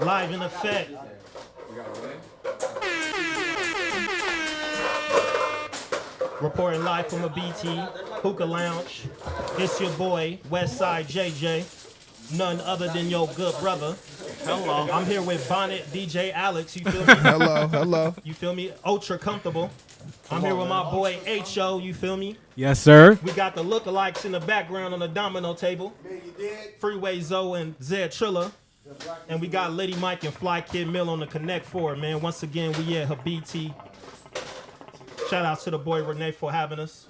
Live in effect. Reporting live from a BT Hookah Lounge. It's your boy, Westside JJ. None other than your good brother. Hello. I'm here with Bonnet DJ Alex. You feel me? Hello. You feel me? Ultra comfortable. I'm here with my boy H.O. You feel me? Yes, sir. We got the lookalikes in the background on the domino table. Freeway Zoe and Zed Trilla. And we got Litty Mike and Fly Kid Mill on the Connect 4, man. Once again, we at Habiti. Shout out to the boy Renee for having us.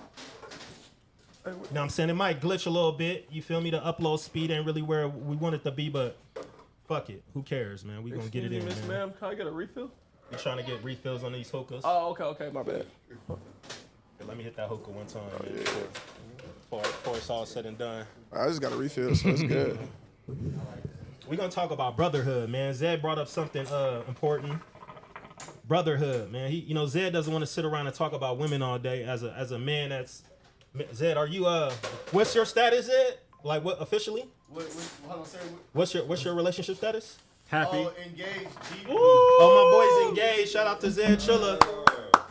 You know what I'm saying? It might glitch a little bit. You feel me? The upload speed ain't really where we want it to be, but fuck it. Who cares, man? We gonna get it in, Miss man. Ma'am, can I get a refill? We trying to get refills on these hookahs. Oh, okay, my bad. Let me hit that hookah one time, man. Before it's all said and done. I just got a refill, so it's good. We're gonna talk about brotherhood, man. Zed brought up something important. Brotherhood, man. Zed doesn't want to sit around and talk about women all day. As a man, that's Zed. Are you what's your status, Zed? Like what officially? Hold on, sir. What's your relationship status? Happy. Oh, engaged. Oh, my boy's engaged. Shout out to Zed Trilla.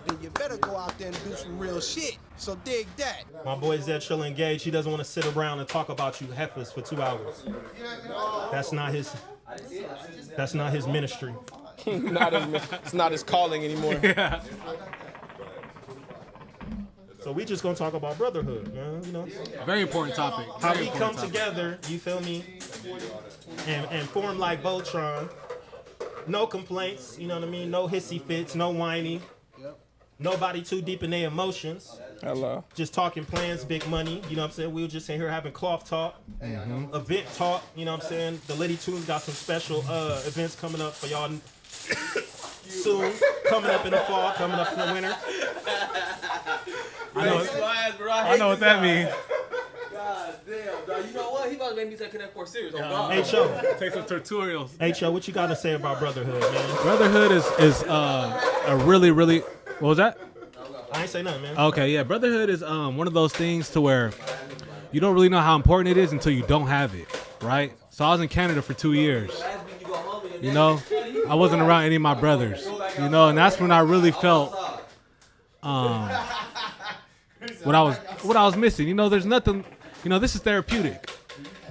Then you better go out there and do some real shit. So dig that. My boy Zed Trilla engaged. He doesn't want to sit around and talk about you heifers for 2 hours. That's not his. That's not his ministry. It's not his calling anymore. So we just gonna talk about brotherhood, man. Very important topic. How Very we come important topic. together, you feel me, and form like Voltron. No complaints, you know what I mean? No hissy fits, no whining. Nobody too deep in their emotions. Hello. Just talking plans, big money. You know what I'm saying? We were just in here having cloth talk, event talk. You know what I'm saying? The Litty Tunes got some special events coming up for y'all soon. Coming up in the fall, coming up in the winter. I know what that means. God damn, dog. You know what? He about to make me take Connect 4 serious. Oh, God. H.O. Take some tutorials. H.O., what you got to say about brotherhood, man? Brotherhood is a really, really. What was that? I ain't say nothing, man. Okay, yeah. Brotherhood is one of those things to where you don't really know how important it is until you don't have it, right? So I was in Canada for 2 years. You know, I wasn't around any of my brothers. You know, and that's when I really felt what I was missing. You know, there's nothing. You know, this is therapeutic.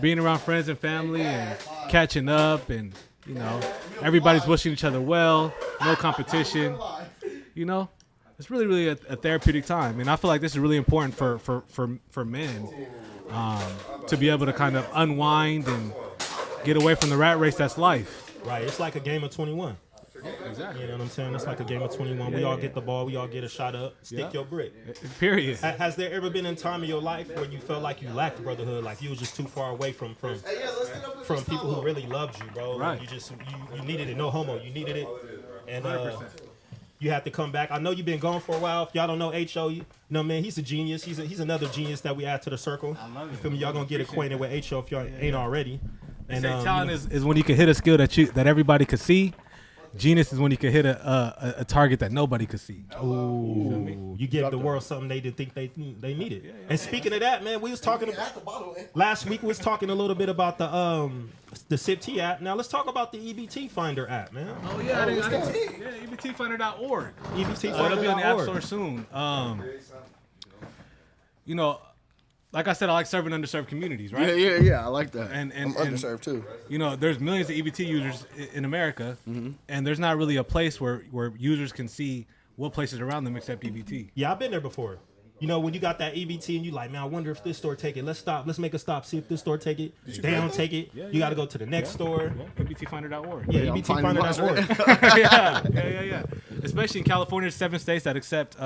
Being around friends and family and catching up, and you know, everybody's wishing each other well. No competition. You know, it's really, really a therapeutic time, and I feel like this is really important for men to be able to kind of unwind and get away from the rat race that's life. Right, it's like a game of 21. Exactly. You know what I'm saying? It's like a game of 21. We all get the ball. We all get a shot up. Stick your brick. Period. Has there ever been a time in your life where you felt like you lacked brotherhood, like you was just too far away from people who really loved you, bro? Right. You needed it. No homo. You needed it, and you had to come back. I know you've been gone for a while. If y'all don't know H.O., you know, man, he's a genius. He's another genius that we add to the circle. I love it. You feel me? Y'all gonna get acquainted with H.O. if y'all ain't already. And talent is when you can hit a skill that everybody could see. Genius is when you can hit a target that nobody could see. Ooh, you give the world something they didn't think they needed. Yeah. And speaking of that, man, we was talking last week. We was talking a little bit about the SIP-T app. Now let's talk about the EBT Finder app, man. Oh yeah, EBTfinder.org. EBTfinder.org. It'll be on the App Store soon. You know, like I said, I like serving underserved communities, right? Yeah. I like that. And I'm underserved too. You know, there's millions of EBT users in America, and there's not really a place where users can see what places around them except EBT. Yeah, I've been there before. You know, when you got that EBT and you like, man, I wonder if this store take it. Let's stop. Let's make a stop. See if this store take it. They don't take it. You got to go to the next store. Yeah, EBTfinder.org. Yeah, EBTfinder.org. Yeah. Especially in California, there's 7 states that accept.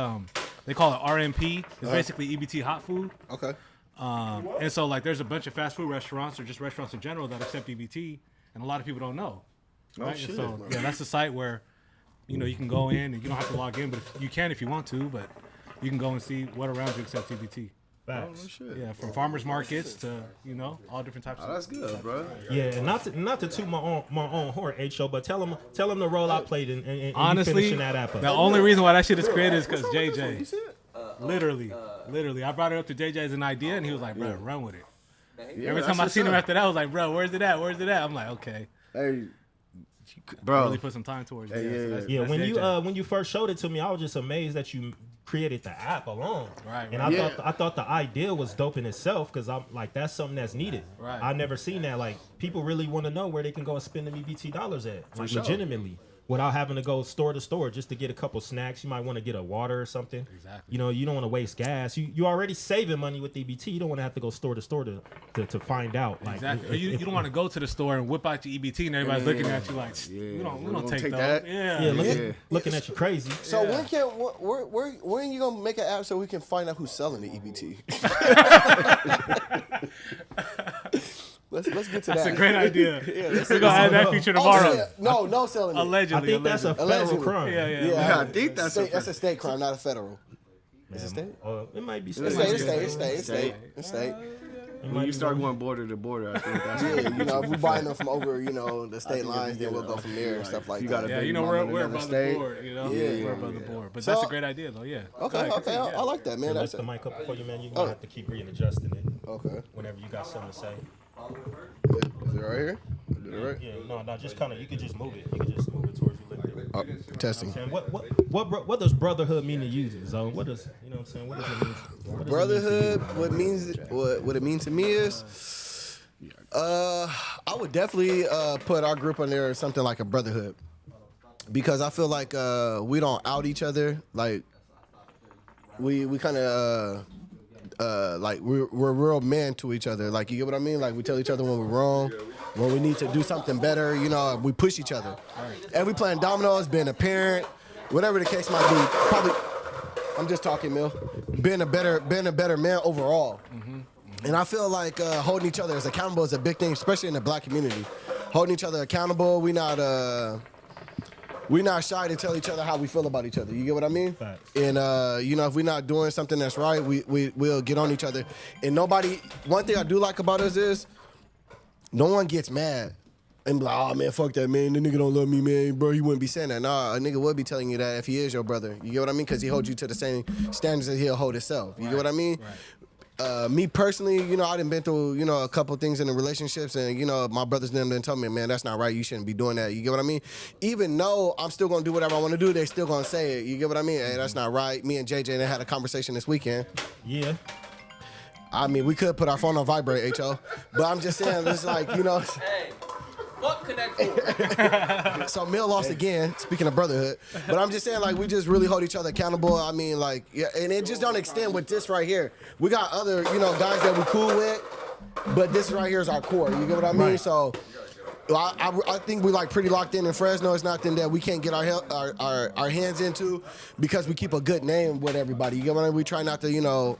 They call it RMP. It's basically EBT hot food. Okay. And so, like, there's a bunch of fast food restaurants or just restaurants in general that accept EBT, and a lot of people don't know. Right? shit, And so, yeah, that's a site where, you know, you can go in and you don't have to log in, but you can if you want to, but you can go and see what around you accepts EBT. Facts. Yeah, from farmers markets to, you know, all different types. That's good, bro. Yeah, and not to toot my own horn, H.O., but tell them the role I played in Honestly, finishing that app up. the only reason why that shit is created is because JJ. Literally, I brought it up to JJ as an idea, and he was like, "Bro, run with it." Every time I seen him after that, I was like, "Bro, where's it at? Where's it at?" I'm like, "Okay." Hey, Bro. really put some time towards it. Yeah, So yeah, that's- Yeah, that's when JJ. you first showed it to me, I was just amazed that you created the app alone. Right, And right. I thought the idea was dope in itself because I'm like that's something that's needed. Right. I never seen that. Like people really want to know where they can go and spend the EBT dollars at, like legitimately, without having to go store to store just to get a couple snacks. You might want to get a water or something. Exactly. You know, you don't want to waste gas. You already saving money with EBT. You don't want to have to go store to store to find out. Like Exactly. Or if- you if- don't want to go to the store and whip out your EBT and everybody's looking at you like, we don't take those. that. Yeah. Yeah, looking at you crazy. So when you gonna make an app so we can find out who's selling the EBT? let's get to That's that. a great idea. Yeah, We're gonna add that feature tomorrow. No selling it. Allegedly. I think that's a federal Allegedly. crime. Yeah, yeah. Yeah, yeah. I think that's a state crime, not a federal. Is it state? It might be It's state. When you start going border to border, I think that's Yeah, you know, if we buying them from over, you know, the state lines, then we'll go from there and stuff like you that. got a Yeah, baby you know, mama we're in another above the state. board, you know? Yeah, We're above the board. But So- that's a great idea, though, yeah. Okay, I like that, man. Lift That's the mic up for you, man. You're Oh. gonna have to keep readjusting it okay. whenever you got something to say. Is it right here? I did it right? Yeah, no, just kind of you can just move it. You can just move it towards you like that. Oh, testing. And what does brotherhood mean to you, Zo? What does you know what I'm saying? What does it mean? What does Brotherhood, what it means to me is, I would definitely put our group on there as something like a brotherhood, because I feel like we don't out each other. Like we kind of like we're real men to each other. Like you get what I mean? Like we tell each other when we're wrong, when we need to do something better. You know, we push each other. And we playing dominoes, being a parent, whatever the case might be. Probably, I'm just talking, Mill. Being a better man overall. And I feel like holding each other as accountable is a big thing, especially in the black community. Holding each other accountable. We not shy to tell each other how we feel about each other. You get what I mean? Facts. And you know, if we're not doing something that's right, we'll get on each other. And one thing I do like about us is no one gets mad and be like, oh man, fuck that man, the nigga don't love me, man, bro, he wouldn't be saying that. Nah, a nigga would be telling you that if he is your brother. You get what I mean? Because he holds you to the same standards that he'll hold himself. You get what I mean? Me personally, you know, I done been through, you know, a couple things in the relationships, and you know, my brothers and them done told me, man, that's not right. You shouldn't be doing that. You get what I mean? Even though I'm still gonna do whatever I want to do, they still gonna say it. You get what I mean? Hey, that's not right. Me and JJ they had a conversation this weekend. Yeah. I mean, we could put our phone on vibrate, HO, but I'm just saying, it's like, you know. Hey, fuck Connect Four. So Mill lost again, speaking of brotherhood. But I'm just saying, like, we just really hold each other accountable. I mean, like, yeah, and it just don't extend with this right here. We got other, you know, guys that we cool with, but this right here is our core. You get what I mean? Right. So I think we like pretty locked in Fresno. It's nothing that we can't get our hands into because we keep a good name with everybody. You get what I mean? We try not to, you know,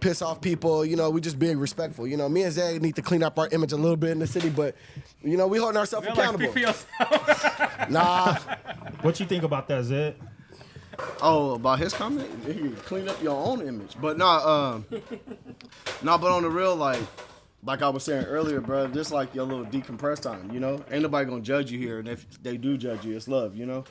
piss off people. You know, we just being respectful. You know, me and Zay need to clean up our image a little bit in the city, but you know, we holding ourselves accountable. Nah, What you think about that, Zed? Oh, about his comment? You clean up your own image. But but on the real, like I was saying earlier, bro, just like your little decompress time, you know? Ain't nobody gonna judge you here, and if they do judge you, it's love, you know?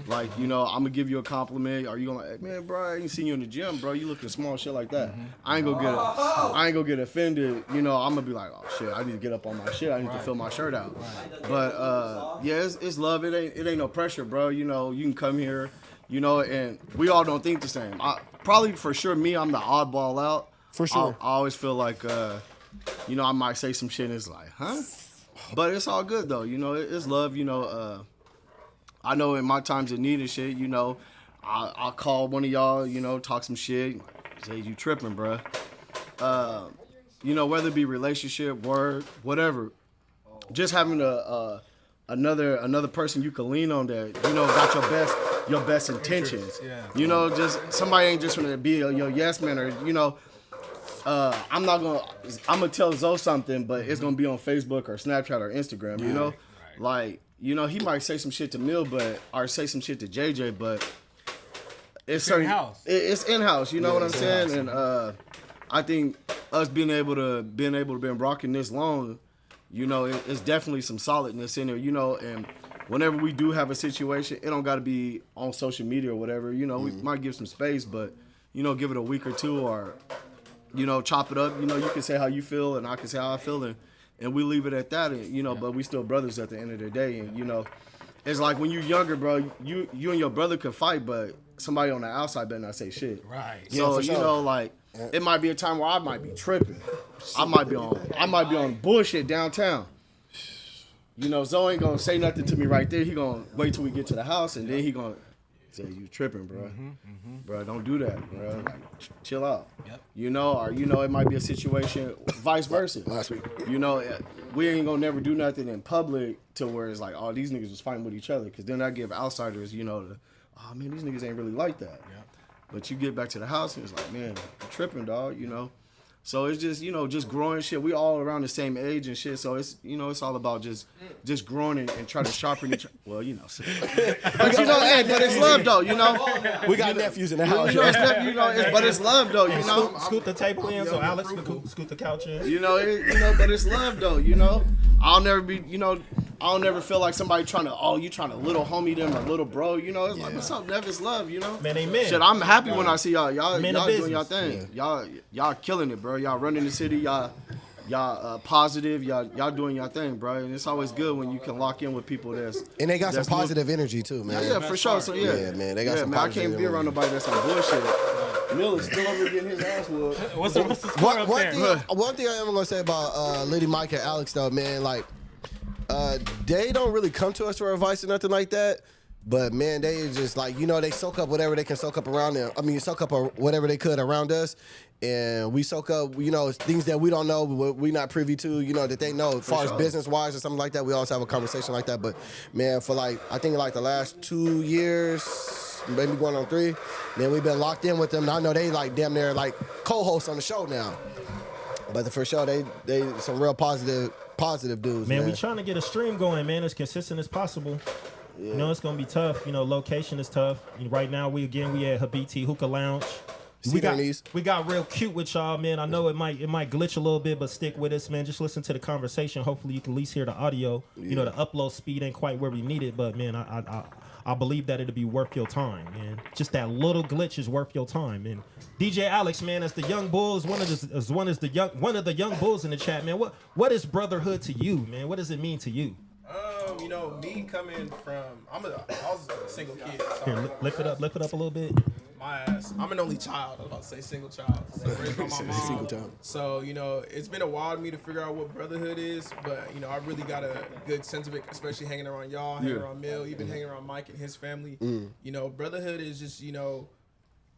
Like, you know, I'm gonna give you a compliment. Are you gonna like, man, bro, I ain't seen you in the gym, bro. You looking small, shit like that. I ain't gonna get offended, you know? I'm gonna be like, oh shit, I need to get up on my shit. I need to fill my shirt out. But yeah, it's love. It ain't no pressure, bro. You know, you can come here, you know, and we all don't think the same. Probably for sure, I'm the oddball out. For sure. I always feel like, you know, I might say some shit and it's like, huh? But it's all good though, you know, it's love, you know. I know in my times of need and shit, you know, I'll call one of y'all, you know, talk some shit, say you tripping, bruh. You know, whether it be relationship, work, whatever, just having another person you can lean on that, you know, got your best intentions. Yeah. You know, just somebody ain't just gonna be your yes man, or you know. I'm gonna tell Zoe something, but it's gonna be on Facebook or Snapchat or Instagram, you know? Like, you know, he might say some shit to Mill, or say some shit to JJ, but it's certain in-house. It's in-house, you know what I'm saying? And I think us being able to been rocking this long, you know, it's definitely some solidness in there, you know, and whenever we do have a situation, it don't gotta be on social media or whatever, you know, we might give some space, but, you know, give it a week or two, or you know, chop it up. You know, you can say how you feel, and I can say how I feel, and and we leave it at that. And, you know, but we still brothers at the end of the day. And, you know, it's like when you're younger, bro, you and your brother can fight, but somebody on the outside better not say shit. Right. So, you know, like, it might be a time where I might be tripping. I might be on bullshit downtown. You know, Zoe ain't gonna say nothing to me right there. He gonna wait till we get to the house, and then he gonna say, "You tripping, bro? Bro, don't do that, bro. Like, chill out." Yep. You know, or you know, it might be a situation, vice versa. Last week. You know, we ain't gonna never do nothing in public to where it's like, oh, these niggas was fighting with each other, because then I give outsiders, you know, oh man, these niggas ain't really like that. Yep. But you get back to the house and it's like, man, you tripping, dog. You know. So it's just, you know, just growing shit. We all around the same age and shit. So it's, you know, it's all about just growing and try to sharpen each. Well, you know. But you know, hey, but it's love though, you know. We got nephews in the house. You know, but it's love though, you know. Scoot the table in so Alex can scoot the couch in. You know, but it's love though, you know. I'll never feel like somebody trying to, you trying to little homie them or little bro, you know. It's like, what's up, Nev? It's love, you know. Man, amen. Shit, I'm happy when I see y'all. Y'all Men of doing y'all business. thing. Y'all killing it, bro. Y'all running the city. Y'all positive. Y'all doing your thing, bro. And it's always good when you can lock in with people And they got some positive energy too, man. Yeah, for sure. So Yeah, man, they got some I positive can't be around energy. nobody that's on bullshit. Mill is still over getting his ass whooped. What's the score up there? One thing I am gonna say about Litty, Mike, and Alex though, man, like they don't really come to us for advice or nothing like that. But man, they just like, you know, they soak up whatever they can soak up around them. I mean, soak up whatever they could around us, and we soak up, you know, things that we don't know, we not privy to, you know, that they know as far as business wise or something like that. We always have a conversation like that. But man, for like I think like the last 2 years, maybe going on 3, man, we've been locked in with them. And I know they like damn near like co-hosts on the show now. But for sure, they some real positive dudes. Man, we trying to get a stream going, man, as consistent as possible. Yeah. You know, it's going to be tough. You know, location is tough. Right now, we at Habiti Hookah Lounge. We got real cute with y'all, man. I know it might glitch a little bit, but stick with us, man. Just listen to the conversation. Hopefully, you can at least hear the audio. Yeah. You know, the upload speed ain't quite where we need it, but, man, I believe that it'll be worth your time, man. Just that little glitch is worth your time, man. DJ Alex, man, as the young bulls, one of the young bulls in the chat, man. What is brotherhood to you, man? What does it mean to you? You know, me coming from, I was a single kid. So Here, lift it up a little bit. My ass. I'm an only child. I was about to say single child. So raised by my mom. Single child. So, you know, it's been a while to me to figure out what brotherhood is, but, you know, I really got a good sense of it, especially hanging around y'all, hanging around Mill, even hanging around Mike and his family. You know, brotherhood is just, you know,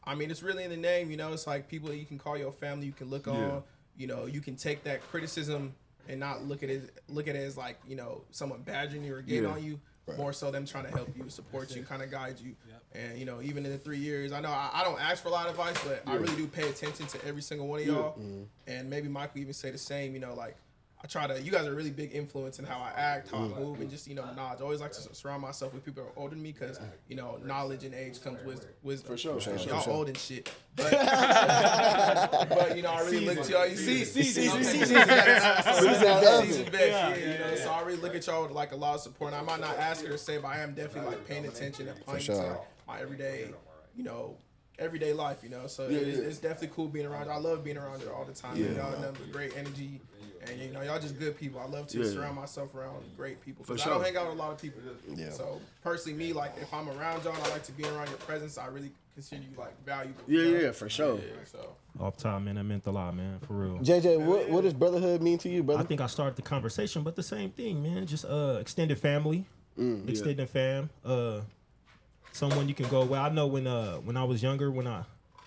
I mean, it's really in the name, you know, it's like people that you can call your family, you can look on, you know, you can take that criticism and not look at it as like, you know, someone badgering you or getting on you. Right. More so them trying to help you, support you, kind of guide you. Yep. And, you know, even in the 3 years, I know I don't ask for a lot of advice, but I really do pay attention to every single one of y'all. And maybe Mike will even say the same, you know, like, I try to, you guys are a really big influence in how I act, how I move, and just, you know, knowledge. I always like to surround myself with people who are older than me because, you know, knowledge and age comes with wisdom. For sure. Y'all old and shit. But, but, you know, I really look to y'all. You see, seasoned best. You know, so I really look at y'all with, like, a lot of support. And I might not ask her to say, but I am definitely, like, paying attention and playing to my everyday, you know, everyday life, you know. So it's definitely cool being around you. I love being around you all the time. Y'all have nothing but great energy. And, you know, y'all just good people. I love to surround myself around great people. I don't hang out with a lot of people. So, personally, me, like, if I'm around y'all and I like to be around your presence, I really consider you, like, valuable. Yeah, for sure. So. Off top, man, that meant a lot, man, for real. JJ, what does brotherhood mean to you, brother? I think I started the conversation, but the same thing, man. Just extended family, extended fam. Someone you can go. Well, I know when I was younger,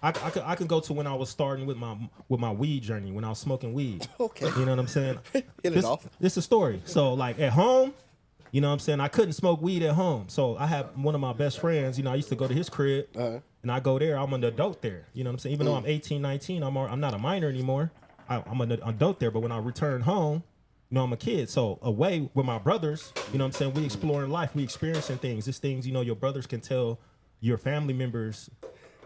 I can go to when I was starting with my weed journey, when I was smoking weed. Okay. You know what I'm saying? Hit it off. This is a story. So, like, at home, you know what I'm saying, I couldn't smoke weed at home. So I have one of my best friends, you know, I used to go to his crib, and I go there. I'm an adult there. You know what I'm saying? Even though I'm 18, 19, I'm not a minor anymore. I'm an adult there. But when I return home, you know, I'm a kid. So away with my brothers, you know what I'm saying, we exploring life. We experiencing things. These things, you know, your brothers can tell your family members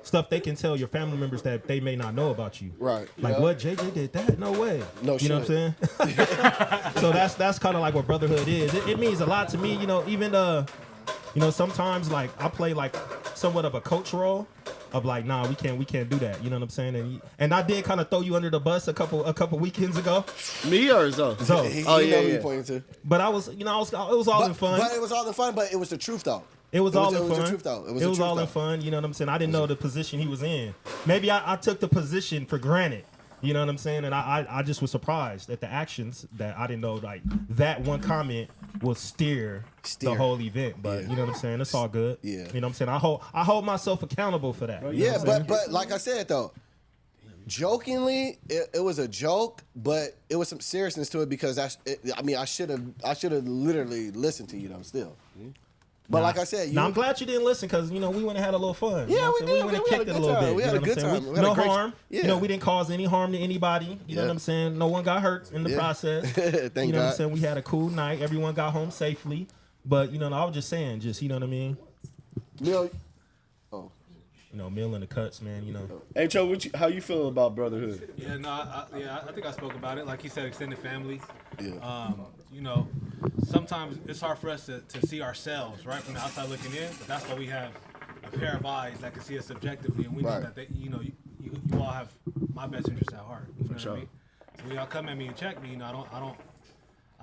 stuff they can tell your family members that they may not know about you. Right. Like, what, JJ did that? No way. No shit. You know what I'm saying? So that's kind of like what brotherhood is. It means a lot to me, you know, even, you know, sometimes, like, I play, like, somewhat of a coach role. of like, nah, we can't do that. You know what I'm saying? And I did kind of throw you under the bus a couple weekends ago. Me or Zoe? So, He Oh, know yeah, who you yeah. pointing to. but it was all in fun. But it was all in fun. But it was the truth though. It was all in It was fun. the truth though. It was all in fun. You know what I'm saying? I didn't know the position he was in. Maybe I took the position for granted. You know what I'm saying? And I just was surprised at the actions that I didn't know, like, that one comment will steer the whole event. But Yeah. you know what I'm saying? It's all good. Yeah. You know what I'm saying? I hold myself accountable for that. You know Yeah, what I'm saying? but like I said though, jokingly, it was a joke, but it was some seriousness to it because I should have literally listened to you though still. But like I said, I'm glad you didn't listen because, you know, we went and had a little fun. You Yeah, know what we I'm saying? did. We went and We had kicked a it a good little time. bit. We you had know a what I'm good saying? time. We had No a great- harm. yeah. You know, we didn't cause any harm to anybody. You know what I'm saying? No one got hurt in the Yeah. process. Thank you know what I'm God. saying? We had a cool night. Everyone got home safely. But, you know, I was just saying, you know what I mean? Neil, You know, Mill in the cuts, man, you know. Hey, Cho, how you feeling about brotherhood? Yeah, no, I think I spoke about it. Like he said, extended family. Yeah. You know, sometimes it's hard for us to see ourselves, right, from the outside looking in. But that's why we have a pair of eyes that can see us objectively, and we know Right. that you all have my best interest at heart. You know what I mean? So when y'all come at me and check me, you know, I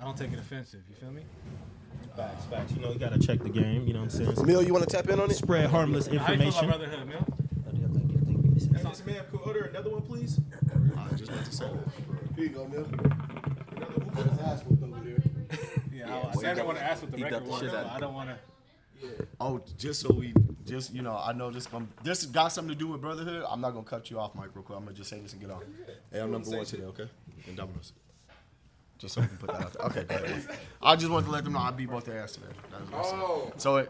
don't take it offensive. You feel me? Facts. You know, you got to check the game, you know what I'm saying? Mill, you want to tap in on it? Spread harmless How you feel about information. brotherhood, Mill? Yes, ma'am. Could order another one, please? I just meant to say that. Here you go, Mill. Another hookah. His ass whooped over there. Yeah, I didn't want to ask what the record was. shit out of But I don't want to. Oh, you know, I know this got something to do with brotherhood. I'm not gonna cut you off, Mike, real quick. I'm gonna just say this and get off. Hey, I'm number one today, okay? In Domino's. Just so we can put that out there. Okay, go ahead. I just wanted to let them know I beat both their ass today. That was what I said. Oh. So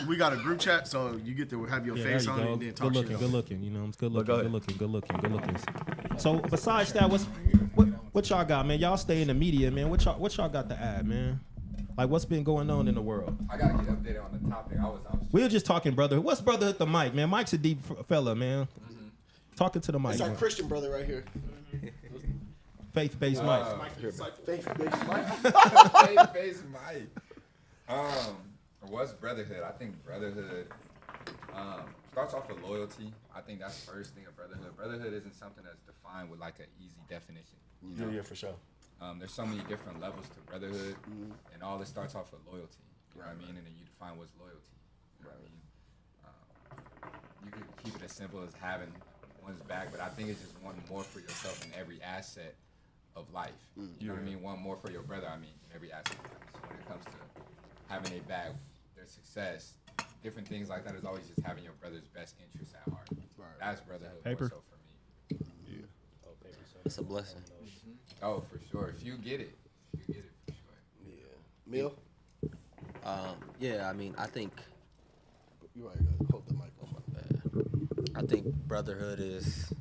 we got a group chat, so you get to have your Yeah, there face you on it go. and then talk Good shit. looking, you know, it's good But go looking, ahead. good looking. So besides that, what y'all got, man? Y'all stay in the media, man. What y'all got to add, man? Like, what's been going on in the world? I gotta get updated on the topic. I was We were just talking brotherhood. What's brotherhood to Mike, man? Mike's a deep fella, man. Talking to the mic, It's our man. Christian brother right here. Faith-based Mike. Faith-based Mike. Face Mike. What's brotherhood? I think brotherhood starts off with loyalty. I think that's the first thing of brotherhood. Brotherhood isn't something that's defined with like an easy definition. You know? Yeah, for sure. There's so many different levels to brotherhood, and all this starts off with loyalty. You know what I mean? And then you define what's loyalty. You know what I mean? You could keep it as simple as having one's back, but I think it's just wanting more for yourself in every asset of life. You know what I mean? One more for your brother, I mean, in every asset of life. So when it comes to having a back, their success, different things like that is always just having your brother's best interests at heart. That's brotherhood more Paper. so for me. It's a blessing. Oh, for sure. If you get it, for sure. Yeah. Mill? Yeah, I mean, I think You right, hold the mic on. I think brotherhood is,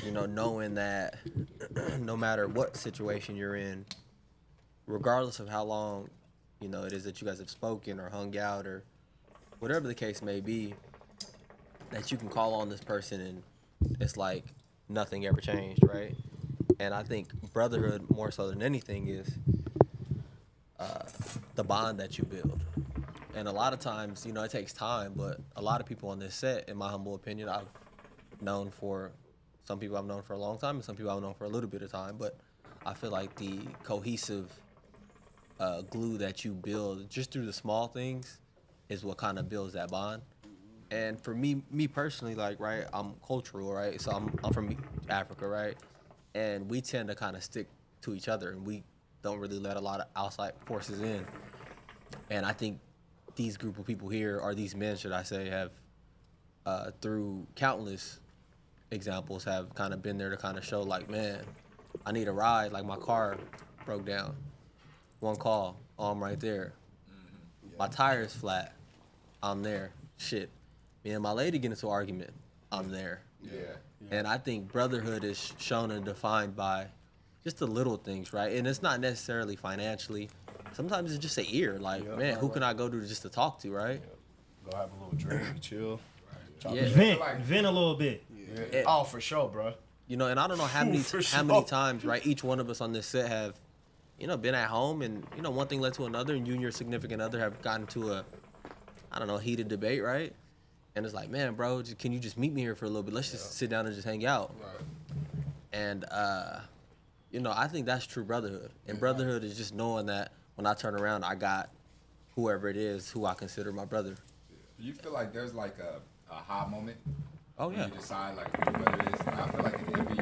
you know, knowing that no matter what situation you're in, regardless of how long, you know, it is that you guys have spoken or hung out or whatever the case may be, that you can call on this person and it's like nothing ever changed, right? And I think brotherhood, more so than anything, is the bond that you build. And a lot of times, you know, it takes time, but a lot of people on this set, in my humble opinion, some people I've known for a long time and some people I've known for a little bit of time, but I feel like the cohesive glue that you build just through the small things is what kind of builds that bond. And for me personally, like, right, I'm cultural, right? So I'm from Africa, right? And we tend to kind of stick to each other and we don't really let a lot of outside forces in. And I think these group of people here, or these men, should I say, have, through countless examples, have kind of been there to kind of show, like, man, I need a ride, like my car broke down. One call, oh, I'm right there. My tire is flat, I'm there. Shit, me and my lady get into an argument, I'm there. Yeah. And I think brotherhood is shown and defined by just the little things, right? And it's not necessarily financially. Sometimes it's just an ear. Like, man, who can I go to just to talk to, right? Go have a little drink, chill. Yeah. Vent a little bit. Yeah. Oh, for sure, bro. You know, and I don't know how many For how many sure. times, right? Each one of us on this set have, you know, been at home, and you know, one thing led to another, and you and your significant other have gotten to a, I don't know, heated debate, right? and it's like, man, bro, can you just meet me here for a little bit? Let's just sit down and just hang out. Right. And you know, I think that's true brotherhood. And brotherhood is just knowing that when I turn around, I got whoever it is who I consider my brother. Do you feel like there's like a aha moment? Oh yeah. You decide like who your brother is. And I feel like in every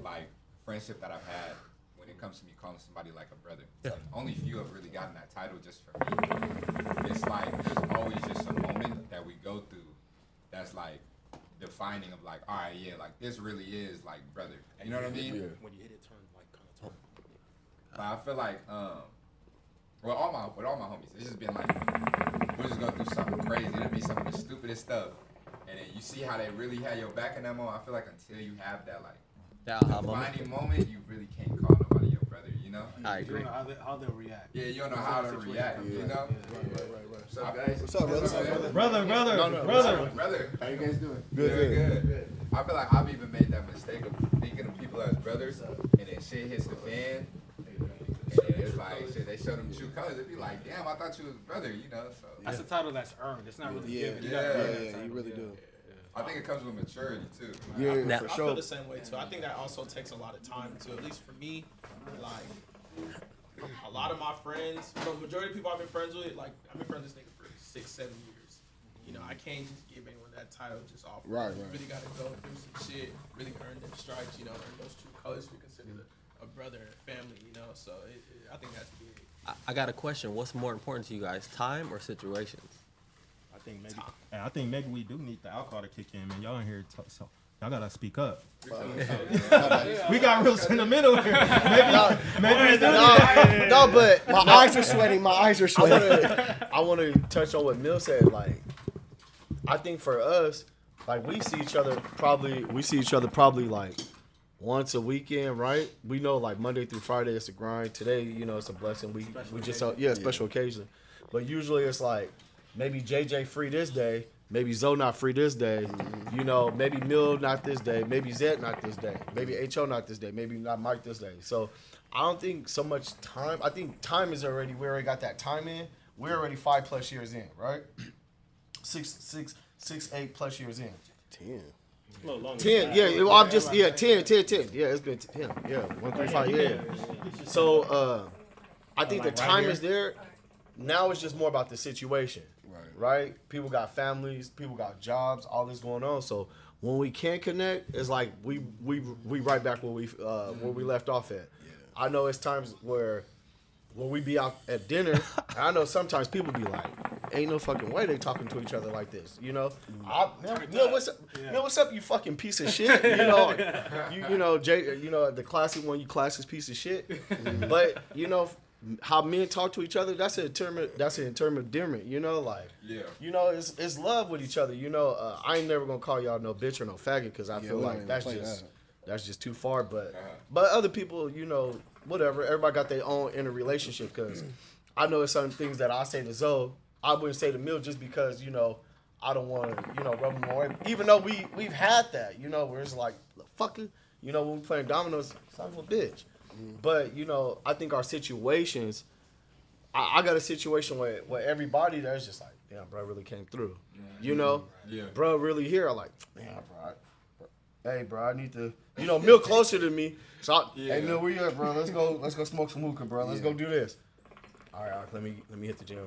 like friendship that I've had, when it comes to me calling somebody like a brother, only few have really gotten that title. Just for me, it's like there's always just a moment that we go through that's like defining of like, all right, yeah, like this really is like brother. You know what I mean? Yeah. When you hit it, turn like kind of turn. But I feel like with all my homies, it's just been like we'll just go through something crazy. It'll be some of the stupidest stuff, and then you see how they really had your back in that moment. I feel like until you have that like defining moment, you really can't call nobody your brother. You know? I agree. You don't know how they'll react. Yeah, you don't know how to react. You know? Right. What's up, guys? What's up, brother? Brother. How you guys doing? Good. I feel like I've even made that mistake of thinking of people as brothers, and then shit hits the fan. And it's like shit, they show them true colors. It'd be like, damn, I thought you was a brother, you know. So That's a title that's earned. It's not really given. You Yeah. gotta earn that Yeah, title. you really do. I think it comes with maturity too. Yeah, Now- for I sure. feel the same way too. I think that also takes a lot of time too. At least for me, like a lot of my friends, the majority of people I've been friends with, like I've been friends with this nigga for 6-7 years. You know, I can't just give anyone that title just off. Right. You really got to go through some shit, really earn them stripes. You know, earn those true colors to be considered a brother and family. You know, so I think that's big. I got a question. What's more important to you guys, time or situations? I think maybe we do need the alcohol to kick in, man. Y'all in here, so y'all gotta speak up. We got real sentimental here. Maybe No, but my eyes are sweating. I want to touch on what Mill said. Like, I think for us, like we see each other probably like once a weekend, right? We know like Monday through Friday it's a grind. Today, you know, it's a blessing. We just special occasion. But usually it's like maybe JJ free this day, maybe Zoe not free this day, you know, maybe Mill not this day, maybe Zed not this day, maybe HO not this day, maybe not Mike this day. So I don't think so much time. I think time is already, we already got that time in. We're already 5+ years in, right? 8+ years in. 10. 10, yeah. Well, I'm just 10. Yeah, it's been 10. Yeah, 1 3 5. Yeah. So I think the time is there. Now it's just more about the situation, right? People got families, people got jobs, all this going on. So when we can't connect, it's like we right back where we left off at. Yeah. I know it's times where when we be out at dinner, I know sometimes people be like, ain't no fucking way they talking to each other like this, you know? Mill, what's up? Mill, what's up, you fucking piece of shit? You know, you know, Jay, you know, the classic one, you classic piece of shit. But, you know, how men talk to each other, that's an term of endearment, you know, like, you know, it's love with each other, you know. I ain't never gonna call y'all no bitch or no faggot, because I feel like that's just too far, but other people, you know, whatever, everybody got their own inner relationship, because I know it's certain things that I say to Zoe, I wouldn't say to Mill just because, you know, I don't want to, you know, rub them away, even though we've had that, you know, where it's like, fucking, you know, when we playing dominoes, son of a bitch. But, you know, I think our situations, I got a situation where everybody there's just like, damn, bro, really came through. You know? Yeah. Bro, really here. I'm like, man, bro. Hey, bro, I need to, you know, Mill closer to me. So, hey, Mill, where you at, bro? Let's go smoke some hookah, bro. Let's go do this. All right, let me hit the gym.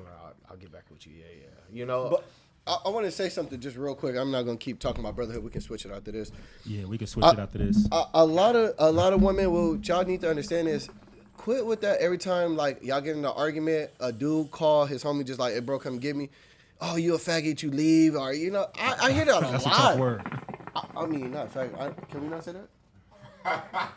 I'll get back with you. Yeah. You know? But I want to say something just real quick. I'm not going to keep talking about brotherhood. We can switch it after this. Yeah, we can switch it after this. A lot of women, what y'all need to understand is, quit with that every time, like, y'all get in an argument, a dude call his homie just like, hey, bro, come get me. Oh, you a faggot, you leave. Or, you know, I hear that a lot. That's a tough word. I mean, not faggot. Can we not say that?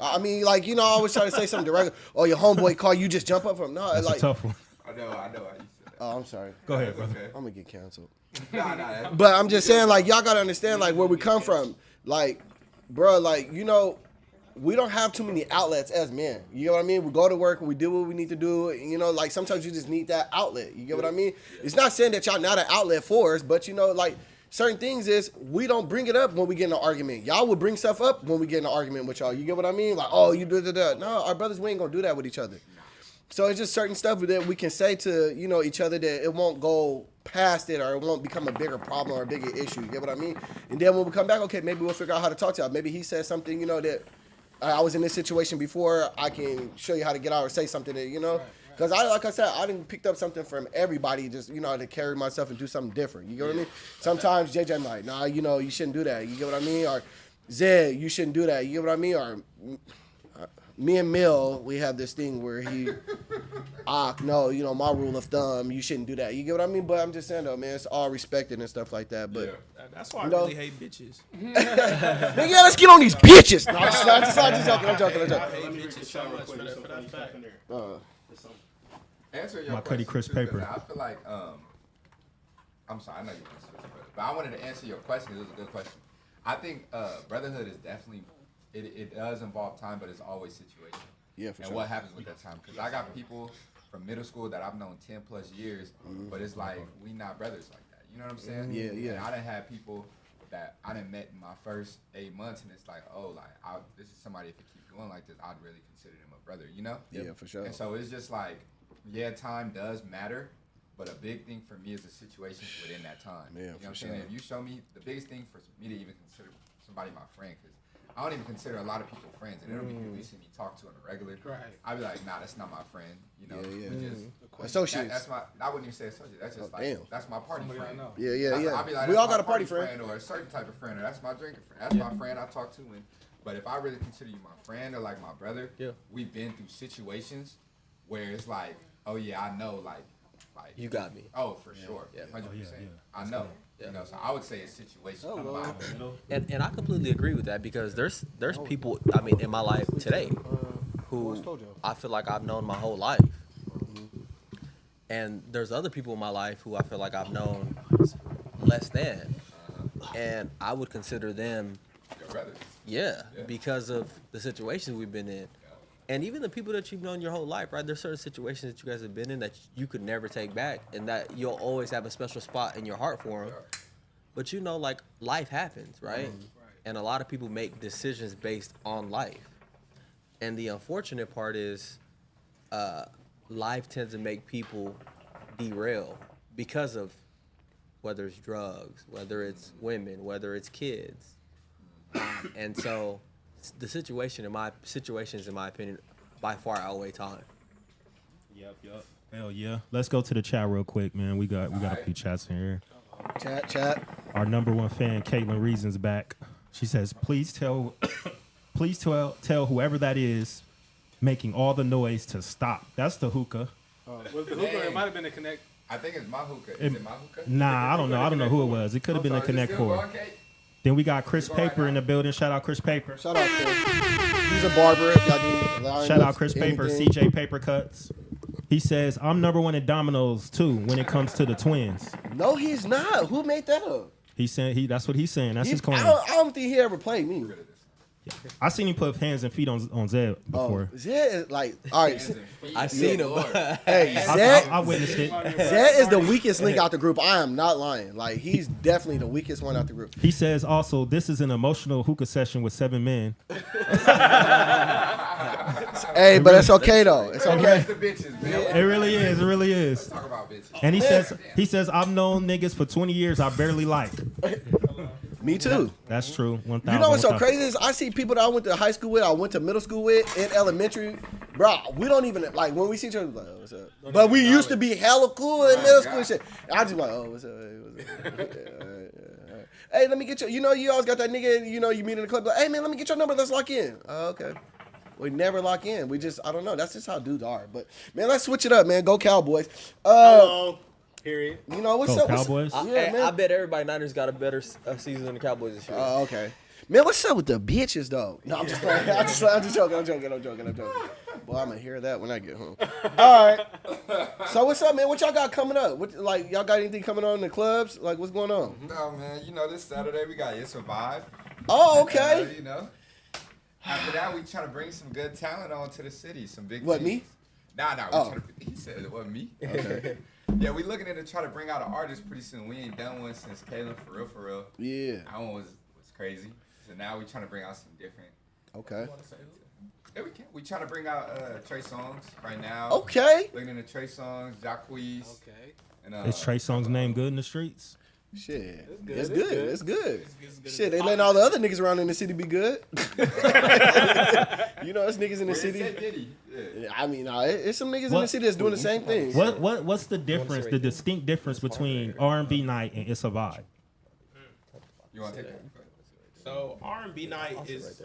I mean, like, you know, I always try to say something direct. Oh, your homeboy call, you just jump up from him. No, That's like, a tough one. I know how you said that. Oh, I'm sorry. Go ahead, brother. Okay. I'm going to get canceled. Nah. But I'm just saying, like, y'all got to understand, like, where we come from. Like, bro, like, you know, we don't have too many outlets as men. You know what I mean? We go to work and we do what we need to do. You know, like, sometimes you just need that outlet. You get what I mean? It's not saying that y'all not an outlet for us, but, you know, like, certain things is we don't bring it up when we get in an argument. Y'all would bring stuff up when we get in an argument with y'all. You get what I mean? Like, oh, you do. No, our brothers, we ain't going to do that with each other. So it's just certain stuff that we can say to, you know, each other that it won't go past it or it won't become a bigger problem or a bigger issue. You get what I mean? And then when we come back, okay, maybe we'll figure out how to talk to y'all. Maybe he said something, you know, that I was in this situation before. I can show you how to get out or say something that, you know. Because like I said, I didn't picked up something from everybody just, you know, to carry myself and do something different. You get what I mean? Sometimes JJ I'm like, nah, you know, you shouldn't do that. You get what I mean? Or Zed, you shouldn't do that. You get what I mean? Or me and Mill, we have this thing where no, you know, my rule of thumb, you shouldn't do that. You get what I mean? But I'm just saying, though, man, it's all respected and stuff like that. But that's why I really hate bitches. Nigga, let's get on these bitches. No, I'm just joking. I hate bitches so much for that fact. Answer your My Cuddy Chris question, too, Paper. 'cause I feel like I'm sorry, I know you want to switch, but I wanted to answer your question. It was a good question. I think brotherhood is definitely it does involve time, but it's always situational. Yeah, for and sure. what happens with that time? Because I got people from middle school that I've known 10 plus years, but it's like we not brothers like that. You know what I'm saying? Yeah. And I done had people that I done met in my first 8 months, and it's like, oh, like this is somebody if it keep going like this, I'd really consider them a brother. You know? Yeah, for sure. And so it's just like, yeah, time does matter, but a big thing for me is the situations within that time. Yeah, you know what I'm for saying? sure. If you show me, the biggest thing for me to even consider somebody my friend, because I don't even consider a lot of people friends, and it'll be people you see me talk to on a regular. Right. I'd be like, nah, that's not my friend. You know, Yeah. we just Associates. that's my. I wouldn't even say associate. That's just like damn. that's my party friend. Yeah. I'd be like, We that's all my got a party friend. or a certain type of friend, or that's my drinking friend. That's my friend I talk to. But if I really consider you my friend or like my brother, we've been through situations where it's like, oh yeah, I know, like You got me. oh for sure, 100%. I know. You know, so I would say it's situational. in my opinion. And I completely agree with that because there's people, I mean, in my life today who I feel like I've known my whole life. And there's other people in my life who I feel like I've known less than. And I would consider them, Your brothers. because of the situations we've been in. And even the people that you've known your whole life, right? There's certain situations that you guys have been in that you could never take back and that you'll always have a special spot in your heart for them. But you know, like, life happens, right? And a lot of people make decisions based on life. And the unfortunate part is life tends to make people derail because of whether it's drugs, whether it's women, whether it's kids. And so the situations, in my opinion, by far outweigh time. Yep. Hell yeah. Let's go to the chat real quick, man. We got a few chats in here. Chat. Our number one fan, Caitlin Reason's back. She says, please tell whoever that is making all the noise to stop. That's the hookah. Was the hookah? It might have been a connect. I think it's my hookah. Is it my hookah? Nah, I don't know. I don't know who it was. It could have been a Connect 4. Then we got Chris Paper in the building. Shout out Chris Paper. Shout out Chris. He's a barber if y'all need. Shout out Chris Paper, CJ Paper Cuts. He says, I'm number one in dominoes too when it comes to the twins. No, he's not. Who made that up? He said that's what he's saying. That's his claim. I don't think he ever played me. I seen him put hands and feet on Zed before. Zed is like, all right. I seen him. Hey, Zed, I witnessed it. Zed is the weakest link out the group. I am not lying. Like, he's definitely the weakest one out the group. He says also, this is an emotional hookah session with 7 men. Hey, but it's okay though. It's okay. The bitches, man. It really is. It really is. Talk about bitches. And he says I've known niggas for 20 years I barely like. Me too. That's true. 1,000. You know what's so crazy is I see people that I went to high school with, I went to middle school with, in elementary. Bro, we don't even, like, when we see each other, like, oh, what's up? But we used to be hella cool in middle school and shit. And I just like, oh, what's up? Hey, what's up? Yeah, all right. Hey, let me get your, you know, you always got that nigga, you know, you meet in the club, like, hey, man, let me get your number, let's lock in. Oh, okay. We never lock in. We just, I don't know. That's just how dudes are. But, man, let's switch it up, man. Go Cowboys. Period. You know, what's Go up? Cowboys. Yeah, man. I bet everybody Niners got a better season than the Cowboys this year. Oh, okay. Man, what's up with the bitches, though? No, I'm just playing. I'm just joking. I'm joking. Boy, I'm going to hear that when I get home. All right. So, what's up, man? What y'all got coming up? Like, y'all got anything coming on in the clubs? Like, what's going on? No, man. You know, this Saturday we got It Survive. Oh, okay. You know. After that, we trying to bring some good talent onto the city. Some big What, teams. me? Nah. Oh. He said it wasn't me. Okay. Yeah, we looking at to try to bring out an artist pretty soon. We ain't done one since Caleb, for real. Yeah. That one was crazy. So now we trying to bring out some different. Okay. Yeah, we can. We trying to bring out Trey Songz right now. Okay. Looking into Trey Songz, Jacquees. Okay. And, Is Trey Songz's name good in the streets? Shit. good, It's it's good. good. It's good. It's good. Shit, they letting all the other niggas around in the city be good. You know, it's niggas in the Said city. Diddy. Yeah. I mean, it's some niggas in What- the city that's doing the same thing. What's the difference? The distinct difference between R&B night and It's a Vibe? You want to take that? So R&B night is,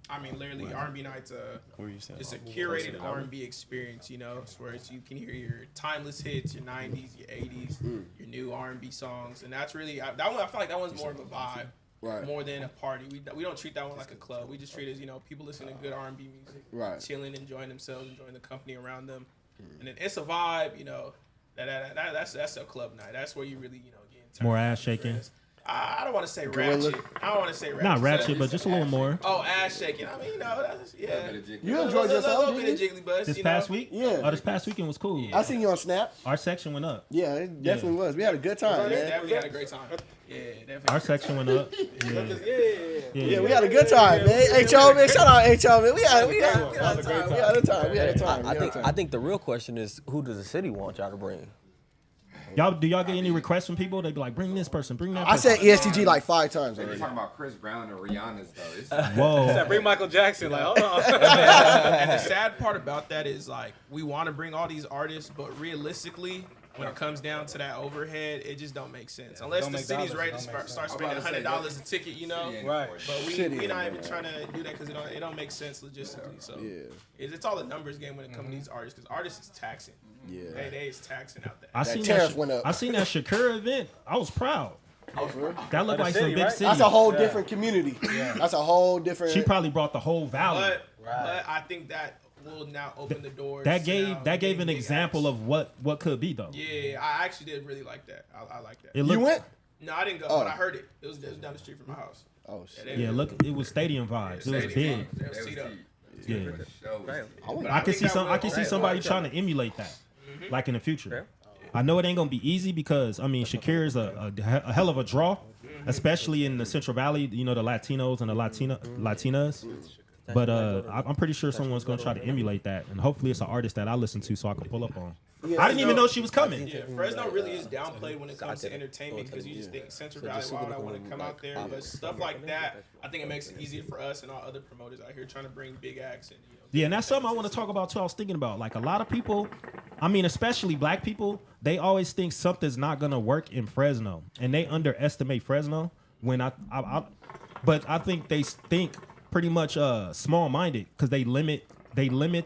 I mean, literally R&B night's it's a curated R&B experience. You know, it's where you can hear your timeless hits, your '90s, your '80s, your new R&B songs, and that's really that one. I feel like that one's more of a vibe, Right. more than a party. We don't treat that one like a club. We just treat it as people listening to good R&B music, Right. chilling, enjoying themselves, enjoying the company around them, and then It's a Vibe. That's a club night. That's where you really get in More ass shaking. I don't want to say Gorilla. ratchet. I don't want to say ratchet. Not ratchet, but just a little more. Oh, ass shaking. I mean, that's, yeah. You enjoyed A yourself, little bit of didn't you? jiggly buzz. This past week? Yeah. Oh, this past weekend was cool. I seen you on Snap. Our section went up. Yeah, it definitely was. We had a good time, man. Definitely had a great time. Yeah, definitely. Our section went up. Yeah. Yeah, we had a good time, man. HO, man. Shout out HO, man. We had a time. We had a time. We had a time. I think the real question is, who does the city want y'all to bring? Do y'all get any requests from people? They be like, bring this person, bring that I person. said ESTG like 5 times We're already. talking about Chris Brown and Rihanna's though. It's Whoa. Bring Michael Jackson. Like, hold on. And the sad part about that is like we want to bring all these artists, but realistically, when it comes down to that overhead, it just don't make sense unless don't the make city's dollars, ready it to don't make start sense. spending I'm about to say $100 a ticket, Right. But Shitty, we not man. even trying to do that because it don't make sense logistically. So Yeah. it's all a numbers game when it comes to these artists because artists is taxing. Yeah. They is taxing out there. I seen tariff that. went up. I seen that Shakira event. I was proud. That looked the like city, some big right? city. That's a whole different community. That's a whole different. She probably brought the whole valley. But I think that will now open the doors. That to gave now that gave getting an big example acts. of what could be though. Yeah, I actually did really like that. I like that. It You looked, went? No, I didn't go, Oh. but I heard it. It was down the street from my house. Oh shit. Yeah, look, it was stadium vibes. It was big. They was seat up. Yeah. But I can think see that some. will- I can see somebody trying to emulate that, like in the future. I know it ain't gonna be easy because I mean Shakira is a hell of a draw, especially in the Central Valley. You know the Latinos and the Latinas. But I'm pretty sure someone's gonna try to emulate that, and hopefully it's an artist that I listen to so I can pull up on. I didn't even know she was coming. Yeah, Fresno really is downplayed when it comes to entertainment because you just think Central Valley, why would I want to come out there? But stuff like that, I think it makes it easier for us and all other promoters out here trying to bring big acts and Yeah, and that's something I want to talk about too. I was thinking about like a lot of people, I mean, especially black people, they always think something's not gonna work in Fresno, and they underestimate Fresno. When but I think they think pretty much small-minded because they limit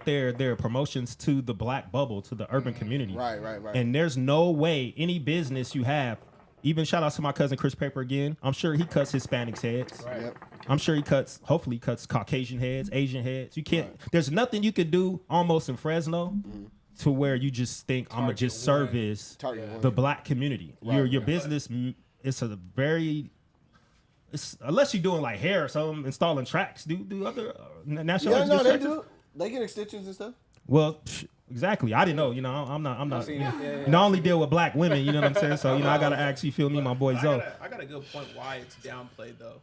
their promotions to the black bubble, to the urban community. Right. And there's no way any business you have. Even shout out to my cousin Chris Paper again. I'm sure he cuts Hispanics heads. Right. Yep. I'm sure hopefully cuts Caucasian heads, Asian heads. You can't. There's nothing you could do almost in Fresno to where you just think I'm gonna just service Target the black community. Your business. It's a very. Unless you're doing like hair or something, installing tracks. Do other national. Yeah, no, they extensions? do. They get extensions and stuff. Well, exactly. I didn't know. You know, I'm not. I only deal with black women. You know what I'm saying? So I gotta actually feel me, my boy Zoe. I got a good point why it's downplayed though,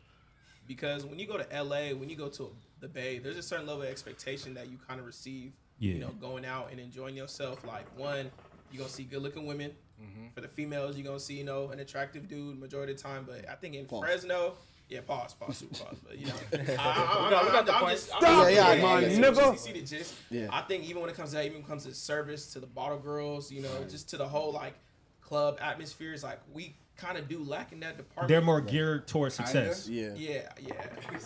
because when you go to LA, when you go to the Bay, there's a certain level of expectation that you kind of receive. Yeah. You know, going out and enjoying yourself. Like one, you're gonna see good-looking women. For the females, you're gonna see an attractive dude majority of the time. But I think in Fresno. Yeah, pause. But see the gist. Yeah. I think even when it comes to service, to the bottle girls, just to the whole like club atmosphere, it's like we kind of do lack in that department. They're more geared towards success. Yeah. Yeah.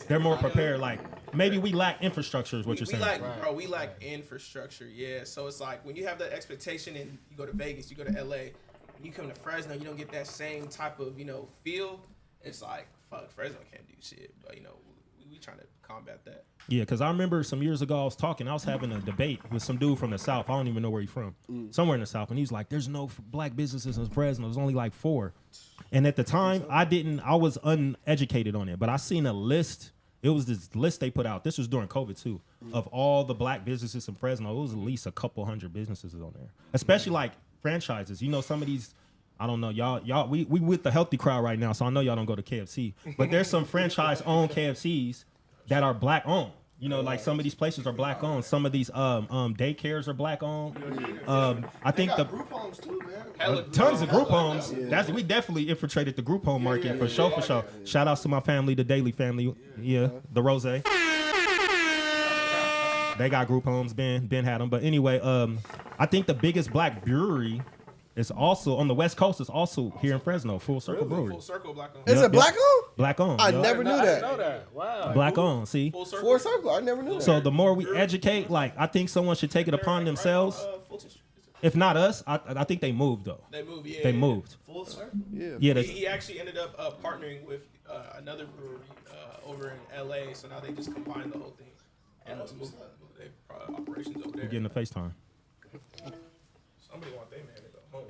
They're more prepared. Like maybe we lack infrastructure, is what you're saying. We lack infrastructure. Yeah. So it's like when you have that expectation and you go to Vegas, you go to LA, when you come to Fresno, you don't get that same type of feel. It's like fuck, Fresno can't do shit. But we trying to combat that. Yeah, because I remember some years ago I was having a debate with some dude from the South. I don't even know where he's from. Somewhere in the South. And he was like, there's no black businesses in Fresno. There's only like 4. And at the time, I was uneducated on it. But I seen a list. It was this list they put out. This was during COVID too. Of all the black businesses in Fresno. It was at least a couple hundred businesses on there. Especially like franchises. Some of these, I don't know, y'all we with the healthy crowd right now, so I know y'all don't go to KFC. But there's some franchise-owned KFCs that are black-owned. You know, like some of these places are black owned. Some of these daycares are black owned. I think the Group homes too, man. tons of group homes. We definitely infiltrated the group home market for sure, for sure. Shout outs to my family, the Daily family. Yeah, the Rose. They got group homes. Ben had them. But anyway, I think the biggest black brewery is also on the West Coast. Is also here in Fresno. Full Circle Brewery. Full Circle black owned. Is it black owned? Black owned. I yup. never knew that. that. Wow. Black owned. See. Full Circle. Full Circle. I never knew that. So the more we educate, like I think someone should take it upon themselves. If not us, I think they moved though. They moved. Yeah. They moved. Full Circle. Yeah. Yeah. He actually ended up partnering with another brewery over in LA. So now they just combined the whole thing and moved their operations over there. Getting the FaceTime. Somebody want their man to go home.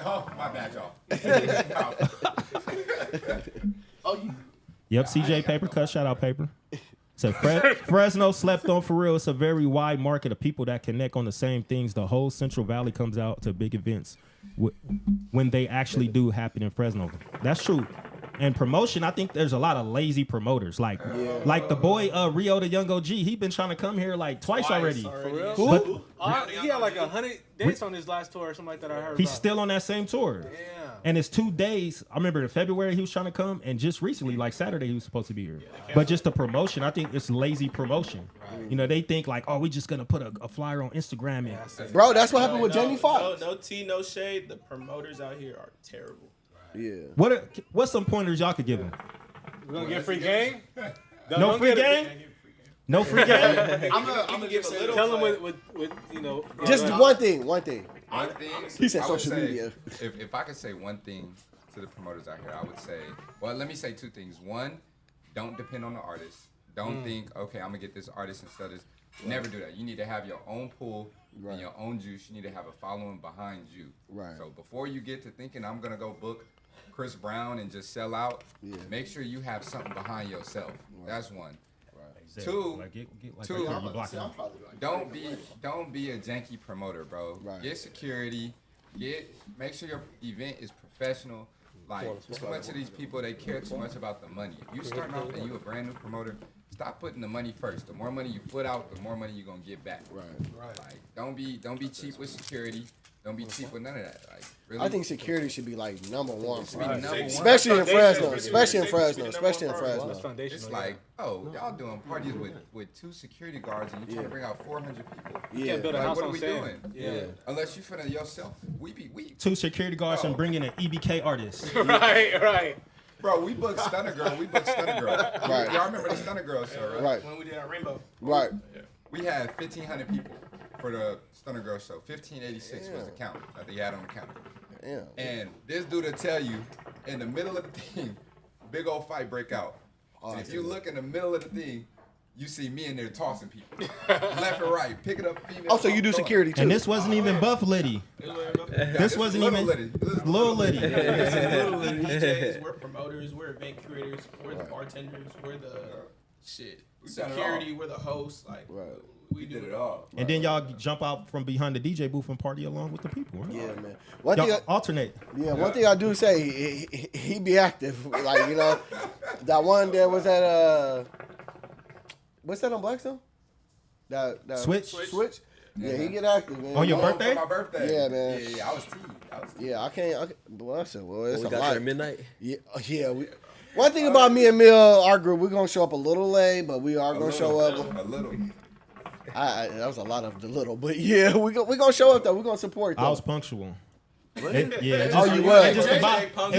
Oh, my bad, y'all. Yep, CJ Paper Cut. Shout out Paper. So Fresno slept on for real. It's a very wide market of people that connect on the same things. The whole Central Valley comes out to big events when they actually do happen in Fresno. That's true. And promotion, I think there's a lot of lazy promoters. Like the boy Rio the Young OG, he been trying to come here like twice already. For real? Who? He had like 100 dates on his last tour or something like that. I heard. He's about. still on that same tour. Damn. And it's 2 days. I remember in February he was trying to come, and just recently, like Saturday, he was supposed to be here. But just the promotion, I think it's lazy promotion. Right. You know, they think like, oh, we just gonna put a flyer on Instagram. And Bro, that's what happened with Jamie Foxx. No tea, no shade. The promoters out here are terrible. Yeah. What's some pointers y'all could give them? We gonna get free game? No free game? No free game? I'm gonna give a little. Tell them with you know. Just one thing. One thing. He said I would social say, media. If I could say one thing to the promoters out here, I would say, well, let me say 2 things. One, don't depend on the artist. Don't think, okay, I'm gonna get this artist and sell this. Never do that. You need to have your own pool and your own juice. You need to have a following behind you. Right. So before you get to thinking I'm gonna go book Chris Brown and just sell out, make sure you have something behind yourself. That's one. Two, don't be a janky promoter, bro. Right. Get security. Make sure your event is professional. Like too much of these people, they care too much about the money. If you starting off and you a brand new promoter, stop putting the money first. The more money you put out, the more money you're gonna get back. Right. Like don't be cheap with security. Don't be cheap with none of that. Like really. I think security should be like number one. Should be number one. Especially in Fresno. Especially in Fresno. That's foundational. It's like, oh, y'all doing parties with 2 security guards and you trying to bring out 400 people. Yeah. Can't build a Like, house what are on we sand. doing? Yeah. Unless you finna yourself. We 2 security guards and bringing an EBK artist. Right. Bro, we booked Stunner Girl. Right. Y'all remember the Stunner Girl show, right? Right. When we did our Rainbow. Right. We had 1,500 people for the Stunner Girl show. 1,586 was the count that they had on the counter. Yeah. And this dude will tell you, in the middle of the thing, big old fight break out. And if you look in the middle of the thing, you see me in there tossing people. Left and right, picking up female. Oh, so you do security too? And this wasn't even Buff Liddy. This wasn't even Lil Liddy. We're DJs, we're promoters, we're event curators, we're the bartenders, we're the security, we're the hosts. Like, we did it all. And then y'all jump out from behind the DJ booth and party along with the people. Right? Yeah, man. Y'all alternate. One thing I do say, he be active. Like, you know, that one there was at what's that on Blackstone? That Switch? Yeah, he get active, man. On your birthday? For my birthday. Yeah, man. Yeah, I was teed. Yeah, I can't. Well, I said, well, it's We a got lot. there at midnight. Yeah. One thing about me and Mill, our group, we're gonna show up a little late, but we are gonna show up. A little. That was a lot of the little, but yeah, we gonna show up though. We're gonna support. Though. I was punctual. You was? It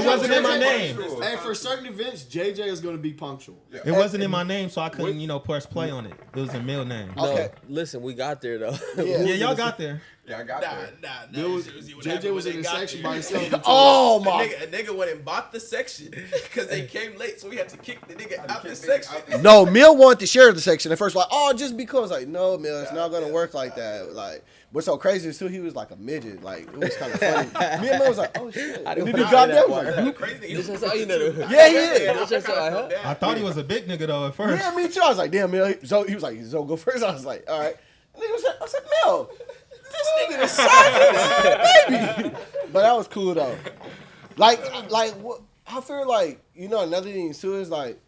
wasn't in my name. Hey, for certain events, JJ is going to be punctual. It wasn't in my name, so I couldn't, press play on it. It was a Mill name. Okay. Listen, we got there though. Yeah. Yeah, y'all got there. Yeah, I got there. JJ was in the section by himself. Oh my! A nigga went and bought the section because they came late, so we had to kick the nigga out the section. No, Mill wanted to share the section at first. Like, oh, just because. Like, no, Mill, it's not gonna work like that. Like, what's so crazy is too, he was like a midget. Like, it was kind of funny. Me and Mill was like, oh shit. I And didn't then he know got that there. part. Was like, Crazy. This is all you know. yeah, he is. This is all I heard. I thought he was a big nigga though at first. Yeah, me too. I was like, damn, Mill. So he was like, so go first. I was like, all right. And he was like, I said, Mill, this nigga is sucking, baby. But that was cool though. Like, what I feel like, another thing too is like,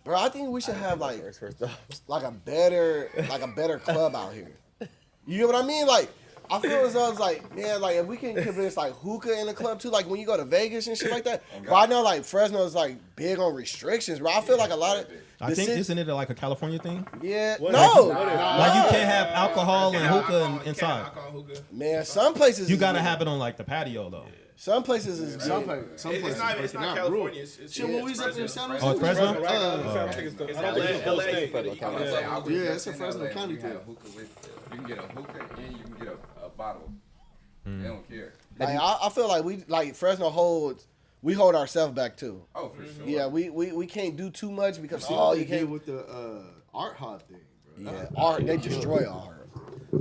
Bro, I think we should have like First off. like a better club out here. You get what I mean? Like, I feel as though it's like, man, like if we can convince like hookah in the club too, like when you go to Vegas and shit like that. But I know like Fresno's like big on restrictions, bro. I feel like a lot of I think isn't it like a California thing? yeah, Like you can't have alcohol and hookah inside. man, some places You gotta have it on like the patio though. some places is Some big. places It's not California. It's Shit, when we was up in San Jose. Oh, it's Fresno? Yeah, it's a Fresno County thing. You can get a hookah and you can get a bottle. They don't care. Like I feel like we like Fresno we hold ourselves back too. Oh, for sure. Yeah, we can't do too much because See what you they did can't. with the art hot thing, bro. Yeah, art they destroy art.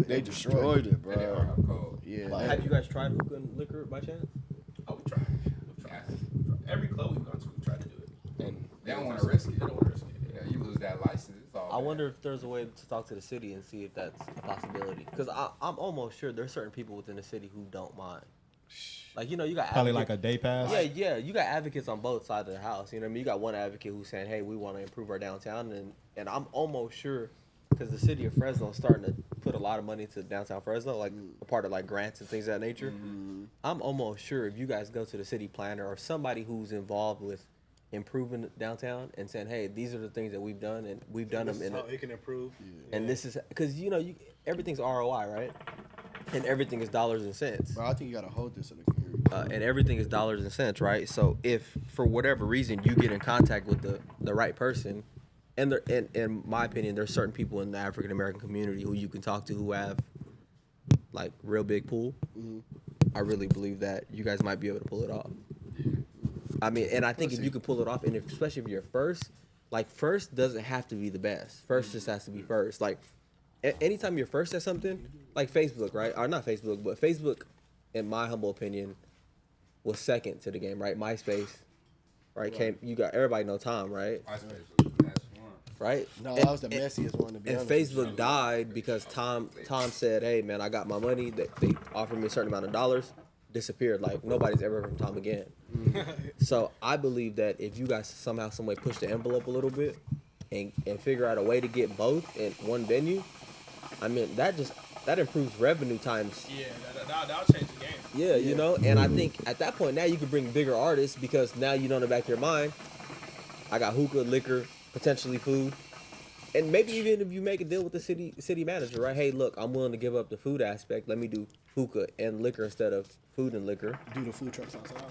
They destroyed it, They are bro. out cold. Yeah, Have you guys tried hookah and liquor by chance? Oh, we tried. Every club we've gone to, we tried to do it. And They don't want to risk it. They don't want to risk it. Yeah, you lose that license. It's all I bad. wonder if there's a way to talk to the city and see if that's a possibility. Because I'm almost sure there's certain people within the city who don't mind. Like, you know, you got Probably like advocates- a day pass. Yeah, you got advocates on both sides of the house. You know what I mean? You got one advocate who's saying, hey, we want to improve our downtown. And I'm almost sure, because the city of Fresno is starting to put a lot of money into downtown Fresno, like a part of like grants and things of that nature. I'm almost sure if you guys go to the city planner or somebody who's involved with improving downtown and saying, hey, these are the things that we've done and we've done them. it can improve. And this is, because, you know, everything's ROI, right? And everything is dollars and cents. bro. I think you gotta hold this in the community. And everything is dollars and cents, right? So if for whatever reason you get in contact with the right person, and in my opinion, there's certain people in the African American community who you can talk to who have like real big pool. I really believe that you guys might be able to pull it off. I mean, and I think if you could pull it off, and especially if you're first, like first doesn't have to be the best. First just has to be first. Like anytime you're first at something, like Facebook, right? Or not Facebook, but Facebook, in my humble opinion, was second to the game, right? MySpace, right? You got everybody know Tom, right? MySpace was the best one. Right? No, that was the messiest one to be And honest with you. Facebook died because Tom said, "Hey man, I got my money. They offered me a certain amount of dollars." Disappeared. Like nobody's ever heard from Tom again. So I believe that if you guys somehow, some way push the envelope a little bit and figure out a way to get both in one venue, I mean that improves revenue times. Yeah, that'll change the game. Yeah, you know, and I think at that point now you can bring bigger artists because now you know in the back of your mind, I got hookah, liquor, potentially food, and maybe even if you make a deal with the city manager, right? Hey, look, I'm willing to give up the food aspect. Let me do hookah and liquor instead of food and liquor. Do the food trucks outside.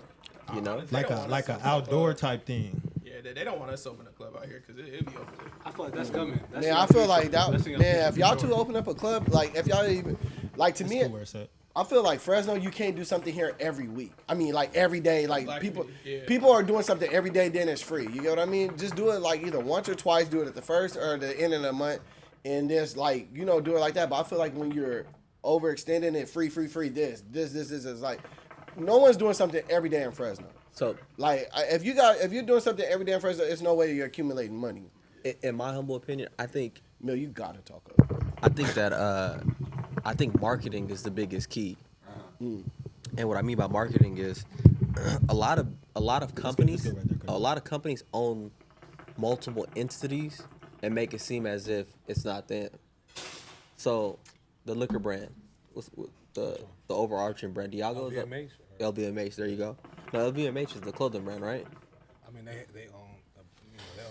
You know, Like a outdoor type thing. Yeah, they don't want us to open a club out here because it'll be open. I feel like that's coming. Man, I feel like that. Man, if y'all two open up a club, like if y'all even, like to It's me, cool where it's at. I feel like Fresno, you can't do something here every week. I mean, like every day. Like Exactly, yeah. people are doing something every day. Then it's free. You get what I mean? Just do it like either once or twice. Do it at the first or the end of the month, and just like do it like that. But I feel like when you're overextending it, free. This is like no one's doing something every day in Fresno. so Like if you're doing something every day in Fresno, it's no way you're accumulating money. in my humble opinion, I think Mill, you gotta talk up. I think marketing is the biggest key. And what I mean by marketing is a lot of companies good right there, a lot of companies own multiple entities and make it seem as if it's not them. So the liquor brand, what's the overarching brand, Diago? LVMH? LVMH, there you go. No, LVMH is the clothing brand, right? I mean, they own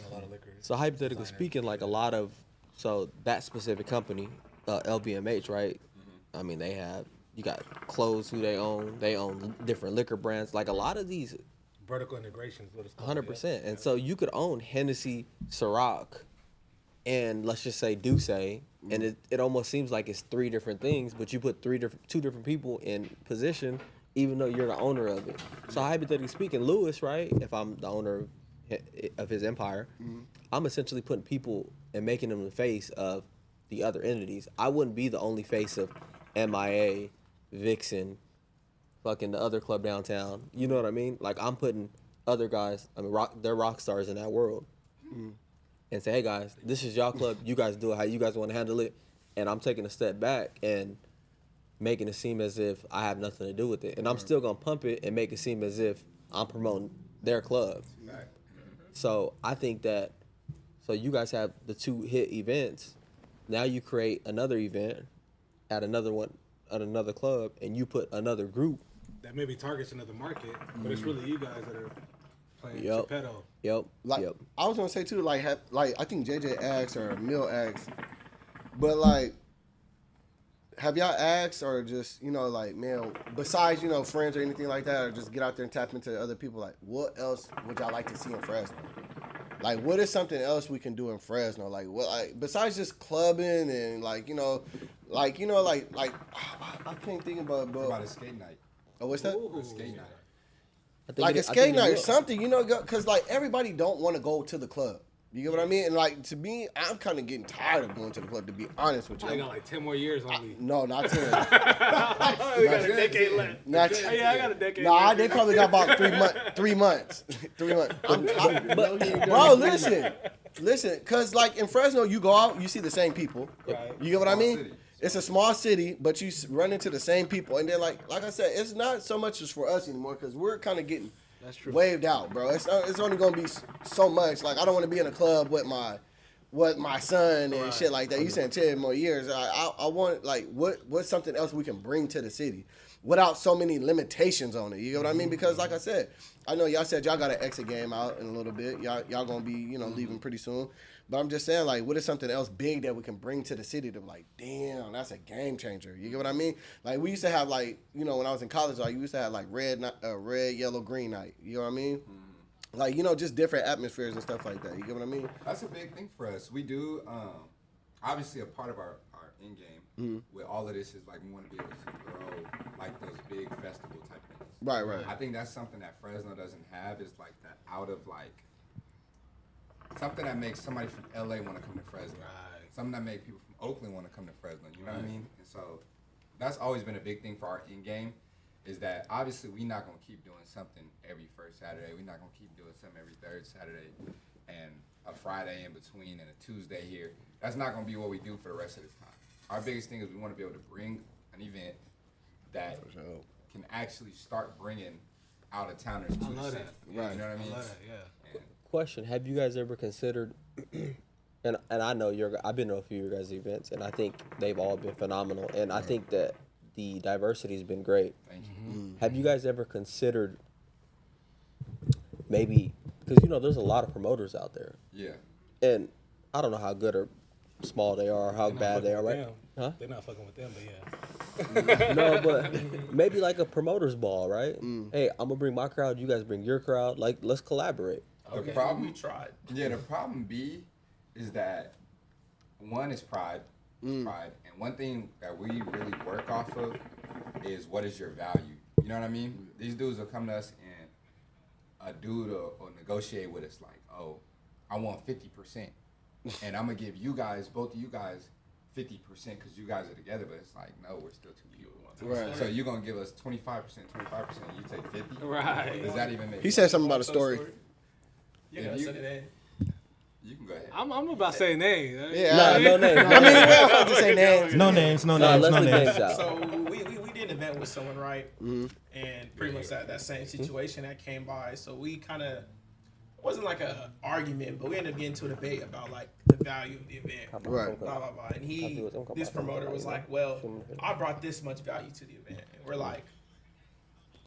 a lot of liquor. So hypothetically speaking, like so that specific company, LVMH, right? I mean, you got clothes who they own different liquor brands. Like a lot of these, Vertical integration is what it's called. 100%. And so you could own Hennessy, Ciroc, and let's just say Douce, and it almost seems like it's three different things, but you put two different people in position, even though you're the owner of it. So hypothetically speaking, Lewis, right? If I'm the owner of his empire, I'm essentially putting people and making them the face of the other entities. I wouldn't be the only face of MIA, Vixen, fucking the other club downtown. You know what I mean? Like I'm putting other guys. I mean, they're rock stars in that world, and say, hey guys, this is y'all club. You guys do it how you guys want to handle it, and I'm taking a step back and making it seem as if I have nothing to do with it, and I'm still gonna pump it and make it seem as if I'm promoting their club. So I think that So you guys have the 2 hit events. Now you create another event at another one at another club, and you put another group. That maybe targets another market, but it's really you guys that are playing Yep. Geppetto. Yep. Like yep. I was gonna say too, like I think JJ asked or Mill asked, but like, have y'all asked or just like, man, besides friends or anything like that, or just get out there and tap into other people, like what else would y'all like to see in Fresno? Like, what is something else we can do in Fresno? Like, what, like besides just clubbing and like I can't think about, What about a skate night? oh, what's that? A skate night. Like a skate night or something, because like everybody don't want to go to the club. You get what I mean? And like to me, I'm kind of getting tired of going to the club. To be honest with you, I got like 10 more years on me. no, not 10. We got a decade left. Not Yeah, I got a decade. Nah, left. they probably got about 3 months. 3 months. Bro, listen, cause like in Fresno, you go out, you see the same people. Right. You get what I mean? City. It's a small city, but you run into the same people, and then like I said, it's not so much as for us anymore, cause we're kind of getting waved out, bro. It's only gonna be so much. Like I don't want to be in a club with my son and shit like that. You saying 10 more years? I want like what's something else we can bring to the city without so many limitations on it. You get what I mean? Because like I said, I know y'all said y'all got an exit game out in a little bit. Y'all gonna be leaving pretty soon. But I'm just saying, like, what is something else big that we can bring to the city to be like, damn, that's a game changer. You get what I mean? Like, we used to have, like, when I was in college, like, we used to have, like, red, yellow, green night. You know what I mean? Mm-hmm. Like, just different atmospheres and stuff like that. You get what I mean? That's a big thing for us. We do, obviously, a part of our end game with all of this is, like, we want to be able to grow, like, those big festival type things. Right. I think that's something that Fresno doesn't have is, like, that out of, like, something that makes somebody from LA want to come to Fresno. Right. Something that makes people from Oakland want to come to Fresno. You know what I mean? And so that's always been a big thing for our in game is that obviously we're not going to keep doing something every first Saturday. We're not going to keep doing something every third Saturday and a Friday in between and a Tuesday here. That's not going to be what we do for the rest of the time. Our biggest thing is we want to be able to bring an event that can actually start bringing out-of-towners to the city. Right. You know what I mean? I love that, yeah. Question: have you guys ever considered? And I know I've been to a few of your guys' events, and I think they've all been phenomenal. And I think that the diversity has been great. Thank you. Have you guys ever considered maybe because there's a lot of promoters out there, Yeah. and I don't know how good or small they are, or how bad they are, right? Them. Huh? They're not fucking with them, but yeah. No, but maybe like a promoter's ball, right? Hey, I'm gonna bring my crowd. You guys bring your crowd. Like, let's collaborate. Okay, The problem, we tried. Yeah, the problem B is that one is pride, pride, and one thing that we really work off of is what is your value. You know what I mean? These dudes will come to us and a dude will negotiate with us like, oh, I want 50%, and I'm gonna give you guys, both of you guys, 50% because you guys are together. But it's like, no, we're still two people. Right. So you're gonna give us 25%, 25%, and you take 50. Right. Does that even make He sense? said something about a story. You gotta you- send it in. You can go ahead. I'm about saying names. Yeah. Nah, no names. I mean, we don't have to say names. No names, no Nah, names, let's no leave names. names out. So we did an event with someone, right? And pretty much that same situation that came by. So we kind of, it wasn't like a argument, but we ended up getting into a debate about like the value of the event. Right. Blah, blah, blah. And this promoter was like, well, I brought this much value to the event. And we're like,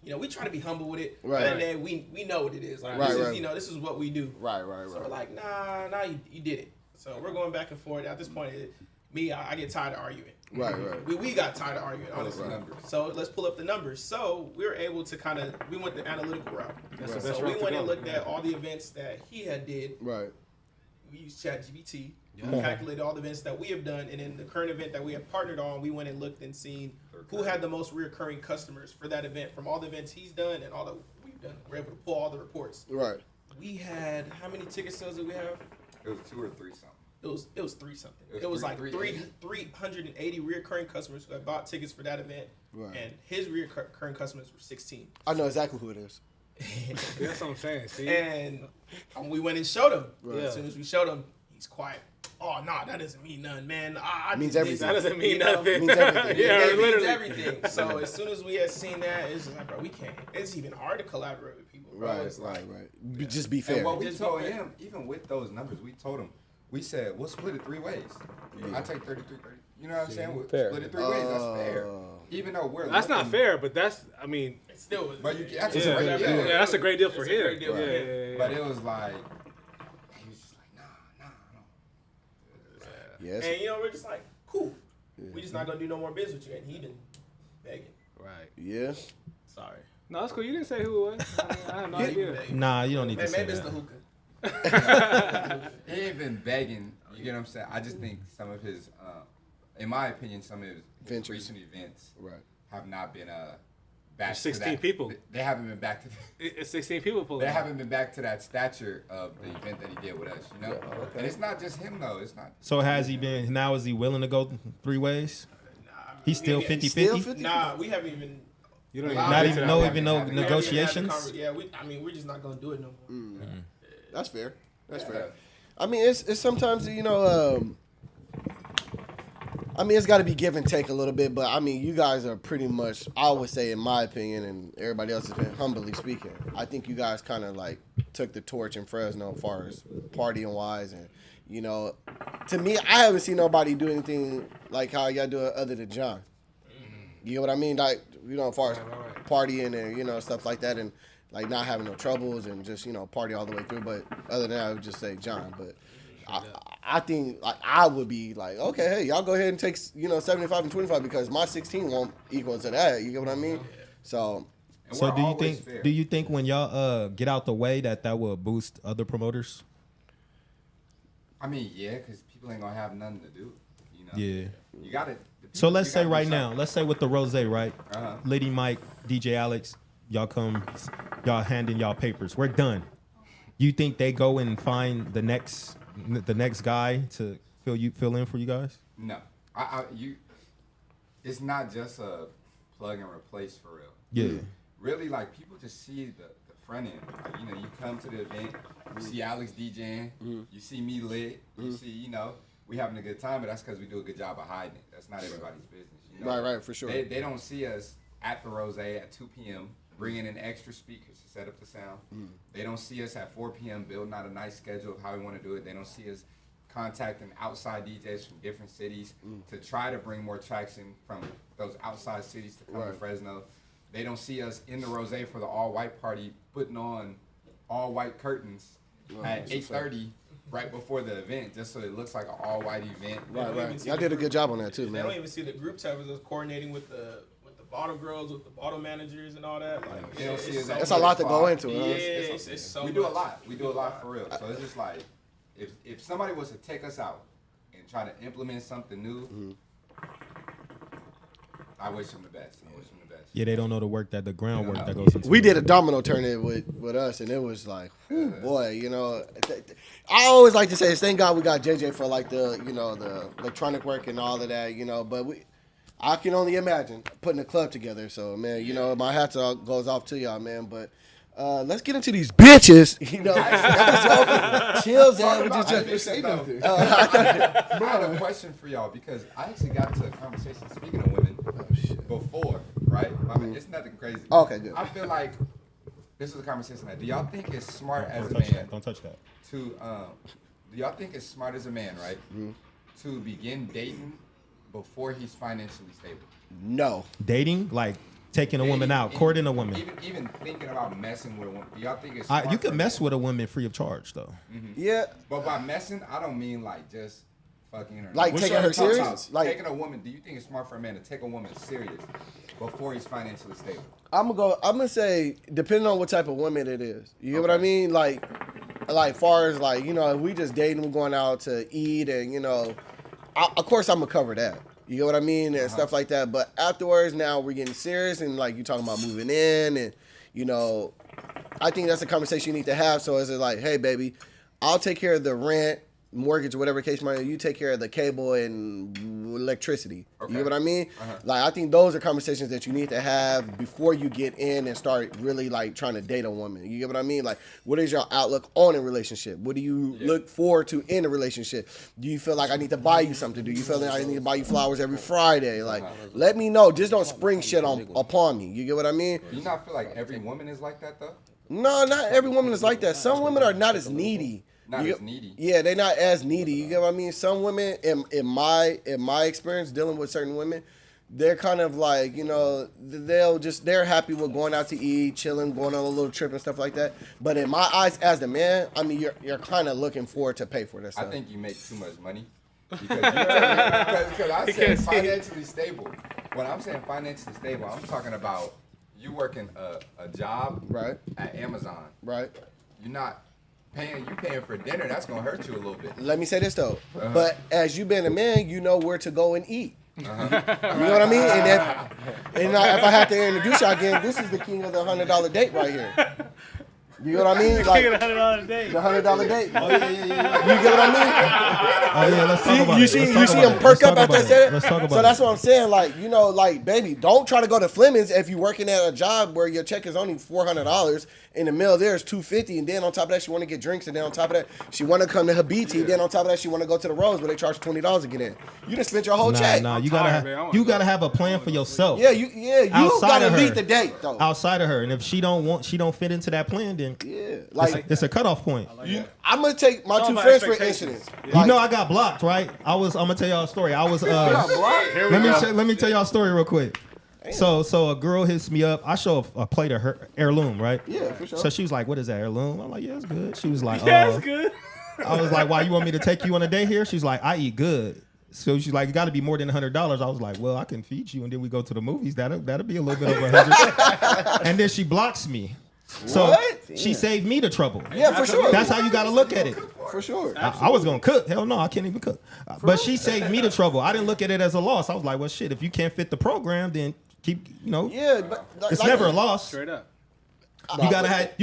we try to be humble with it. Right. And then we know what it is. Like, Right, this right. is, this is what we do. Right. So we're like, nah, you did it. So we're going back and forth. At this point, I get tired of arguing. Right. We got tired of arguing, honestly. Right. So let's pull up the numbers. So we were able to we went the analytical route. That's the So best we route to went go. and looked at all the events that he had did. Right. We used ChatGPT. We calculated all the events that we have done, and then the current event that we have partnered on, we went and looked and seen who had the most reoccurring customers for that event from all the events he's done and all that we've done. We're able to pull all the reports. Right. We had, how many ticket sales did we have? It was 2 or 3 something. It was 3 something. It It was was like 380. 380 reoccurring customers who had bought tickets for that event, Right. and his reoccurring customers were 16. I know exactly who it is. That's what I'm saying. See, And we went and showed him. Right. As soon as we showed him, he's quiet. Oh no, that doesn't mean nothing, man. I Means did this. everything. that doesn't mean You know? nothing. Means everything. Yeah, It means literally. everything. So as soon as we had seen that, it's just like, bro, we can't. It's even hard to collaborate with people, bro. Right. It's like, Just be fair. And what we Just told be fair. him, even with those numbers, we told him we said we'll split it 3 ways. I take 33, 30. You know what I'm saying? We'll Fair. split it 3 ways. That's fair. Even though we're That's not looking- fair, but that's, I mean, It's still, But that's a yeah, great deal. yeah, that's a great deal for It's a him. great deal for Yeah, him. yeah, yeah. But it was like, he was just like, nah. Yes. and you know, we're just like, cool. We just not gonna do no more biz with you, and he been begging. Right. Yeah. Sorry. No, that's cool. You didn't say who it was. I had no He idea. begging. Nah, you don't need to Maybe say it's the that. hookah. He ain't been begging. You get what I'm saying? I just think some of his, in my opinion, some of his Ventures. recent events Right. have not been back to 16 that. people. They haven't been back to. It's 16 people pulling. They out. haven't been back to that stature of the event that he did with us. You know, okay. and it's not just him though. It's not. So has he been? Now is he willing to go 3 ways? He's still Yeah, 50-50? Still 50? Nah, we haven't even. You don't Not get to even that no point. even no We haven't had the negotiations. Yeah, we're just not gonna do it no more. That's fair. That's Yeah. fair. I mean, it's sometimes, you know, I mean, it's got to be give and take a little bit, but I mean, you guys are pretty much, I would say, in my opinion, and everybody else has been humbly speaking, I think you guys kind of like took the torch in Fresno as far as partying wise, and you know, to me, I haven't seen nobody do anything like how y'all do it other than John. You know what I mean? Like, you know, as far as partying and, you know, stuff like that, and like not having no troubles and just, you know, party all the way through. But other than that, I would just say John. But I think like I would be like, okay, hey, y'all go ahead and take, you know, 75 and 25 because my 16 won't equal to that. You get what I mean? So And So we're do you always think fair. do you think when y'all get out the way that will boost other promoters? I mean, yeah, because people ain't gonna have nothing to do. You know. Yeah. You got it. So let's say right now, let's say with the Rose, right? Uh-huh. Litty Mike, DJ Alex, y'all come, y'all hand in y'all papers. We're done. You think they go and find the next guy to fill in for you guys? No, it's not just a plug and replace for real. Yeah. Really, like people just see the front end. Like, you know, you come to the event, you see Alex DJing, you see me lit, you see, you know, we having a good time, but that's because we do a good job of hiding it. That's not everybody's business. You know? Right, for sure. They don't see us at the Rose at 2 p.m. bringing in extra speakers to set up the sound. They don't see us at 4 p.m. building out a nice schedule of how we want to do it. They don't see us contacting outside DJs from different cities to try to bring more traction from those outside cities to come to Fresno. They don't see us in the Rose for the all-white party putting on all-white curtains at 8:30 right before the event, just so it looks like an all-white event. right. Y'all did a good job on that too, They don't man. even see the group chat as us coordinating with the bottle girls, with the bottle managers, and all that. Like, They don't see us at It's a lot to go into, Yeah, huh? it's so we do a much. lot. We do a lot for real. So it's just like, if somebody was to take us out and try to implement something new, I wish them the best. I wish them the best. Yeah, they don't know the work the groundwork that goes into We it. did a domino tournament with us, and it was like, whew, boy, you know. I always like to say, thank God we got JJ for like the, you know, the electronic work and all of that, you know. But I can only imagine putting a club together. So man, you know, my hat goes off to y'all, man. But let's get into these bitches. You know, chills out. We just I didn't say nothing. I have a question for y'all because I actually got into a conversation speaking of women before, right? I mean, it's nothing crazy. Okay, good. I feel like this is a conversation that do y'all think it's smart as a Don't touch man that. Don't touch that. to do y'all think it's smart as a man, right, to begin dating before he's financially stable? No. Dating, like taking a woman out, courting a woman. Even thinking about messing with a woman. Do y'all think it's smart You for can a mess man? with a woman free of charge though. Yeah. But by messing, I don't mean like just fucking her. Like taking her Talk serious? about Like- taking a woman. Do you think it's smart for a man to take a woman serious before he's financially stable? I'm gonna say, depending on what type of woman it is. You get what I Okay. mean? Like far as like, you know, if we just dating, we're going out to eat, and you know, of course I'm gonna cover that. You get what I mean, and stuff like that. But afterwards, now we're getting serious, and like you talking about moving in, and you know, I think that's a conversation you need to have. So is it like, hey, baby, I'll take care of the rent, mortgage, whatever case might be. You take care of the cable and electricity. Okay. You know what I mean? Uh-huh. Like, I think those are conversations that you need to have before you get in and start really like trying to date a woman. You get what I mean? Like, what is your outlook on a relationship? What do you look forward to in a relationship? Do you feel like I need to buy you something? Do you feel like I need to buy you flowers every Friday? Like, let me know. Just don't spring shit upon me. You get what I mean? Do you not feel like every woman is like that though? No, not every woman is like that. Some women are not as needy Not as needy. Yeah, they're not as needy. You get what I mean? Some women, in my experience dealing with certain women, they're kind of like, you know, they're happy with going out to eat, chilling, going on a little trip and stuff like that. But in my eyes, as the man, I mean, you're kind of looking forward to pay for this stuff. I think you make too much money. Because I said financially stable. When I'm saying financially stable, I'm talking about you working a job right at Amazon. Right. You're not paying for dinner. That's gonna hurt you a little bit. Let me say this though. But as you being a man, you know where to go and eat. You know what I mean? And if I have to introduce you again, this is the king of the $100 date right here. You know what I mean? Like $100 date. the $100 date. Oh yeah. You get what I mean? Oh yeah. Let's talk about You it. see Let's talk him about it. perk Let's up talk after I about said it. it. Let's talk about So it. that's what I'm saying. Like, you know, like, baby, don't try to go to Fleming's if you're working at a job where your check is only $400 and the meal there is $250, and then on top of that she want to get drinks, and then on top of that she want to come to Habiti, then on top of that she want to go to the Rose where they charge $20 to get in. You just spent your whole check. Nah, you tired, man. I gotta wanna you gotta have a plan for yourself. Yeah, you Outside gotta of her. lead the date though. Outside of her, and if she don't fit into that plan, then Yeah, like it's a cutoff point. I'm gonna take my All two my friends for expectations. instance. You know I got blocked, right? I'm gonna tell y'all a story. I was Here we go. let me tell y'all a story real quick. So a girl hits me up. I show a plate of her heirloom, right? Yeah, for sure. So she was like, "What is that, heirloom?" I'm like, "Yeah, it's good." She was like, Yeah, it's good. I was like, "Why you want me to take you on a date here?" She's like, "I eat good." So she's like, "It got to be more than $100." I was like, "Well, I can feed you, and then we go to the movies. That'll be a little bit over 100." And then she blocks me. So What? she saved me the trouble. Yeah, for sure. That's how you got to look at it. For sure. I was gonna cook. Hell no, I can't even cook. But she saved me the trouble. I didn't look at it as a loss. I was like, well, shit. If you can't fit the program, then keep. Yeah, but It's like, never a loss. Straight up. You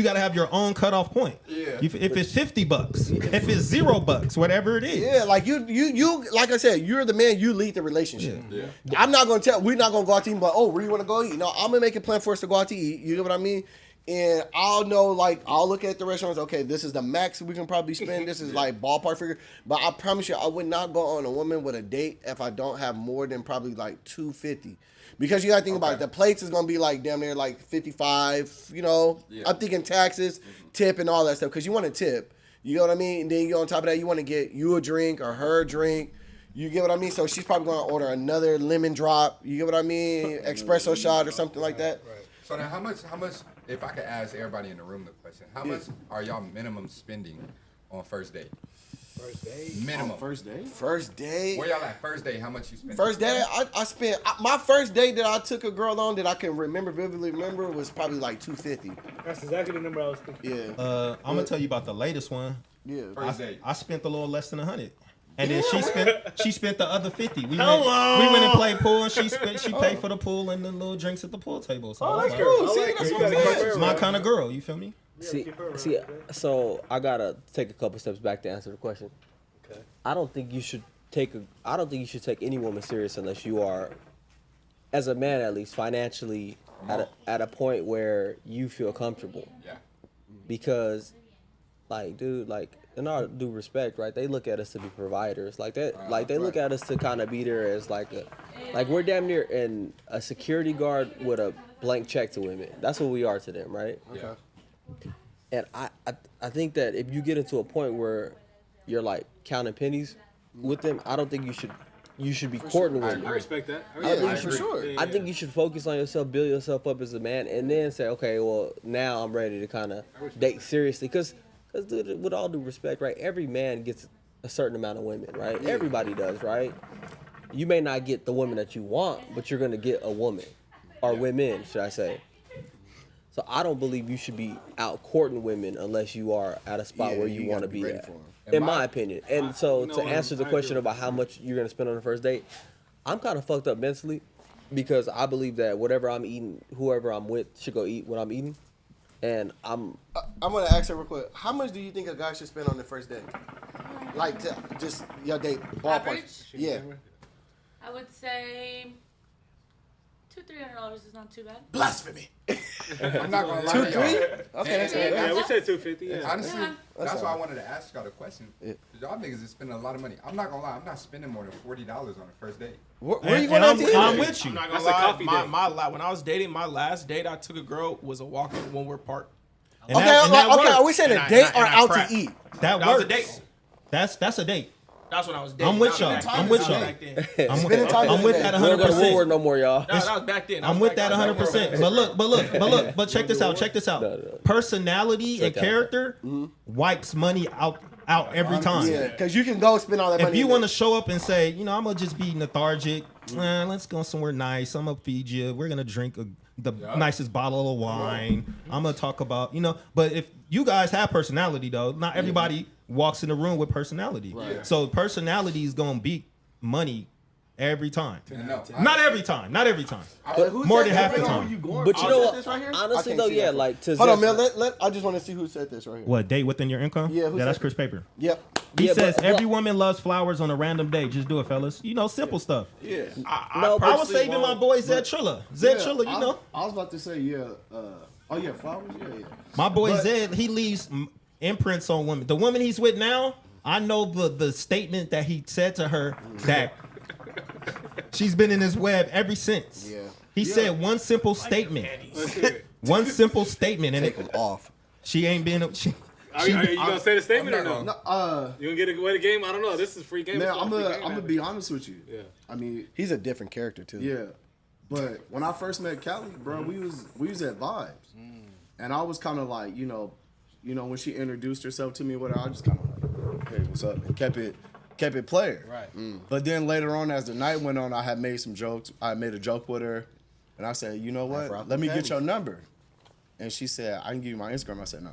gotta have your own cutoff point. Yeah. If it's $50, if it's $0, whatever it is. Yeah, like you like I said, you're the man, you lead the relationship. Yeah. I'm not gonna we're not gonna go out to eat, but oh, where you wanna go eat? No, I'm gonna make a plan for us to go out to eat. You know what I mean? And I'll know, like, I'll look at the restaurants, okay, this is the max we can probably spend. This is like ballpark figure. But I promise you, I would not go on a woman with a date if I don't have more than probably like $250. Because you gotta think about it, the plates is gonna be like damn near like 55, you know. Yeah. I'm thinking taxes, tip and all that stuff. Cause you want to tip. You know what I mean? And then you on top of that, you want to get you a drink or her a drink. You get what I mean? So she's probably gonna order another lemon drop. You get what I mean? Espresso shot or something like that. So then how much, if I could ask everybody in the room the question, how much are y'all minimum spending on first date? First day. Minimum. First day? First date. Where y'all at first date? How much you spend? First day, I spent my first date that I took a girl on that I can vividly remember was probably like $250. That's exactly the number I was thinking. Yeah. I'm gonna tell you about the latest one. Yeah. First date. I spent a little less than 100. And then she spent the other 50. We went and played pool, and she paid for the pool and the little drinks at the pool table. So I was like, Cool. See, that's what I'm saying. it's my kind of girl. You feel me? See, so I gotta take a couple steps back to answer the question. Okay. I don't think you should take any woman serious unless you are, as a man at least, financially at a point where you feel comfortable. Yeah. Because, like, dude, like, in all due respect, right? They look at us to be providers, like that. Like they look at us to kind of be there as like we're damn near a security guard with a blank check to women. That's what we are to them, right? Yeah. And I think that if you get into a point where you're like counting pennies with them, I don't think you should be courting women. I respect that. Yeah, for sure. I think you should focus on yourself, build yourself up as a man, and then say, okay, well, now I'm ready to kind of date seriously. Because, dude, with all due respect, right, every man gets a certain amount of women, right? Everybody does, right? You may not get the woman that you want, but you're going to get a woman. Or women, should I say. So I don't believe you should be out courting women unless you are at a spot where you want to be at. In my opinion. And so to answer the question about how much you're going to spend on the first date, I'm kind of fucked up mentally because I believe that whatever I'm eating, whoever I'm with should go eat what I'm eating. And I'm going to ask her real quick. How much do you think a guy should spend on the first date? Like, just your date, ballpark. Average? Yeah. I would say $200-300 is not too bad. Blasphemy. I'm not gonna lie 2, to 3? y'all. Okay, that's And- Yeah, we said 250. Yeah. Honestly, Yeah. that's why I wanted to ask y'all the question. 'Cause y'all niggas is spending a lot of money. I'm not gonna lie, I'm not spending more than $40 on the first date. Where are you And going out to eat? I'm with you. I'm not That's gonna a lie. coffee date. When I was dating, my last date I took a girl was a walk in when we're parked. And Okay, that okay. Are we works. saying And a I- date and or I out crack. to eat? That That was works. a date. That's a date. That's when I was dating. I'm with That was y'all. back I'm then. with That was y'all. back then. I'm Spending time I'm with today. that We don't go to 100%. Woolworth no more, y'all. That was back then. I'm with that 100%. But check this out. Check this out. Personality and character wipes money out every time. Yeah, because you can go spend all that money. If you want to show up and say, you know, I'm gonna just be lethargic, let's go somewhere nice. I'm gonna feed you. We're gonna drink the nicest bottle of wine. I'm gonna talk about, you know. But if you guys have personality, though, not everybody walks in the room with personality. Right. So personality is gonna beat money every time. Not every time. Not every time. More than half the time. But you know what? Honestly, though, yeah, like to Hold on, man. I just want to see who said this right here. What, date within your income? Yeah, who that's said Chris Paper. Yep. He Yeah, says but- every woman loves flowers on a random day. Just do it, fellas. You know, simple stuff. Yeah. No, I was saving my boy Zed Trilla. Zed Trilla, you know. I was about to say, yeah. Oh, yeah, flowers? Yeah. My boy But- Zed, he leaves imprints on women. The woman he's with now, I know the statement that he said to her that she's been in his web ever since. Yeah. He said one simple statement. One simple statement, and Take them off. she ain't been. Are you gonna say the statement or no? No, You gonna get away the game? I don't know. This is free game. man, It's not I'm free gonna game, I'm gonna man. be honest with you. Yeah. I mean, He's a different character too. yeah. But when I first met Callie, bro, we was at Vibes, and I was kind of like, you know, when she introduced herself to me, whatever, I just kind of like, hey, what's up, and kept it player. Right. But then later on, as the night went on, I had made some jokes. I made a joke with her, and I said, you know what? Let me get your number. And she said, I can give you my Instagram. I said, no.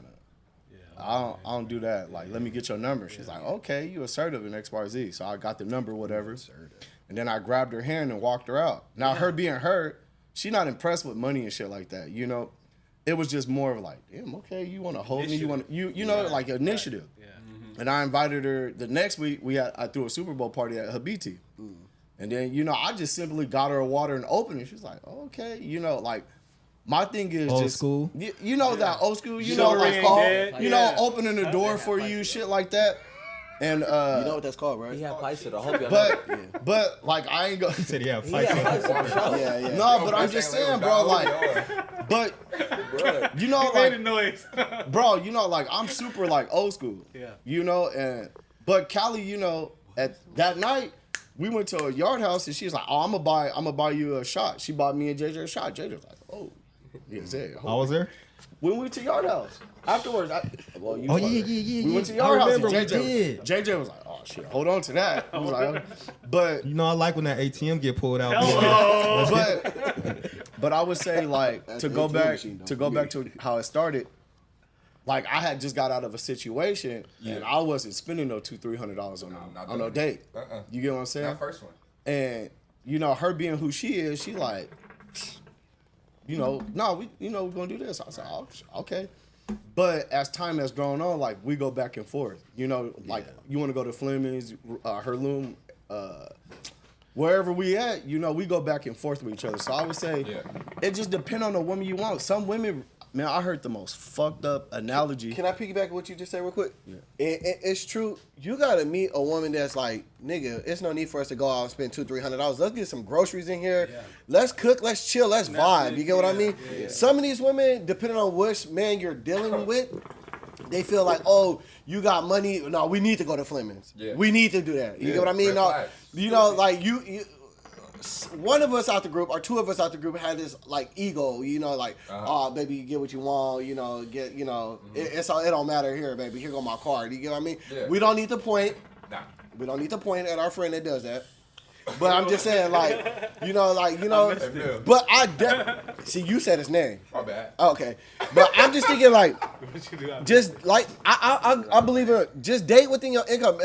I don't do that. Like, let me get your number. She's like, okay, you assertive in XYZ. So I got the number, whatever. And then I grabbed her hand and walked her out. Now, her being her, she not impressed with money and shit like that. You know, it was just more of like, damn, okay, you want to hold me? You want you know, like initiative. Yeah. And I invited her the next week. I threw a Super Bowl party at Habiti. And then, you know, I just simply got her a water and opened it. She's like, okay, you know, like. My thing is Old just school. You know that old school. You Chivalry know, like ain't call, dead. you know, opening the door for you, shit like that. And You know what that's called, right? He had Paisa. I hope y'all know. but like I ain't go. He said, "Yeah, He had Paisa for sure. Yeah, yeah. No, but I'm just saying, bro. Like, but you know, Made a like, noise. bro, you know, like I'm super like old school. Yeah. You know, but Callie, you know, at that night. We went to a yard house and she's like, "Oh, I'm gonna buy you a shot." She bought me and JJ a shot. JJ was like, "Oh, yeah, Zed." I was there. When we went to Yard House. Afterwards, you Oh, were yeah, there. yeah. We went to I Yard House. remember and we JJ, did. JJ was like, oh, shit, hold on to that. I was like, but, You know, I like when that ATM get pulled out. but I would say, like, to the go ATM back machine, to though. go back to how it started, like, I had just got out of a situation, and I wasn't spending no $200-$300 on no date. You get what I'm saying? That first one. And, you know, her being who she is, she like, you know, no, we're going to do this. I said, oh, okay. But as time has gone on, like, we go back and forth. You know, like, you want to go to Fleming's, Herloom, wherever we at, you know, we go back and forth with each other. So I would say it just depends on the woman you want. Some women, man, I heard the most fucked up analogy. Can I piggyback on what you just said real quick? Yeah. It's true. You gotta meet a woman that's like, nigga, it's no need for us to go out and spend $200-$300. Let's get some groceries in here. Yeah. Let's cook. Let's chill. Let's vibe. You get what I mean? Yeah. Some of these women, depending on which man you're dealing with, they feel like, oh, you got money. No, we need to go to Fleming's. Yeah. We need to do that. You get what I mean? No, you know, like you one of us out the group or two of us out the group had this like ego, you know, like, oh, baby, you get what you want, you know, get, you know, it don't matter here, baby. Here go my card. You get what I mean? Yeah. We don't need to point. Nah. We don't need to point at our friend that does that. But I'm just saying, like, you know, but see, you said his name. My bad. Okay. But I'm just thinking, like, just, like, I believe it, just date within your income.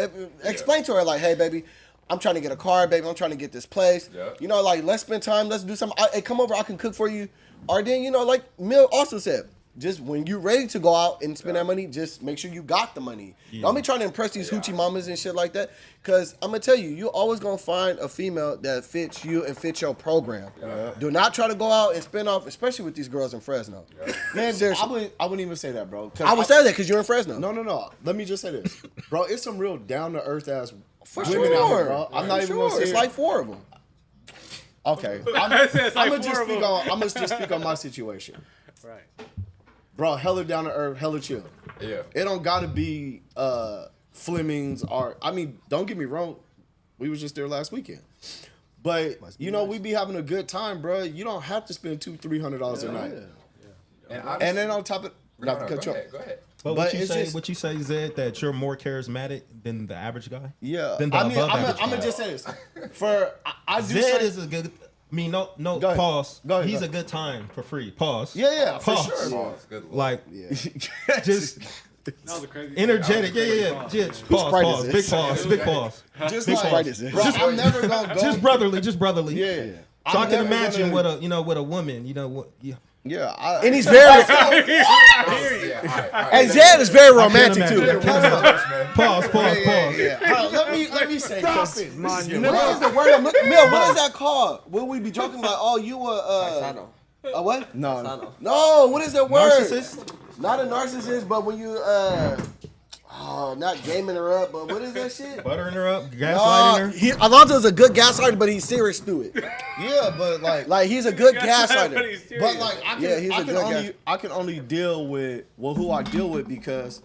Explain to her, like, hey, baby, I'm trying to get a car, baby. I'm trying to get this place. Yeah. You know, like, let's spend time. Let's do something. Hey, come over. I can cook for you. Or then, you know, like Mill also said, just when you're ready to go out and spend that money, just make sure you got the money. Yeah. Don't be trying to impress these hoochie mamas and shit like that. Because I'm going to tell you, you're always going to find a female that fits you and fits your program. Yeah. Do not try to go out and spend off, especially with these girls in Fresno. Yeah. Man, I wouldn't even say that, bro. I would say that because you're in Fresno. No. Let me just say this. Bro, it's some real down-to-earth ass for women sure. out here, bro. I'm not even going to say it's like 4 of them. Okay. I'm gonna just speak on my situation. Right. bro, hella down to earth, hella chill. Yeah. It don't gotta be Fleming's or I mean, don't get me wrong, we was just there last weekend. But you know, we be having a good time, bro. You don't have to spend $200-$300 a night. And then on top of not to cut you off. Go ahead. But But what you say, Zed, that you're more charismatic than the average guy? Yeah. Than the I mean, above I'm average gonna guy? just say this. I do Zed say, is a good. I mean, no, Go ahead. pause. Go ahead, He's go a good time for free. Pause. Yeah, for Pause. sure. Pause. Good Lord. Like, just That was a crazy. energetic. Yeah. Just pause. Sprite Pause. is Big this? pause. Big pause. Just Big like, pause. bro, I'm never gonna go. Just brotherly. Yeah. So I I'm can never imagine gonna- with a woman, you know what? Yeah. Yeah. And he's very. And Zed is very romantic I too. can't imagine. Pause. Yeah. Let me say. Stop it, What is the word I'm looking? Mill, what is that called? Will we be joking about? Oh, you a what? No. No, what is that word? Narcissist? Not a narcissist, but when you not gaming her up, but what is that shit? Buttering her up, gaslighting her. Alonzo's a good gaslighter, but he's serious through it. Yeah, but Like he's a good gaslighter. But like he's a good guy. I can only deal with who I deal with because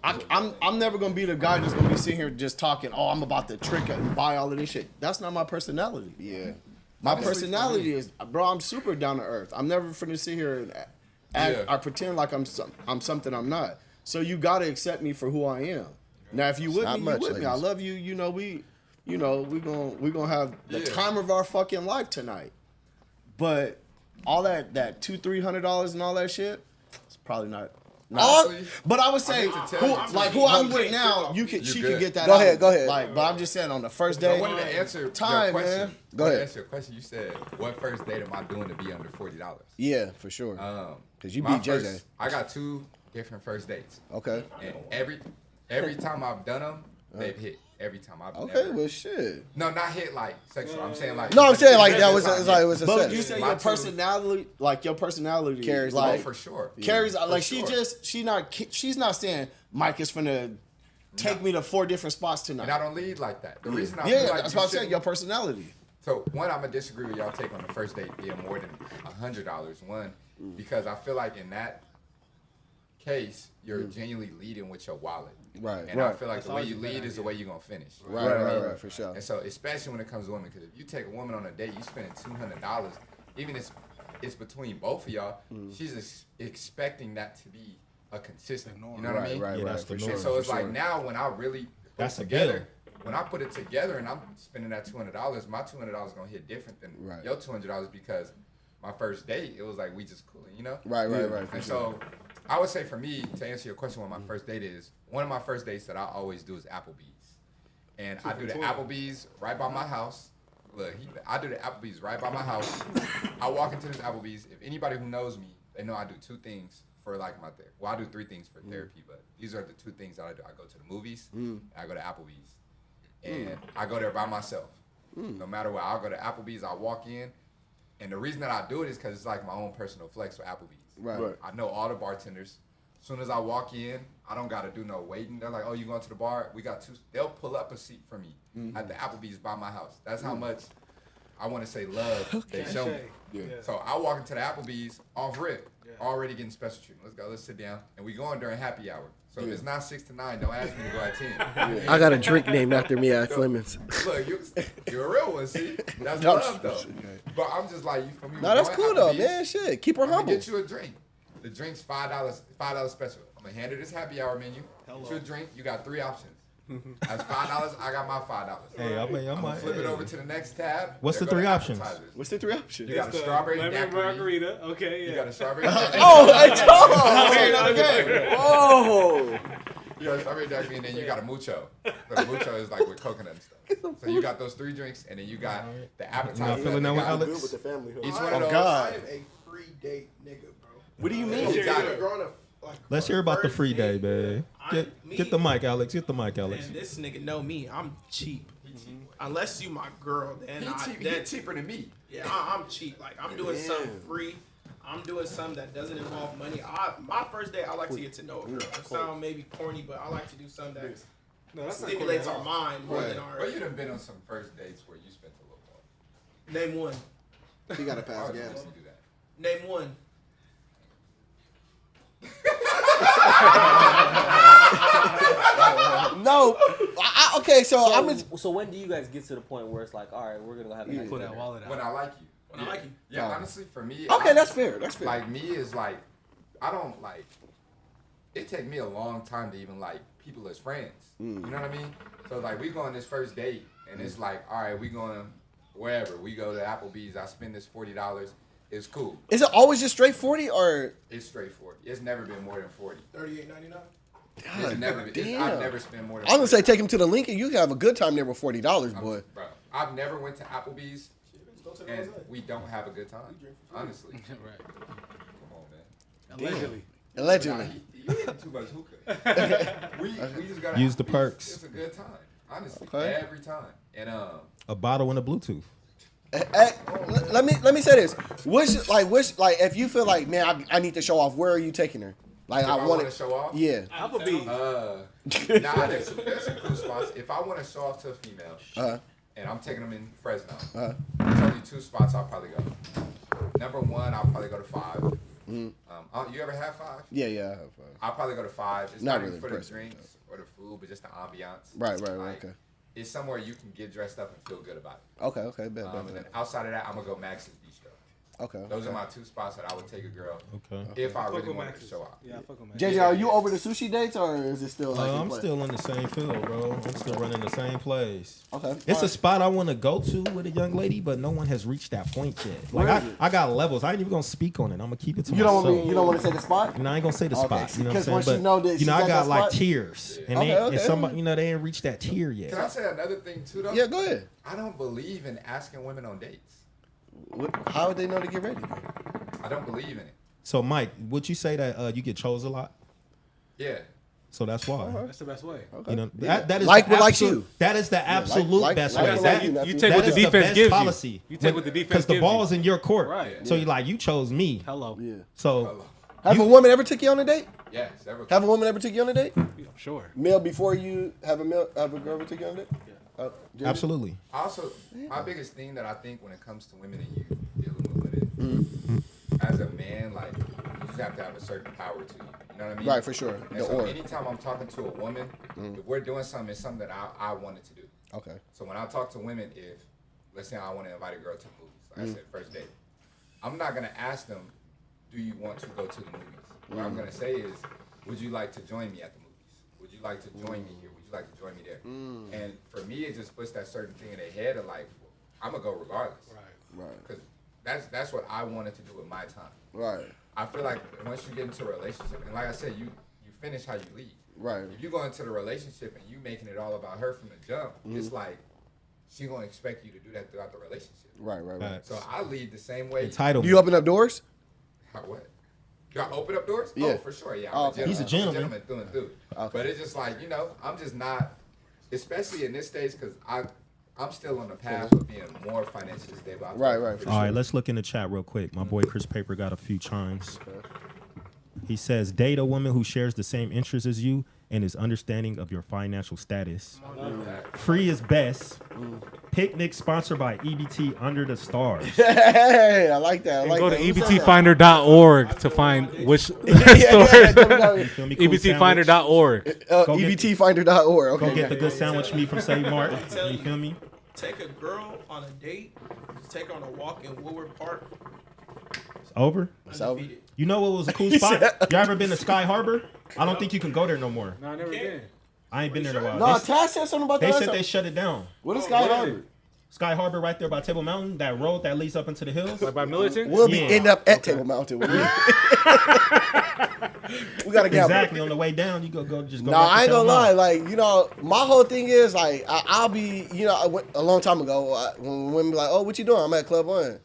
I'm never gonna be the guy that's gonna be sitting here just talking. Oh, I'm about to trick it and buy all of this shit. That's not my personality. Yeah. My personality is, bro. I'm super down to earth. I'm never finna sit here and act or pretend like I'm something I'm not. So you gotta accept me for who I am. Now, if you with me, you with me. I love you. You know we gonna have the time of our fucking life tonight. But all that $200-$300 and all that shit, it's probably not. But I would say, who I'm with now, she can get that. Go ahead. Like, but I'm just saying, on the first day, I wanted to answer time, your question. man. Go ahead. Answer your question. You said, "What first date am I doing to be under $40?" Yeah, for sure. Because you My beat JJ. I got 2 different first dates, Okay. and every time I've done them, they've hit. Every time I've Okay, well, shit. No, not hit like sexual. I'm saying like. No, I'm saying like that was was it was a But set. you say My your personality Carries like for sure. carries For like sure. she's not saying Mike is finna take me to 4 different spots tonight. And I don't lead like that. The reason I Yeah, feel like that's you what I'm saying. shouldn't- Your personality. So one, I'm gonna disagree with y'all take on the first date being more than $100. One, because I feel like in that case you're genuinely leading with your wallet. Right. And I feel like the way you lead is the way you're gonna finish. Right, for sure. And so especially when it comes to women, because if you take a woman on a date, you spending $200, even if it's between both of y'all, she's expecting that to be a consistent. You know what I mean? Right, that's the for norm. sure. And so it's like now when I really put That's it a together, when I put it together and I'm spending that $200, my $200 gonna hit different than your $200 because my first date, it was like we just cooling, you know? Right. And so I would say for me, to answer your question, what my first date is, one of my first dates that I always do is Applebee's. And I do the Applebee's right by my house. Look, I do the Applebee's right by my house. I walk into this Applebee's. If anybody who knows me, they know I do 2 things for like my therapy. Well, I do 3 things for therapy, but these are the 2 things that I do. I go to the movies, and I go to Applebee's. And I go there by myself. No matter what, I'll go to Applebee's, I'll walk in. And the reason that I do it is because it's like my own personal flex for Applebee's. Right. I know all the bartenders. As soon as I walk in, I don't got to do no waiting. They're like, oh, you going to the bar? We got 2. They'll pull up a seat for me at the Applebee's by my house. That's how much, I want to say, love they show me. Yeah. So I walk into the Applebee's off rip, already getting special treatment. Let's go, let's sit down. And we going during happy hour. So if it's not 6 to 9, don't ask me to go at 10. I got a drink named after me at Fleming's. Look, you're a real one, see? That's love, though. But I'm just like, you feel me? No, that's cool though, man. Shit, keep her I'm gonna humble. get you a drink. The drink's $5 special. I'm gonna hand her this happy hour menu. Get you a drink. You got 3 options. That's $5. I got my $5. Hey, I mean, I'm gonna flip it over to the next tab. What's There the go 3 the options? appetizers. What's the 3 options? You got a strawberry lemon daiquiri. margarita. Okay, yeah. You got a strawberry daiquiri. Whoa. You got a strawberry daiquiri, and then you got a mucho. So the mucho is like with coconut and stuff. So you got those 3 drinks, and then you got the appetizer. Not feeling that one, Alex? With the family. Each one of those. God. I am a free date nigga, bro. What do you mean? You got it. Let's hear about the free day, man. Get the mic, Alex. Get the mic, Alex. Man, this nigga know me. I'm cheap. Unless you my girl, then He cheaper than me. Yeah, I'm cheap. Like I'm doing something free. I'm doing something that doesn't involve money. My first day, I like to get to know a girl. It sounds maybe corny, but I like to do something that stimulates our mind more than our. Well, you done been on some first dates where you spent a little more. Name one. He got to pass Why would gas. you do that? Name one. Okay, so So when do you guys get to the point where it's like, all right, we're gonna have a night Pull that together? wallet out. When I like you. When I like you. Yeah, honestly, for me. Okay, that's fair. That's fair. Like me is like, I don't like. It take me a long time to even like people as friends. You know what I mean? So like we go on this first date and it's like, all right, we going wherever. We go to Applebee's. I spend this $40. It's cool. Is it always just straight 40 or? It's straight 40. It's never been more than 40. $38.99. It's never been. I've never spent more than. I was gonna say take him to the Lincoln. You can have a good time there with $40, boy. Bro, I've never went to Applebee's and we don't have a good time. Honestly. Right. Come on, man. Allegedly. Allegedly. Nah, you eating too much hookah. we just gotta Use the perks. It's a good time, honestly, Okay. every time. And A bottle and a Bluetooth. Hey, let me say this. Which if you feel like, man, I need to show off, where are you taking her? Like if I want to show off, Yeah. Applebee's. nah, there's some cool spots. If I want to show off to a female, and I'm taking them in Fresno, there's only 2 spots I'll probably go. Number 1, I'll probably go to 5. You ever have 5? Yeah, I have. I'll probably go to 5. It's Not not really even for the impressive, drinks or the food, but just the ambiance. Right, Like, okay. It's somewhere you can get dressed up and feel good about it. Okay, bet. And then outside of that, I'm gonna go Max's Bistro. Okay. Those are my 2 spots that I would take a girl. Okay. If I really wanted to show up. Yeah, fuck with JJ, are you over the sushi dates or is it still like I'm still in the same field, bro. I'm still running the same place. Okay. It's a spot I want to go to with a young lady, but no one has reached that point yet. Like I got levels. I ain't even gonna speak on it. I'm gonna keep it to You myself. don't want to say the spot? I ain't gonna say the spot. You know what I'm Because saying? once But you know that she's I at got that like spot- tiers, and Okay. somebody, they ain't reached that tier yet. Can I say another thing too, though? Yeah, go ahead. I don't believe in asking women on dates. How would they know to get ready? I don't believe in it. So, Mike, would you say that you get chose a lot? Yeah. So that's why. That's the best way. You know, that is Like the what likes absolute- you. That is the absolute best way. like That- you You that take what the is the defense best gives policy. you. You take what the defense because the gives ball's you. in your court. Right. So you like you chose me. Hello. Yeah. So Have a woman ever took you on a date? Yes. Ever. Have a woman ever took you on a date? I'm sure. Male before you have a girl ever take you on a date? JJ? absolutely. Also, my biggest thing that I think when it comes to women and you dealing with women, as a man, like you just have to have a certain power to you. You know what I mean? Right, for sure. And The so aura. anytime I'm talking to a woman, if we're doing something, it's something that I wanted to do. Okay. So when I talk to women, if let's say I want to invite a girl to the movies, like I said, first date, I'm not gonna ask them, "Do you want to go to the movies?" What I'm gonna say is, "Would you like to join me at the movies? Would you like to join me here? Would you like to join me there?" And for me, it just puts that certain thing in their head of like, I'm gonna go regardless, Right. because that's what I wanted to do with my time. Right. I feel like once you get into a relationship, and like I said, you finish how you leave. Right. If you go into the relationship and you making it all about her from the jump, it's like she gonna expect you to do that throughout the relationship. Right. Facts. So I lead the same way. Entitlement. Do you open up doors? How, what? Y'all open up doors? Yeah. Oh, for sure. Yeah. Oh, I'm okay. He's a gentleman. Through and through. Okay. But it's just like, I'm just not, especially in this stage, because I'm still on the path of being more financially stable. I feel Right, like right, I'm for pretty All right, sure. let's look in the chat real quick. My boy Chris Paper got a few chimes. He says, date a woman who shares the same interests as you and is understanding of your financial status. Free is best. Picnic sponsored by EBT Under the Stars. Hey, I like that. I And like go to that. Who said that? ebtfinder.org to find which stores. You feel me? Cool ebtfinder.org. Go get- ebtfinder.org. Go Okay. get the good sandwich meat from Save Mart. You feel me? Take a girl on a date, just take her on a walk in Woodward Park. It's over. over. Undefeated. You know what was a cool spot? You ever been to Sky Harbor? I don't think you can go there no more. No, I never been. I ain't been there in a while. No, They- Taz said something about that. They last said time. they shut it down. What is Sky Harbor? Sky Harbor right there by Table Mountain, that road that leads up into the hills. Like by Militant? We'll be Yeah. end up at Table Mountain. We gotta get Exactly. On the way down, you go just go. No, right to I ain't Table gonna lie. Mountain. Like, my whole thing is like, I'll be, I went a long time ago when women be like, "Oh, what you doing?" I'm at Club One.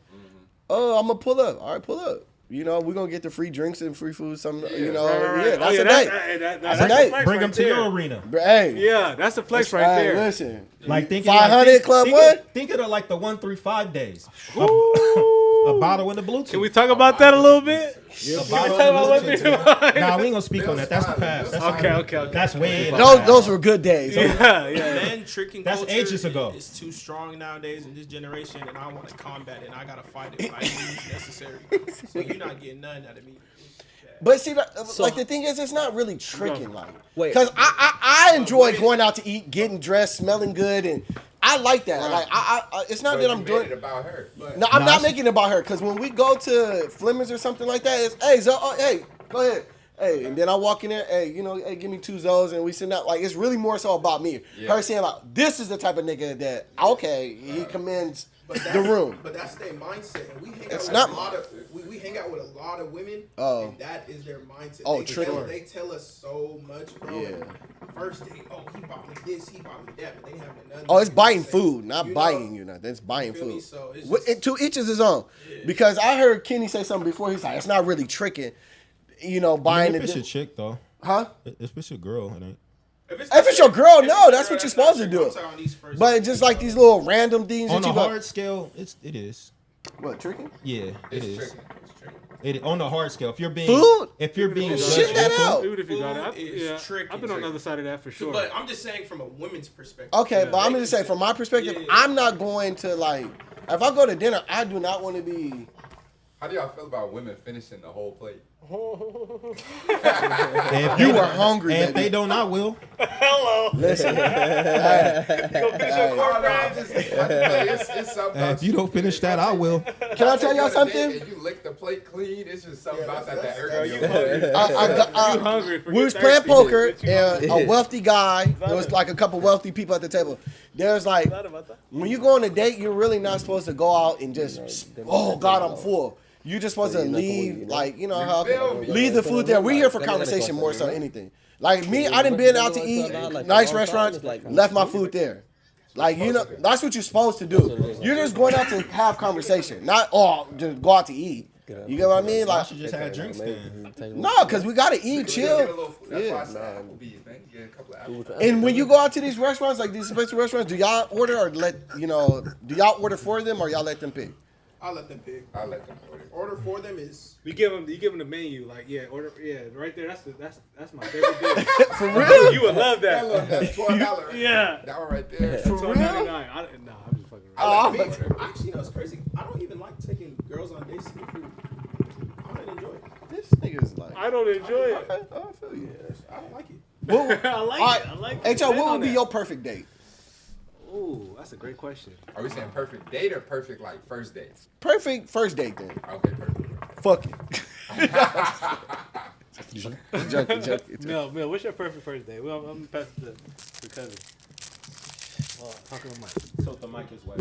Oh, I'm gonna pull up. All right, pull up. We're gonna get the free drinks and free food. Some, Right. yeah, Oh, that's yeah, a date. That's a a date. flex Bring right them to there. your arena. Hey, Yeah, that's a flex right hey, there. listen, Like thinking 500 like, Club think One. Think of it like the 135 days. A bottle and a Bluetooth. Can we talk about that a little bit? A Can we bottle talk about and a what Bluetooth. they Nah, we ain't gonna speak on that. That's the past. That's Okay. That's way. in the Those past. were good days. Yeah. Man, tricking That's culture ages ago. is too strong nowadays in this generation, and I want to combat it, and I gotta fight it by any means necessary. So you're not getting none out of me. But see, So- like the thing is, it's not really tricking, like, Wait. because I enjoy going out to eat, getting dressed, smelling good, and I like that. Like, it's not But that you I'm made doing. it about her. No, I'm Nah, not making it about her. Because when we go to Fleming's or something like that, it's hey, hey, go ahead. Hey, and then I walk in there, hey, hey, give me 2 Zos, and we sit down. Like, it's really more so about me. Yeah. Her saying, like, this is the type of nigga that, okay, he commends the room. But that's their mindset. And we hang It's out not- with a lot of we hang out with a lot of women, Oh. and that is their mindset. Oh, they trick. they tell us so much, bro. Yeah. First day, oh, he bought me this, he bought me that, but they having nothing. Oh, it's buying Say, food, not you buying know? you nothing. It's buying feel me? food. So it's What- just- to each is his own. Because I heard Kenny say something before. He's like, it's not really tricking, buying If it's the your chick though, huh? if it's your girl, it ain't. If it's your girl, if no, it's that's your what you're girl, supposed to that's do. not tricking. I'm talking these first But dates, just like bro. these little random things On that a you hard scale, it is. What, tricking? Yeah, it It's is. tricking. On the hard scale, if you're being Food? if you're being Shit that judgmental- out. Even if you got it, Food is tricky. I've been on the other side of that for sure. But I'm just saying from a woman's perspective. Okay, Yeah. but I'm gonna say from my perspective, Yeah. I'm not going to like. If I go to dinner, I do not want to be. How do y'all feel about women finishing the whole plate? If You they- were hungry, and if baby. they don't, I will. Listen, It's something If you don't finish that, I will. can I tell y'all something? And you lick the plate clean. It's just something about that irks me. I hungry for we was playing poker, and a wealthy guy. There was like a couple wealthy people at the table. There's like, when you go on a date, you're really not supposed to go out and just, oh God, I'm full. You're just supposed to leave, like, you know how feel me? leave the food there. We're here for conversation more so anything. Like me, I done been out to eat nice restaurants, left my food there. Like, you know, that's what you're supposed to do. You're just going out to have conversation, not just go out to eat. You get what I mean? I Like, should just have drinks then. no, because we gotta eat, chill. That's why I said Applebee's, man. You get a couple of Applebee's. And when you go out to these restaurants, like these special restaurants, do y'all order or do y'all order for them or y'all let them pick? I'll let them pick. I let them order. Order for them is you give them the menu, like right there. That's my favorite dish. For real? You would love that. I love that $12. Yeah. That one right there. For real? $12.99. I'm just fucking. I me. let me order. Actually, no, it's crazy. I don't even like taking girls on dates to get food. I don't enjoy it. This nigga's like, I don't enjoy it. I feel you. I don't like it. I like it. I like it. H.O., what would be your perfect date? Ooh, that's a great question. Are we saying perfect date or perfect like first dates? Perfect first date then. Okay, perfect. Fuck it. Joking. Mel, what's your perfect first date? Well, I'm gonna pass it to cousin. Well, talk to the mic. Tilt the mic his way.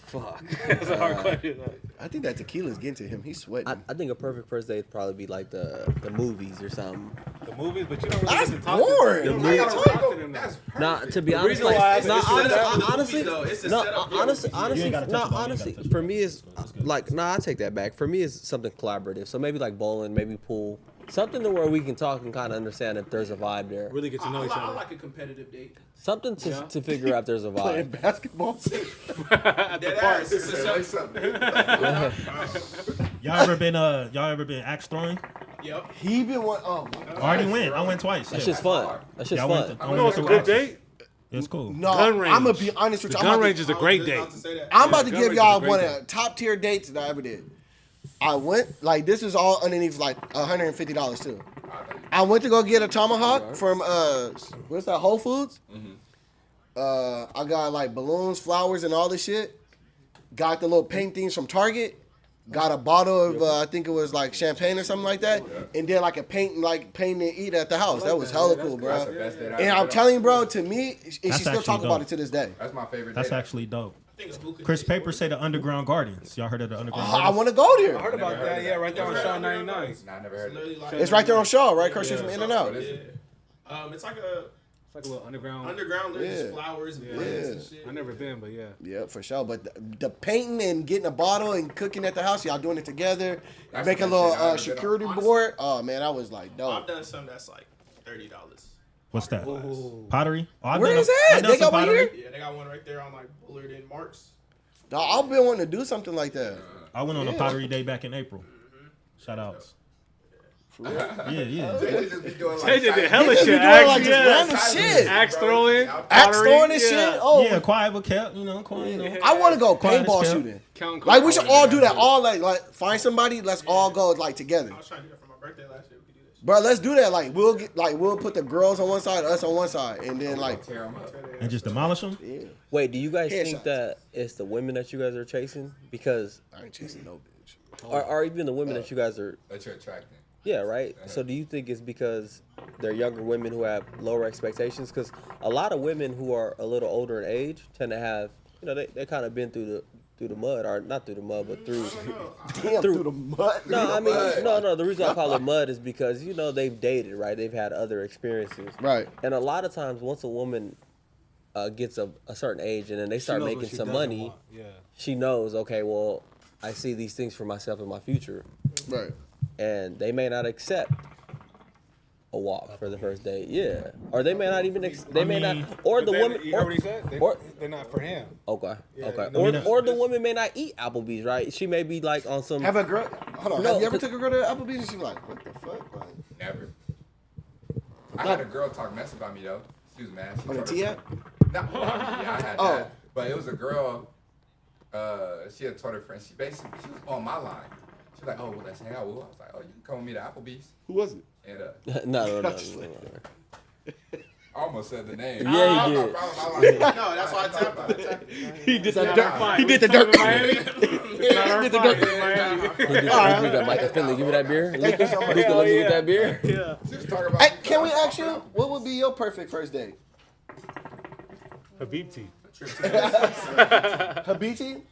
Fuck. That's a hard question. I think that tequila's getting to him. He's sweating. I think a perfect first date would probably be like the movies or something. The movies, but you don't really That's get to talk boring. to them. The You don't movie- talk to them now. That's perfect. Nah, to be honest, reason why I said it's set up for the honestly, movies, though. It's a no, set up for the honestly, movies. You ain't gotta touch the ball, you ain't honestly, gotta touch for the me is like, I take that back. For me, is something collaborative. So maybe like bowling, maybe pool, something to where we can talk and kind of understand if there's a vibe there. Really get to know each I other. like a competitive date. Something to figure out there's a Playing vibe. basketball. At the Dead park. ass. It's a Say set- something. Y'all ever been axe throwing? Yep. He been one. Oh my I God. already went. I went twice. That's yeah. just fun. That's just Yeah, I went fun. to- I You went know what's a to good axes. date? It's cool. No, Gun range. I'm gonna be honest with The you. gun I'm range is a great I date. was about to say that. I'm about to Gun give range is y'all a great one date. of the top tier dates that I ever did. I went like this is all underneath like $150 too. I went to go get a tomahawk from what's that, Whole Foods. I got like balloons, flowers, and all this shit. Got the little paint things from Target. Got a bottle of I think it was like champagne or something like that, and then like a paint and eat at the house. That was hella cool, bro. That's the best date I've And ever I'm been telling you, bro, to me, and she That's still actually talk about dope. it to this day. on. That's my favorite That's date. actually dope. I think it's hookah Chris dates. Paper say the Underground Gardens. Y'all heard of the Underground I Gardens? want to go there. I heard about that. Yeah, right there on Shaw 99. Nah, I never heard of Literally it. like It's right there on Shaw, right across the street from In and Out. What is Yeah. it? It's like a It's like a little underground. underground. There's Yeah. just flowers and Yeah. plants Yeah. and shit. I've never been, but yeah. Yeah, for sure. But the painting and getting a bottle and cooking at the house, y'all doing it together, That's make a the little shit I've ever been security on. board. Oh man, I was like, I've dope. done something that's like $30. What's that? Pottery? Oh, I've Where done is a- that? I've done They some got one pottery. here? Yeah, they got one right there on like Bullard and Marks. Dawg, I've been wanting to do something like that. I went on a Yeah. pottery day back in April. Shout outs. Yeah. They just be doing like JJ did side- hella They shit. be doing, Axe, like, just random shit. Axe throwing. Axe pottery, throwing and shit. Oh, Yeah, quiet but kept, quiet, I want to go Quiet as paintball kept. shooting. Count Like we should cards. all do that. All like find somebody. Let's all go like together, I was trying to do that for my birthday last year. We could do this. bro. Let's do that. Like we'll put the girls on one side, us on one side, and then like Tear 'em up. And just demolish them? yeah. Wait, do you guys think Headshots. that it's the women that you guys are chasing? Because, I ain't chasing no bitch. or even the women that you guys are, That you're attracting. yeah, right? So do you think it's because they're younger women who have lower expectations? Because a lot of women who are a little older in age tend to have, they kind of been through the mud, or not through the mud, but through. Damn, through the mud. No, I mean, no. The reason I call it mud is because they've dated, right? They've had other experiences, Right. And a lot of times, once a woman gets a certain age and then they start making some money, she knows, okay, well, I see these things for myself in my future, Right. and they may not accept a walk for the first date, yeah, or they may not even or the woman, You heard what he said? They're not for him. okay, okay, I mean, or the woman may not eat Applebee's, right? She may be like on some. Have a girl. Hold on. No, have you ever 'cause- took a girl to Applebee's and she was like, what the fuck? Like, Never. I had a girl talk mess about me though. She was mad. She on the told her- T app? No, yeah, I had Oh. that. But it was a girl. She had told her friend. She was on my line. She was like, "Oh, well, let's hang out." Well, I was like, "Oh, you can come with me to Applebe's." Who was it? And no. I almost said the name. Yeah, he did. No, that's why I tapped it. He did Not that our dirt. fight. He We did the talking dirt. Miami. Not our Did the fight dirt. in Miami. He did that. Michael Finley, give me that beer. Thank you so much. Luca, let me get that beer. Yeah. She was talking about. Hey, can we ask you, what would be your perfect first date? Habibti. Habiti?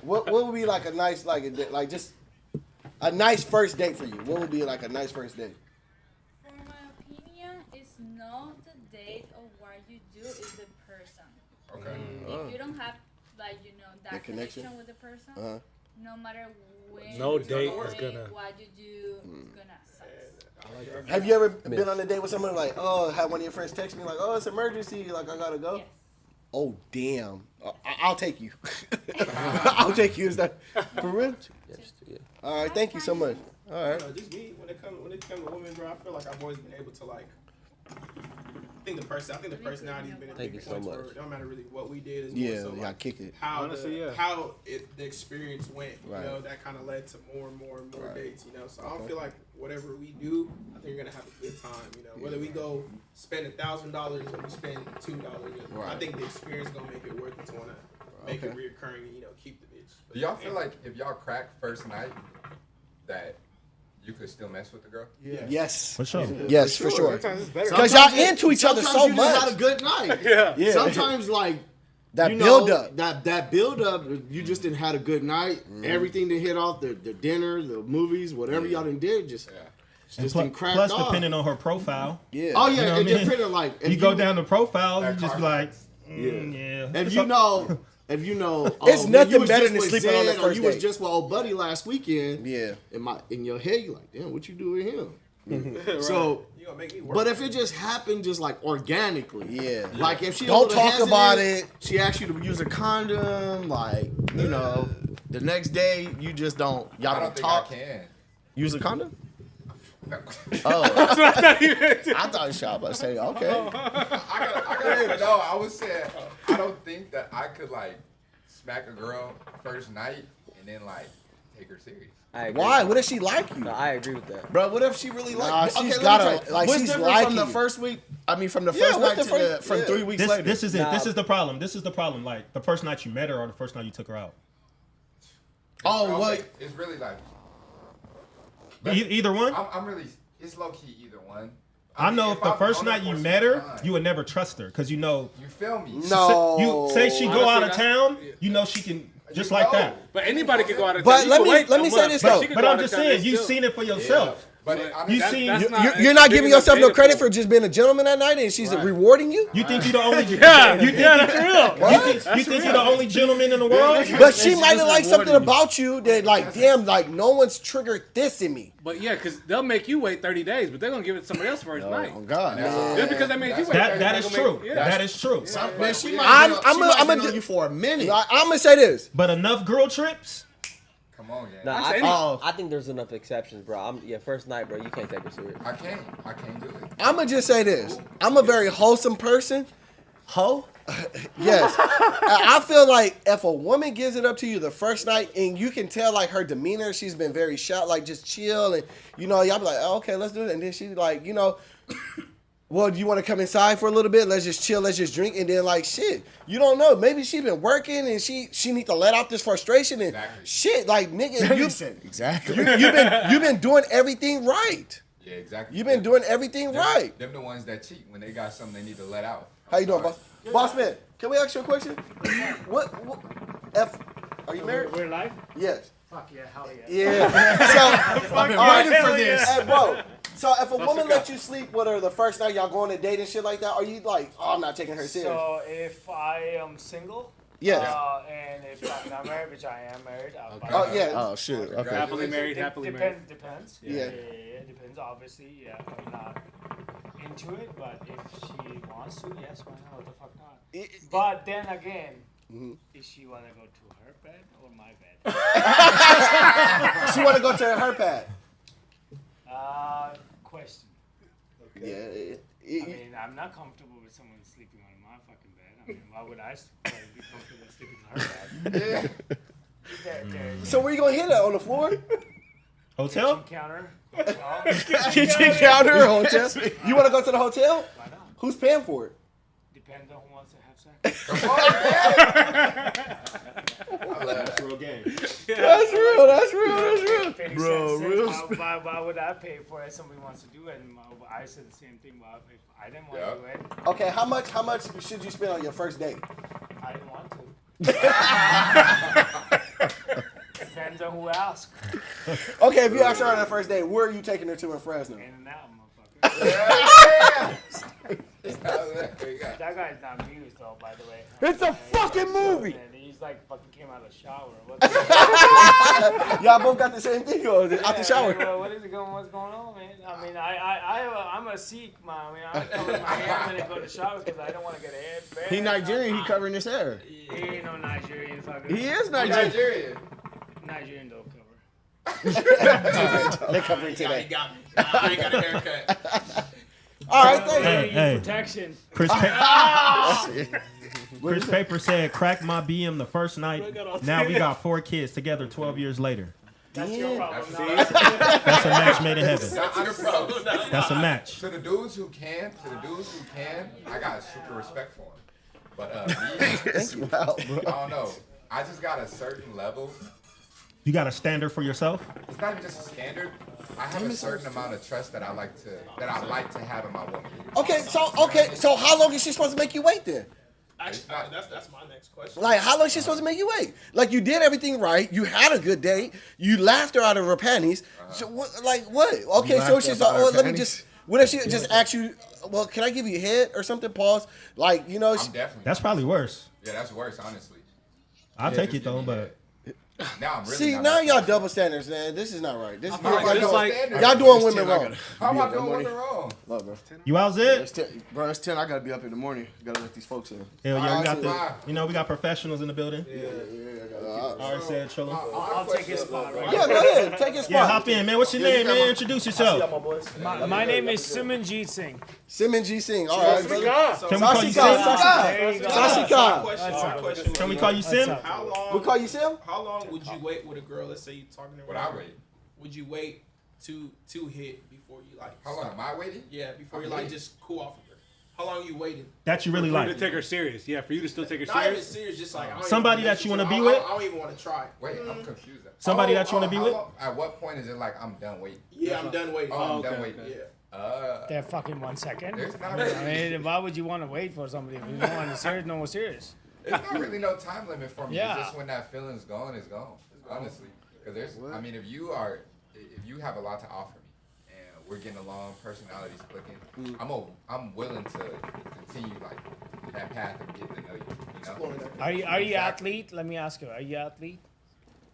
What would be like a nice, like just a nice first date for you? What would be like a nice first date? For my opinion, it's not the date of what you do, it's the person. Okay. If you don't have, that The connection? connection with the person, Uh-huh. no matter when, No you're date going, is gonna- what you do, it's gonna suck. Have you ever been on a date with someone like, oh, had one of your friends text me like, oh, it's emergency, like I gotta go? Yes. Oh, damn. I'll take you. I'll take you. Is that for real? Yeah. All right, thank you so much. All right. Just me. When it comes to women, bro, I feel like I've always been able to I think the personality's been a Thank big you so point much. where it don't matter really what we did. It's Yeah, more so I kick it. how Honestly, yeah. how the experience went. Right. That kind of led to more and more and more Right. dates. So I don't feel like whatever we do, I think you're gonna have a good time. Whether we go spend $1,000 or we spend $2, I Right. think the experience gonna make it worth it to wanna make it Okay. reoccurring. And, keep the bitch. Do y'all feel like if y'all crack first night, that you could still mess with the girl? Yes. For sure. Yes, for sure. Sometimes it's better. Because y'all into each other Sometimes so you just much. had a good night. Yeah. Sometimes That you build up. That build up, you just didn't had a good night. Everything that hit off the dinner, the movies, whatever y'all done did, just done cracked Plus, off. depending on her profile, Yeah. Oh yeah, You know what it I mean? depended like if you go down the profile, you just be like, yeah. If you know, If you know, It's man, nothing you was better just than with sleeping on the Zed, or first you was date. just with old buddy last weekend. Yeah. In your head, you like, damn, what you do with him? So, You gonna make me work. but if it just happened just like organically, Yeah. like if she Don't a little talk about hesitant, it. She asked you to use a condom, like the next day you just don't. Y'all I don't don't think talk. I can. Use a condom? No. Oh. I thought you were about to say, okay. I gotta no, I was saying I don't think that I could smack a girl first night and then take her serious. I agree. Why? What if she like you? No, I agree with that. Bro, what if she really like Nah, you? she's Okay, gotta- let me tell you. like, What's she's different like from the you. first week? I mean, from the Yeah, first what's night the to the, first- from yeah. 3 weeks This, later. this is it. Nah. This is the problem. This is the problem. Like the first night you met her or the first night you took her out. Oh, what? It's really Either one. I'm really. It's low key either one. I know mean, if the I'm first on night it you for met some her, time, you would never trust her because you know. You feel me? No. You say she go out of Honestly, town, you know she can just You like know. that. But anybody can go out of town. But You let can me- wait let a me say month, this, but though. she can But go I'm out of just town saying, and you've still- seen it for yourself. But You That's seen- not You're not big giving enough yourself no data credit point. for just being a gentleman that night, and she's rewarding you. You think you the only? Yeah, that's real. You think you're the only gentleman in the world? But she might have liked something about you that, damn, no one's triggered this in me. But yeah, because they'll make you wait 30 days, but they're gonna give it to somebody else first night. Oh God, Just because they made you wait. That is true. That is true. Man, she might I'm I'm a- on you for a minute. I'm gonna say this. But enough girl trips, Come on, yeah. Nah, I think there's enough exceptions, bro. First night, bro, you can't take her serious. I can't do it. I'm gonna just say this. I'm a very wholesome person. Yes. I feel like if a woman gives it up to you the first night and you can tell like her demeanor, she's been very shy, like just chill, and y'all be like, oh, okay, let's do it. And then she's like, well, do you want to come inside for a little bit? Let's just chill, let's just drink, and then like shit. You don't know. Maybe she been working and she need to let out this frustration and shit. Like nigga, you've been doing everything right. Yeah, exactly. You've been doing everything right. Them the ones that cheat when they got something they need to let out. How you doing, boss? Boss man, can we ask you a question? What are you married? We're live? Yes. Fuck yeah, hell yeah. Yeah. So, I've been waiting for this. Hey, bro. So if a woman let you sleep with her the first night, y'all going to date and shit like that, are you like, oh, I'm not taking her serious? So if I am single, yes. And if I'm not married, which I am married, oh yeah. Oh shit. Okay. Happily married, happily married. Depends. Yeah. It depends. Obviously, yeah. I'm not into it, but if she wants to, yes, why not? What the fuck not? But then again, is she wanna go to her bed or my bed? She wanna go to her pad. Question. Okay. Yeah. I mean, I'm not comfortable with someone sleeping on my fucking bed. I mean, why would I be comfortable sleeping on her bed? So where you gonna hit it? On the floor? Hotel? Kitchen counter. Kitchen counter, hotel. You wanna go to the hotel? Why not? Who's paying for it? Depends on who wants to have sex. Come on, That's real game. That's real. Bro, why would I pay for it? Somebody wants to do it, and I said the same thing. Well, if I didn't want to do it, Okay, how much should you spend on your first date? I didn't want to. Depends on who asks. Okay, if you ask her on the first date, where are you taking her to in Fresno? In and out, motherfucker. That guy's not amused though, by the way. It's a fucking movie. And he's like fucking came out of the shower. What the Y'all both got the same thing out the shower. Man, what is it going? What's going on, man? I mean, I'm a Sikh, man. I mean, I cover my hair when I go to the shower because I don't want to get a head. He Nigerian. He covering his hair. He ain't no Nigerian. Fucker. He is Nigerian. Nigerian don't cover. They're covering today. He got me. I ain't got a haircut. All right, thank you. Hey. Protection. Chris Paper said, crack my BM the first night. Now we got 4 kids together 12 years later. That's your problem. That's a match made in heaven. That's your problem. That's a match. To the dudes who can, I got super respect for them. But me, Wow, bro. I don't know. I just got a certain level. You got a standard for yourself? It's not even just a standard. I have a certain amount of trust that I like to have in my woman. Okay, so how long is she supposed to make you wait then? Actually, that's my next question. Like, how long is she supposed to make you wait? Like, you did everything right. You had a good date. You laughed her out of her panties. So, what? Okay, so she's like, oh, let me just. What if she just asks you, well, can I give you a head or something? Pause. Like, I'm definitely. That's probably worse. Yeah, that's worse, honestly. I'll take it though, but. Now I'm really See, not now messing y'all up. double standards, man. This is not right. This Y'all y'all doing women wrong. How am I doing women wrong? Look, bro. You out, Zed? It's 10. Bro, it's 10. I gotta be up in the morning. Gotta let these folks in. Hell yeah, we got Why? we got professionals in the building. All right, Zed, Trilla. I'll take his spot, right? Yeah, go ahead. Take your spot. Yeah, hop in, man. What's your name, man? Introduce yourself. My name is Simanjeet Singh. Simon G. Singh. All right, brother. Can we call you Sim? There you go. Sashika. Can we call you Sim? How long? We call you Sim? How long would you wait with a girl? Let's say you talking to her. Would I wait? Would you wait to hit before you like? How long am I waiting? Yeah, before you like just cool off of her. How long you waiting? That you really For you like. to take her serious. Yeah, for you to still take her Not even serious. serious, just like I don't Somebody even that you wanna I be don't- with? I don't even want to try. Wait, I'm confused. Somebody that you wanna be how with? long- At what point is it like I'm done waiting? Yeah, I'm done waiting. Oh, I'm okay, done waiting. okay. Yeah. There fucking 1 second. There's not I mean, why would you want to wait for somebody if you don't want to serious? No one's serious. There's not really no time limit for me. Yeah. It's just when that feeling's gone, it's gone. Honestly, because there's. I mean, if you have a lot to offer me, and we're getting along, personalities clicking, I'm willing to continue like that path of getting to know you. You know? Are you athlete? Let me ask you. Are you athlete?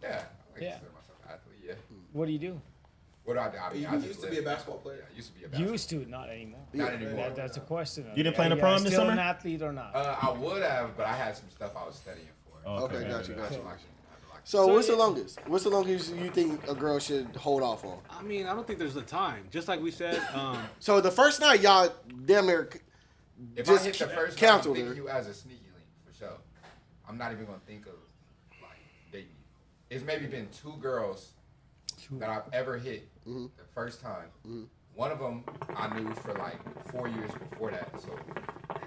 Yeah. I like Yeah. to consider myself an athlete. Yeah. What do you do? What do I do? I mean, You I just used to live- be a basketball player. Yeah, I used to be a basketball. Used to, not anymore. Not anymore. That's a question. You didn't play in the Are prom you this still summer? an athlete or not? I would have, but I had some stuff I was studying for. Oh, Okay, got you. Some action. I had to lock So what's the longest? What's the longest you think a girl should hold off on? I mean, I don't think there's a time. Just like we said. So the first night, y'all damn near If just I hit the first time, I'm counseled thinking her. you as a sneaky link for sure. I'm not even gonna think of like dating you. It's maybe been 2 girls that I've ever hit the first time. One of them I knew for like 4 years before that, so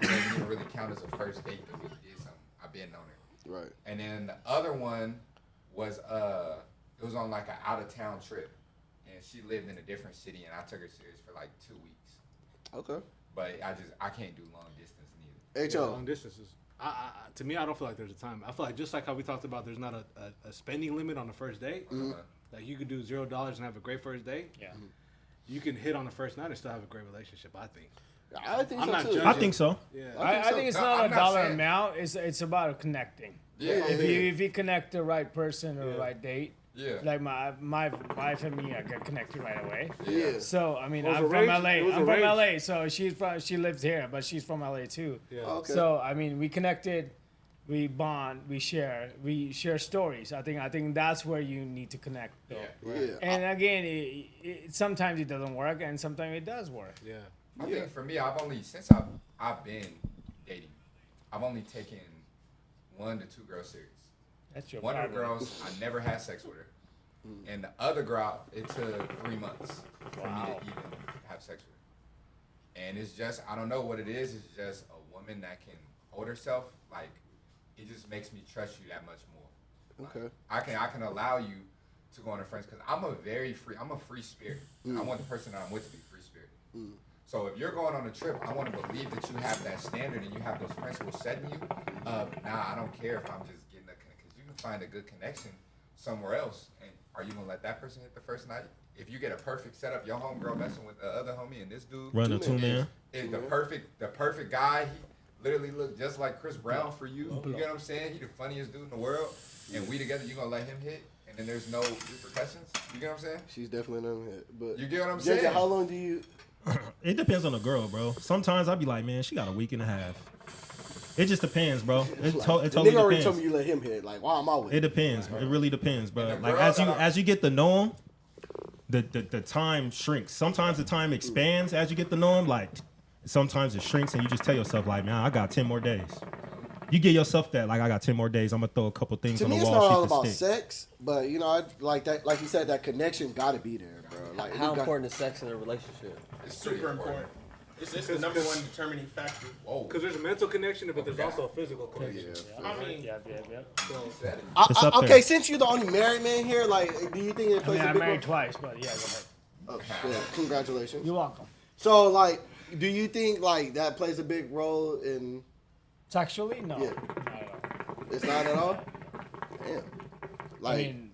it doesn't even really count as a first date that we did something. I've been on it. Right. And then the other one was it was on like an out of town trip, and she lived in a different city, and I took her serious for like 2 weeks. Okay. But I can't do long distance neither. HO. Long distances. To me, I don't feel like there's a time. I feel like just like how we talked about, there's not a spending limit on the first date. Like you could do $0 and have a great first date. Yeah. You can hit on the first night and still have a great relationship. I think. I think I'm so not too. judging. I think so. Yeah. I think it's No, not I'm a not dollar saying- amount. It's about connecting. Yeah. If you connect the right person or the right date, Yeah. like my wife and me, I get connected right away. Yeah. So I mean, It was I'm from arranged- LA. it was I'm from arranged. LA, so she lives here, but she's from LA too. Yeah. Okay. So I mean, we connected, we bond, we share stories. I think that's where you need to connect, though. Yeah. Yeah. And again, sometimes it doesn't work, and sometimes it does work. Yeah. I think for me, since I've been dating, I've only taken 1 to 2 girls serious. That's your One of the problem. girls, I never had sex with her, and the other girl, it took 3 months for me to even have sex with her. And it's just, I don't know what it is. It's just a woman that can hold herself. Like, it just makes me trust you that much more. Okay. I can allow you to go on a friends because I'm a free spirit. I want the person that I'm with to be free spirit. So if you're going on a trip, I want to believe that you have that standard and you have those principles setting you of, I don't care if I'm just getting because you can find a good connection somewhere else. And are you going to let that person hit the first night? If you get a perfect setup, your homegirl messing with the other homie and this dude Run a 2-man. is the perfect guy. He literally looked just like Chris Brown for you. You get what I'm saying? He the funniest dude in the world. And we together, you going to let him hit? And then there's no repercussions? You get what I'm saying? She's definitely not hit. But You get what I'm JJ, saying? how long do you? It depends on the girl, bro. Sometimes I'd be like, man, she got a week and a half. It just depends, bro. It The totally nigga already told depends. me you let him hit. Like, why am I with? It depends. It really depends, bro. And the Like girl as you get to know him, the time shrinks. Sometimes the time expands as you get to know him. Like sometimes it shrinks, and you just tell yourself, like, man, I got 10 more days. You give yourself that, like, I got 10 more days. I'm gonna throw a couple things To on me, the it's wall. not all She can about stick. sex, but you know, I like that. Like you said, that connection got to be there, bro. Like, How you got- important is sex in a relationship? It's super important. It's the number one determining factor. Whoa. Because there's a mental connection, but there's also a physical connection. I mean, Yeah. It's up okay, there. since you're the only married man here, like, do you think it I plays mean, a I'm big married role? twice, but yeah, go ahead. Oh, shit. Congratulations. You're welcome. So, like, do you think like that plays a big role in? Sexually, no. Yeah. Not at all. It's not at all. Damn. Like, I mean,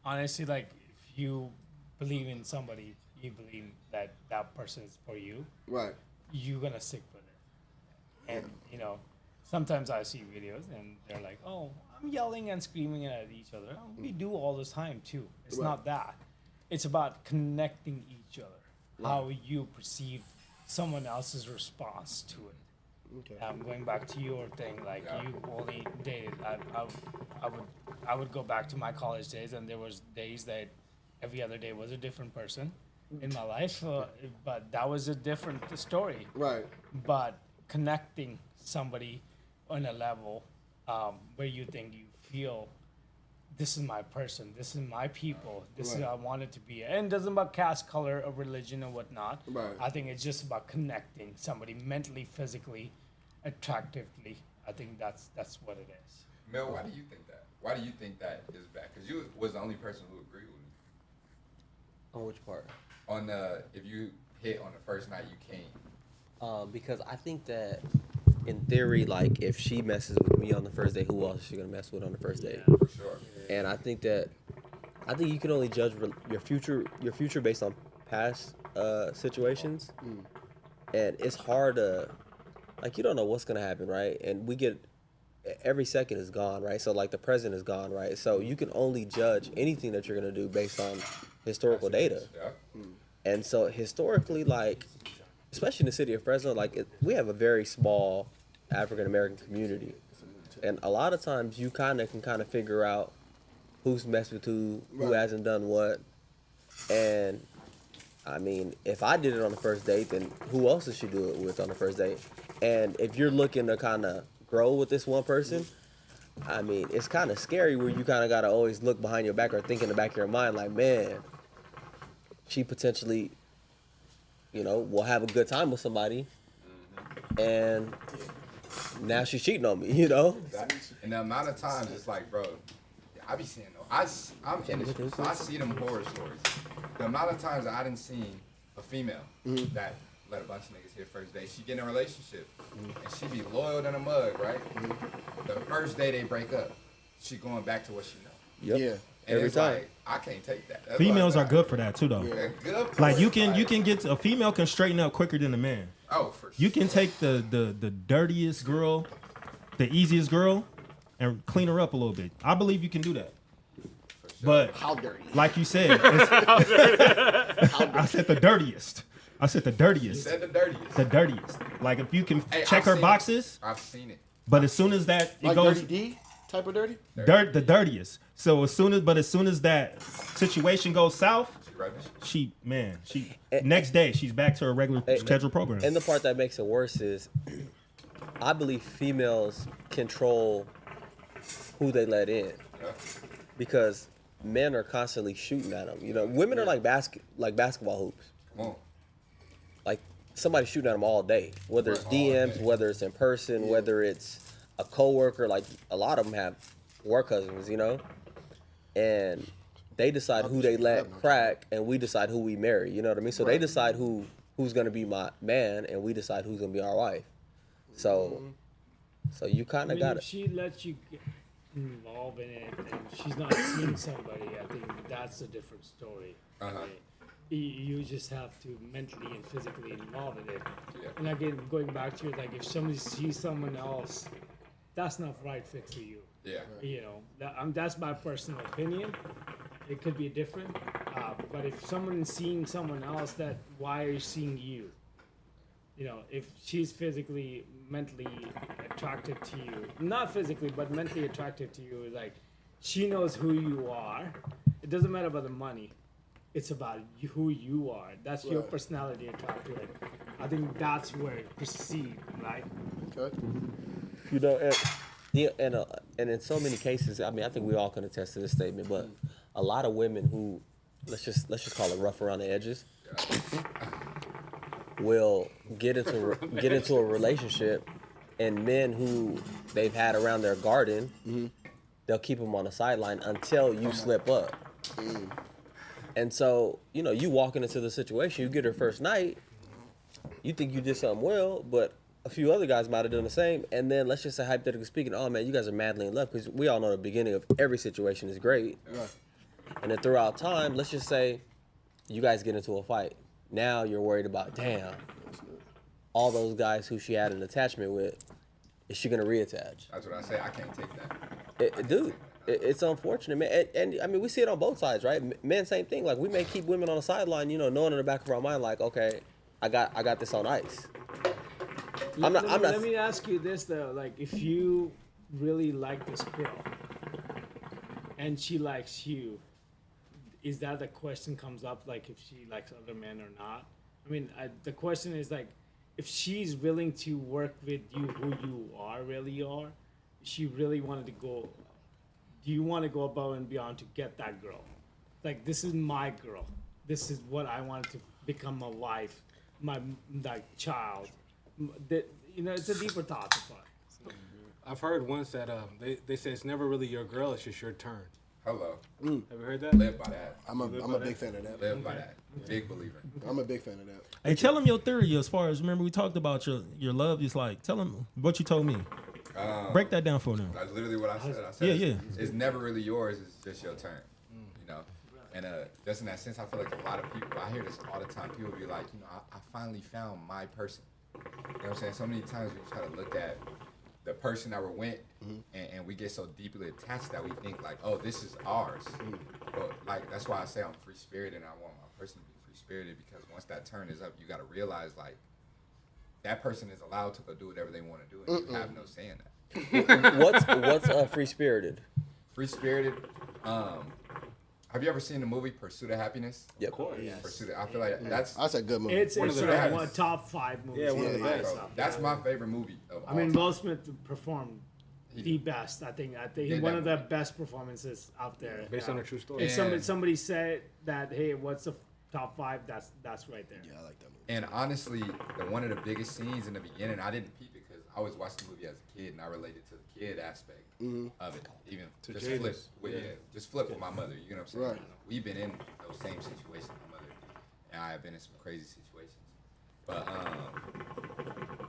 honestly, like if you believe in somebody, you believe that that person is for you, right. you're gonna stick with it. And you know, sometimes I see videos and they're like, "Oh, I'm yelling and screaming at each other." Oh, we do all this time too. It's Right. not that. It's about connecting each other. How you perceive someone else's response to it. Okay. Going back to your thing, like you only dated. I would go back to my college days, and there was days that every other day was a different person in my life, but that was a different story. Right. But connecting somebody on a level where you think you feel this is my person, this is my people, this is Right. how I want it to be. And it doesn't about caste, color, or religion or whatnot. Right. I think it's just about connecting somebody mentally, physically, attractively. I think that's what it is. Mel, why do you think that? Why do you think that is bad? Because you was the only person who agreed with me. On which part? On if you hit on the first night, you can't. Because I think that in theory, like if she messes with me on the first day, who else is she gonna mess with on the first date? For sure. And I think you can only judge your future based on past situations, and it's hard to, like, you don't know what's gonna happen, right? And we get every second is gone, right? So like the present is gone, right? So you can only judge anything that you're gonna do based on historical data. Yeah. And so historically, like, especially in the city of Fresno, like we have a very small African American community, and a lot of times you can kind of figure out who's messed with who hasn't done what. And I mean, if I did it on the first date, then who else does she do it with on the first date? And if you're looking to kind of grow with this one person, I mean, it's kind of scary where you kind of got to always look behind your back or think in the back of your mind like, man, she potentially, you know, will have a good time with somebody. And now she's cheating on me, you know? And the amount of times it's like, bro, I be seeing, I'm in this, so I see them horror stories. The amount of times I done seen a female that let a bunch of niggas hit first date, she get in a relationship, and she be loyal than a mug, right? The first day they break up, she going back to what she know. Yep. Yeah. And Every it's time. like, I can't take that. That's Females like, are good for that too, though. Yeah, good for Like it. you can get a female can straighten up quicker than a man. Oh, for sure. You can take the dirtiest girl, the easiest girl, and clean her up a little bit. I believe you can do that. But How dirty? like you said, I said the dirtiest. I said the You dirtiest. said the dirtiest. The dirtiest. Like if you can Hey, check I've her seen boxes, I've seen it. but as soon as that it Like goes Dirty D type of dirty? the dirtiest. So as soon as that situation goes south, She rubbish. she next day she's back to her regular scheduled program. And the part that makes it worse is I believe females control who they let in. Because men are constantly shooting at them. You know, women are like basketball hoops. Come on. Like somebody's shooting at them all day, whether it's DMs, whether it's in person, whether it's a coworker. Like a lot of them have work husbands, you know, and they decide who they let crack, and we decide who we marry. You know what I mean? So they decide who's gonna be my man, and we decide who's gonna be our wife. So you kind of got If it. she lets you get involved in it and she's not seeing somebody, I think that's a different story. Right? You just have to mentally and physically involve in it. Yeah. And again, going back to it, like if somebody sees someone else, that's not the right fit for you. Yeah. You know, that's my personal opinion. It could be different, but if someone is seeing someone else, that why are you seeing you? You know, if she's physically, mentally attracted to you, not physically, but mentally attracted to you, like she knows who you are. It doesn't matter about the money. It's about who you are. That's your personality attracted to it. I think that's where it proceeds, right? Okay. You know, and in so many cases, I mean, I think we all can attest to this statement, but a lot of women who let's just call it rough around the edges will get into a relationship, and men who they've had around their garden, they'll keep them on the sideline until you slip up. And so, you know, you walking into the situation, you get her first night, you think you did something well, but a few other guys might have done the same. And then let's just say, hypothetically speaking, oh man, you guys are madly in love, because we all know the beginning of every situation is great. And then throughout time, let's just say you guys get into a fight. Now you're worried about, damn, all those guys who she had an attachment with, is she gonna reattach? That's what I say. I can't take that. Dude, it's unfortunate, man. And I mean, we see it on both sides, right? Men, same thing. Like we may keep women on the sideline, you know, knowing in the back of our mind, like, okay, I got this on ice. Let me ask you this though, like if you really like this girl and she likes you, is that the question comes up, like if she likes other men or not? I mean, the question is like, if she's willing to work with you, who you really are, she really wanted to go, do you want to go above and beyond to get that girl? Like, this is my girl. This is what I want to become my wife, my like child. You know, it's a deeper thought to find. I've heard once that they say it's never really your girl, it's just your turn. Hello. Have you heard that? Live by that. I'm a big fan of that. Live by that. Big believer. I'm a big fan of that. Hey, tell him your theory as far as, remember we talked about your love. It's like, tell him what you told me. Break that down for them. That's literally what I said. I said Yeah. It's never really yours. It's just your turn. You know. And just in that sense, I feel like a lot of people. I hear this all the time. People be like, you know, I finally found my person. You know what I'm saying? So many times we try to look at the person that we're with, and we get so deeply attached that we think like, oh, this is ours. But like that's why I say I'm free spirited, and I want my person to be free spirited, because once that turn is up, you got to realize like that person is allowed to go do whatever they want to do, and you have no say in that. What's free spirited? Free spirited. Have you ever seen the movie Pursuit of Happiness? Yep. Of course. Yes. Pursuit of, I feel like that's That's a good movie. It's One of the like best. one top 5 movies. Yeah, one of the Yeah, best. so, that's yeah. my favorite movie of all I mean, time. Will Smith performed the best. I think did one that of the movie. best performances out there. Based on a true story. If And- somebody said that, hey, what's the top 5? That's right there. Yeah, I like that movie. And honestly, one of the biggest scenes in the beginning, I didn't peep it because I was watching the movie as a kid and I related to the kid aspect of it. Even To just Jada's, flip, with, yeah. just flip with my mother. You know what I'm saying? Right. We've been in those same situations, my mother and I have been in some crazy situations. But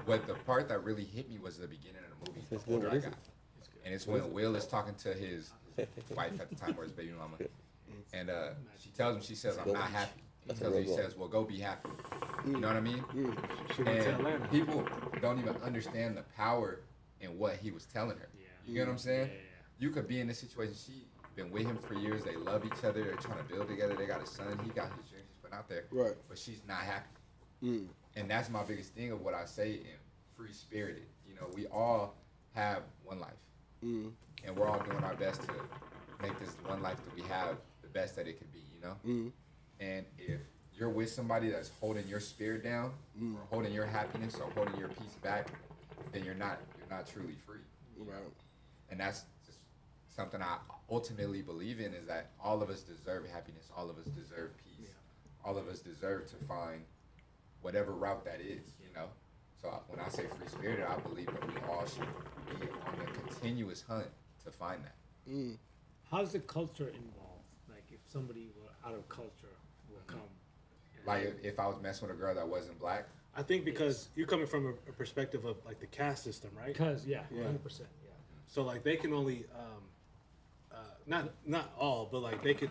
what the part that really hit me was the beginning of the movie. It's The older good, I is got. it? And it's when Will is talking to his wife at the time, or his baby mama, and she tells him, she says, "I'm not happy." He tells her, he says, "Well, go be happy." You know what I mean? She went to Atlanta. And people don't even understand the power in what he was telling her. You get what I'm saying? You could be in this situation. She been with him for years. They love each other. They're trying to build together. They got a son. He got his dreams he's put out there. Right. But she's not happy. And that's my biggest thing of what I say in free spirited. You know, we all have one life. And we're all doing our best to make this one life that we have the best that it could be, you know? And if you're with somebody that's holding your spirit down, or holding your happiness, or holding your peace back, then you're not truly free. Right. And that's just something I ultimately believe in, is that all of us deserve happiness, all of us deserve peace, all of us deserve to find whatever route that is, you know? So when I say free spirited, I believe that we all should be on a continuous hunt to find that. How's the culture involved? Like, if somebody were out of culture will come. Like if I was messing with a girl that wasn't black, I think because you're coming from a perspective of like the caste system, right? Because, 100%, yeah. So like they can only, not all, but like they could,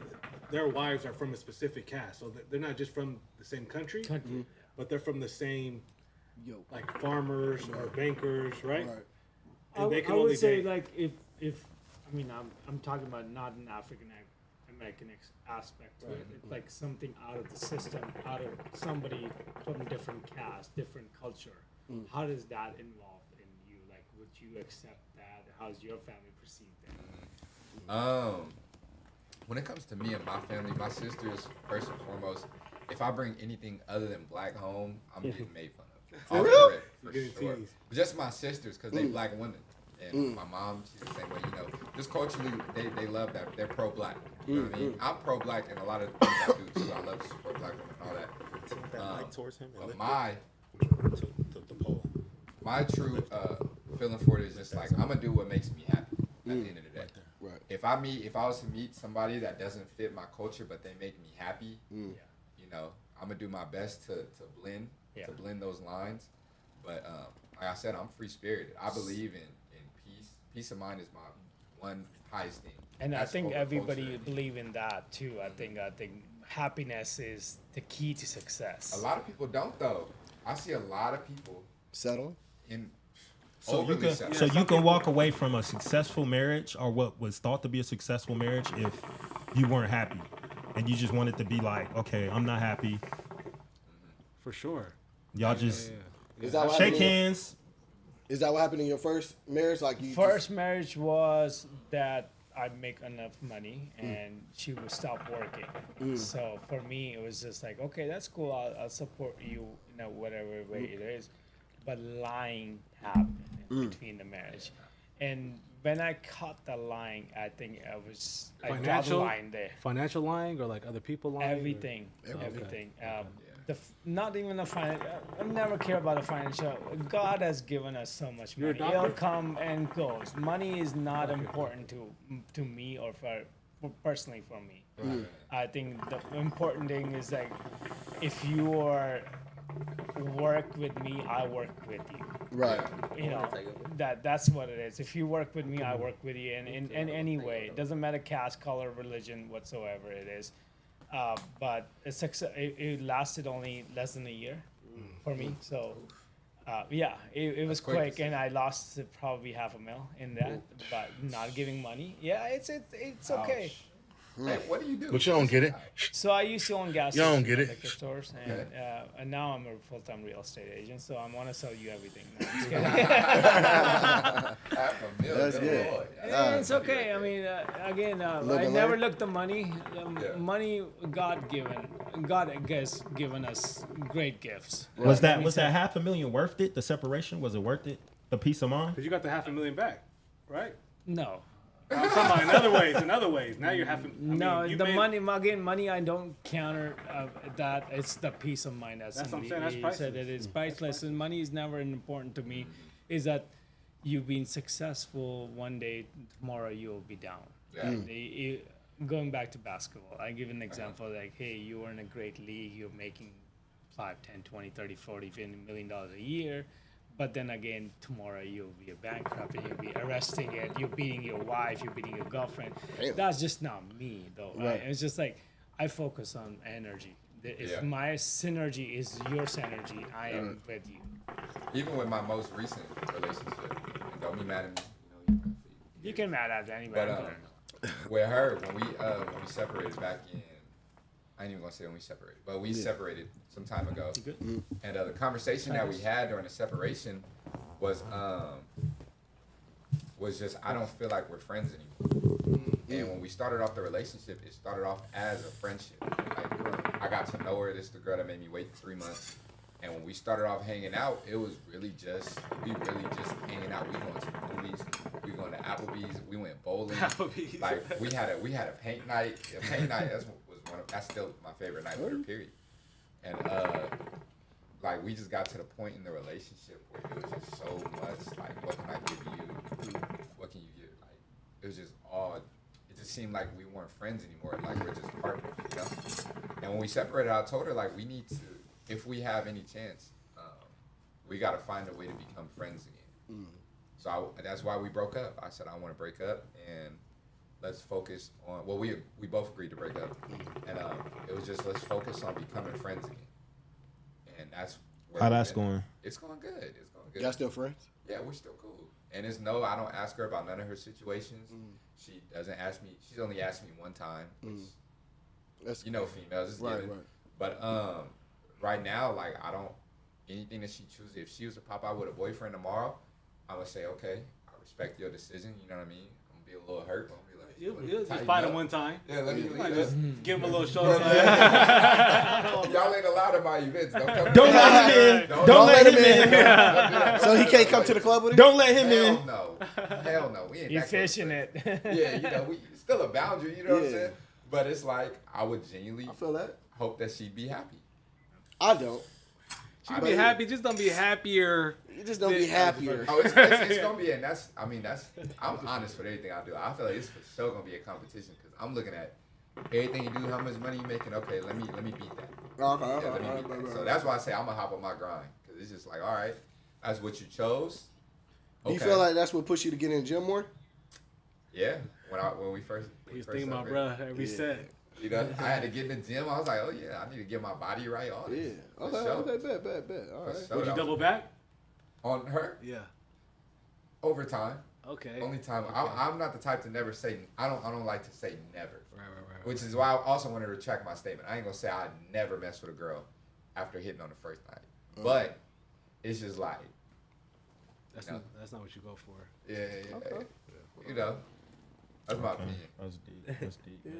their wives are from a specific caste, so they're not just from the same country, but they're from the same, like farmers or bankers, right? Right. And they I can would only say date. like if I mean I'm talking about not an African American aspect to it. It's like something out of the system, out of somebody from different caste, different culture. How does that involve in you? Like, would you accept that? How's your family perceive that? When it comes to me and my family, my sisters, first and foremost, if I bring anything other than black home, I'm getting made fun of. For real? For You're sure. getting teased. But just my sisters, because they black women. And my mom, she's the same way, you know. Just culturally, they love that. They're pro-black. You know what I mean? I'm pro-black in a lot of things I do, too. I love to support black women and all that. towards him and But lift the pole. my true feeling for it is just like, I'm going to do what makes me happy at the end of the day. Right. If I was to meet somebody that doesn't fit my culture, but they make me happy, you know, I'm gonna do my best to blend those lines. But like I said, I'm free spirited. I believe in peace. Peace of mind is my one highest thing. And That's I think over everybody culture. believe in that too. I think happiness is the key to success. A lot of people don't though. I see a lot of people Settling. in So you overly can settled. so you can walk away from a successful marriage or what was thought to be a successful marriage if you weren't happy and you just wanted to be like, okay, I'm not happy. For sure. Y'all just Is that what shake happened in- hands. Is that what happened in your first marriage? Like you First marriage was that I make enough money and she would stop working. So for me, it was just like, okay, that's cool. I'll support you, whatever way it is. But lying happened in between the marriage. And when I caught the lying, I think I draw the Financial line there. Financial lying or like other people lying? or- Everything. Not even the financial. I never care about the financial. God has given us so much You're a money. It'll doctor? come and goes. Money is not important to me or for personally for me. I think the important thing is like, if you are work with me, I work with you. Right. That's what it is. If you work with me, I work with you in any way. It doesn't matter caste, color, religion, whatsoever it is. But it lasted only less than a year for me. So, it was quick. quick, and I lost probably $500,000 in that. But not giving money, it's okay. Hey, what do you do? But you don't get it. So I used to own gas You don't stations get and it. liquor stores, and now I'm a full-time real estate agent. So I want to sell you everything. No, I'm just kidding. That's good. It's okay. I mean, again, I never looked the money. Money, God has given us great gifts. Was that $500,000 worth it? The separation, was it worth it? The peace of mind? Because you got the $500,000 back, right? No. I'm talking about in other ways. Now you're having. Money. I don't counter that. It's the peace of mind. That's what I'm saying. That's priceless. Said it is priceless, and money is never important to me. Is that you've been successful one day, tomorrow you'll be down. Yeah. Going back to basketball, I give an example like, hey, you are in a great league. You're making 5, 10, 20, 30, 40, $50 million a year. But then again, tomorrow you'll be a bankrupt and you'll be arresting it. You're beating your wife. You're beating your girlfriend. Damn. That's just not me, though. Right? It's just like I focus on energy. If my synergy is your synergy, I am with you. Even with my most recent relationship, and don't be mad at me. You can mad at anybody. But with her, when we separated back in, I ain't even gonna say when we separated, but we separated some time ago. And the conversation that we had during the separation was just, I don't feel like we're friends anymore. And when we started off the relationship, it started off as a friendship. Like, I got to know her. This is the girl that made me wait 3 months. And when we started off hanging out, it was really just hanging out. We going to the movies. We going to Applebee's. We went bowling. Applebee's. Like we had a paint night. A paint night. That's still my favorite night with her. Period. And like we just got to the point in the relationship where it was just so much like, what can I give you? What can you give? Like it was just all. It just seemed like we weren't friends anymore. Like we're just partners, you know. And when we separated, I told her like we need to. If we have any chance, we got to find a way to become friends again. So that's why we broke up. I said, I want to break up, and let's focus on, well, we both agreed to break up. And it was just, let's focus on becoming friends again. And that's where how that's going? It's going good. It's going good. Y'all still friends? Yeah, we're still cool. And I don't ask her about none of her situations. She doesn't ask me. She's only asked me one time. Which, females is given. Right. But right now, like, I don't, anything that she chooses, if she was to pop out with a boyfriend tomorrow, I would say, okay, I respect your decision, you know what I mean? I'm going to be a little hurt, but I'm going to be like, you'll just fight him one time. Yeah, let me just give him a little shoulder. Y'all ain't allowed at my events. Don't let him in. Don't let him in. So he can't come to the club with him? Don't let him in. Hell no. We ain't You're fishing it. Yeah, it's still a boundary, you know what I'm saying? But it's like, I would genuinely hope that she'd be happy. I don't. She'd be happy. Just don't be happier. You just don't be happier. Oh, it's gonna be, and I'm honest with everything I do. I feel like it's for sure gonna be a competition because I'm looking at everything you do, how much money you making. Okay, let me beat that. Okay. So that's why I say I'm gonna hop on my grind because it's just like, all right, that's what you chose. Do you feel like that's what pushed you to get in the gym more? Yeah. When we first. He's thinking about every set. You know, I had to get in the gym. I was like, oh yeah, I need to get my body right. All this. Yeah. Okay. Bet. All right. Sure. Would you double back on her? Yeah. Over time. Okay. Only time. I'm not the type to never say. I don't like to say never. Right. Which is why I also want to retract my statement. I ain't gonna say I never mess with a girl after hitting on the first night. But it's just like. That's not what you go for. Yeah. Okay. You know. That's my opinion. That's deep. Yeah.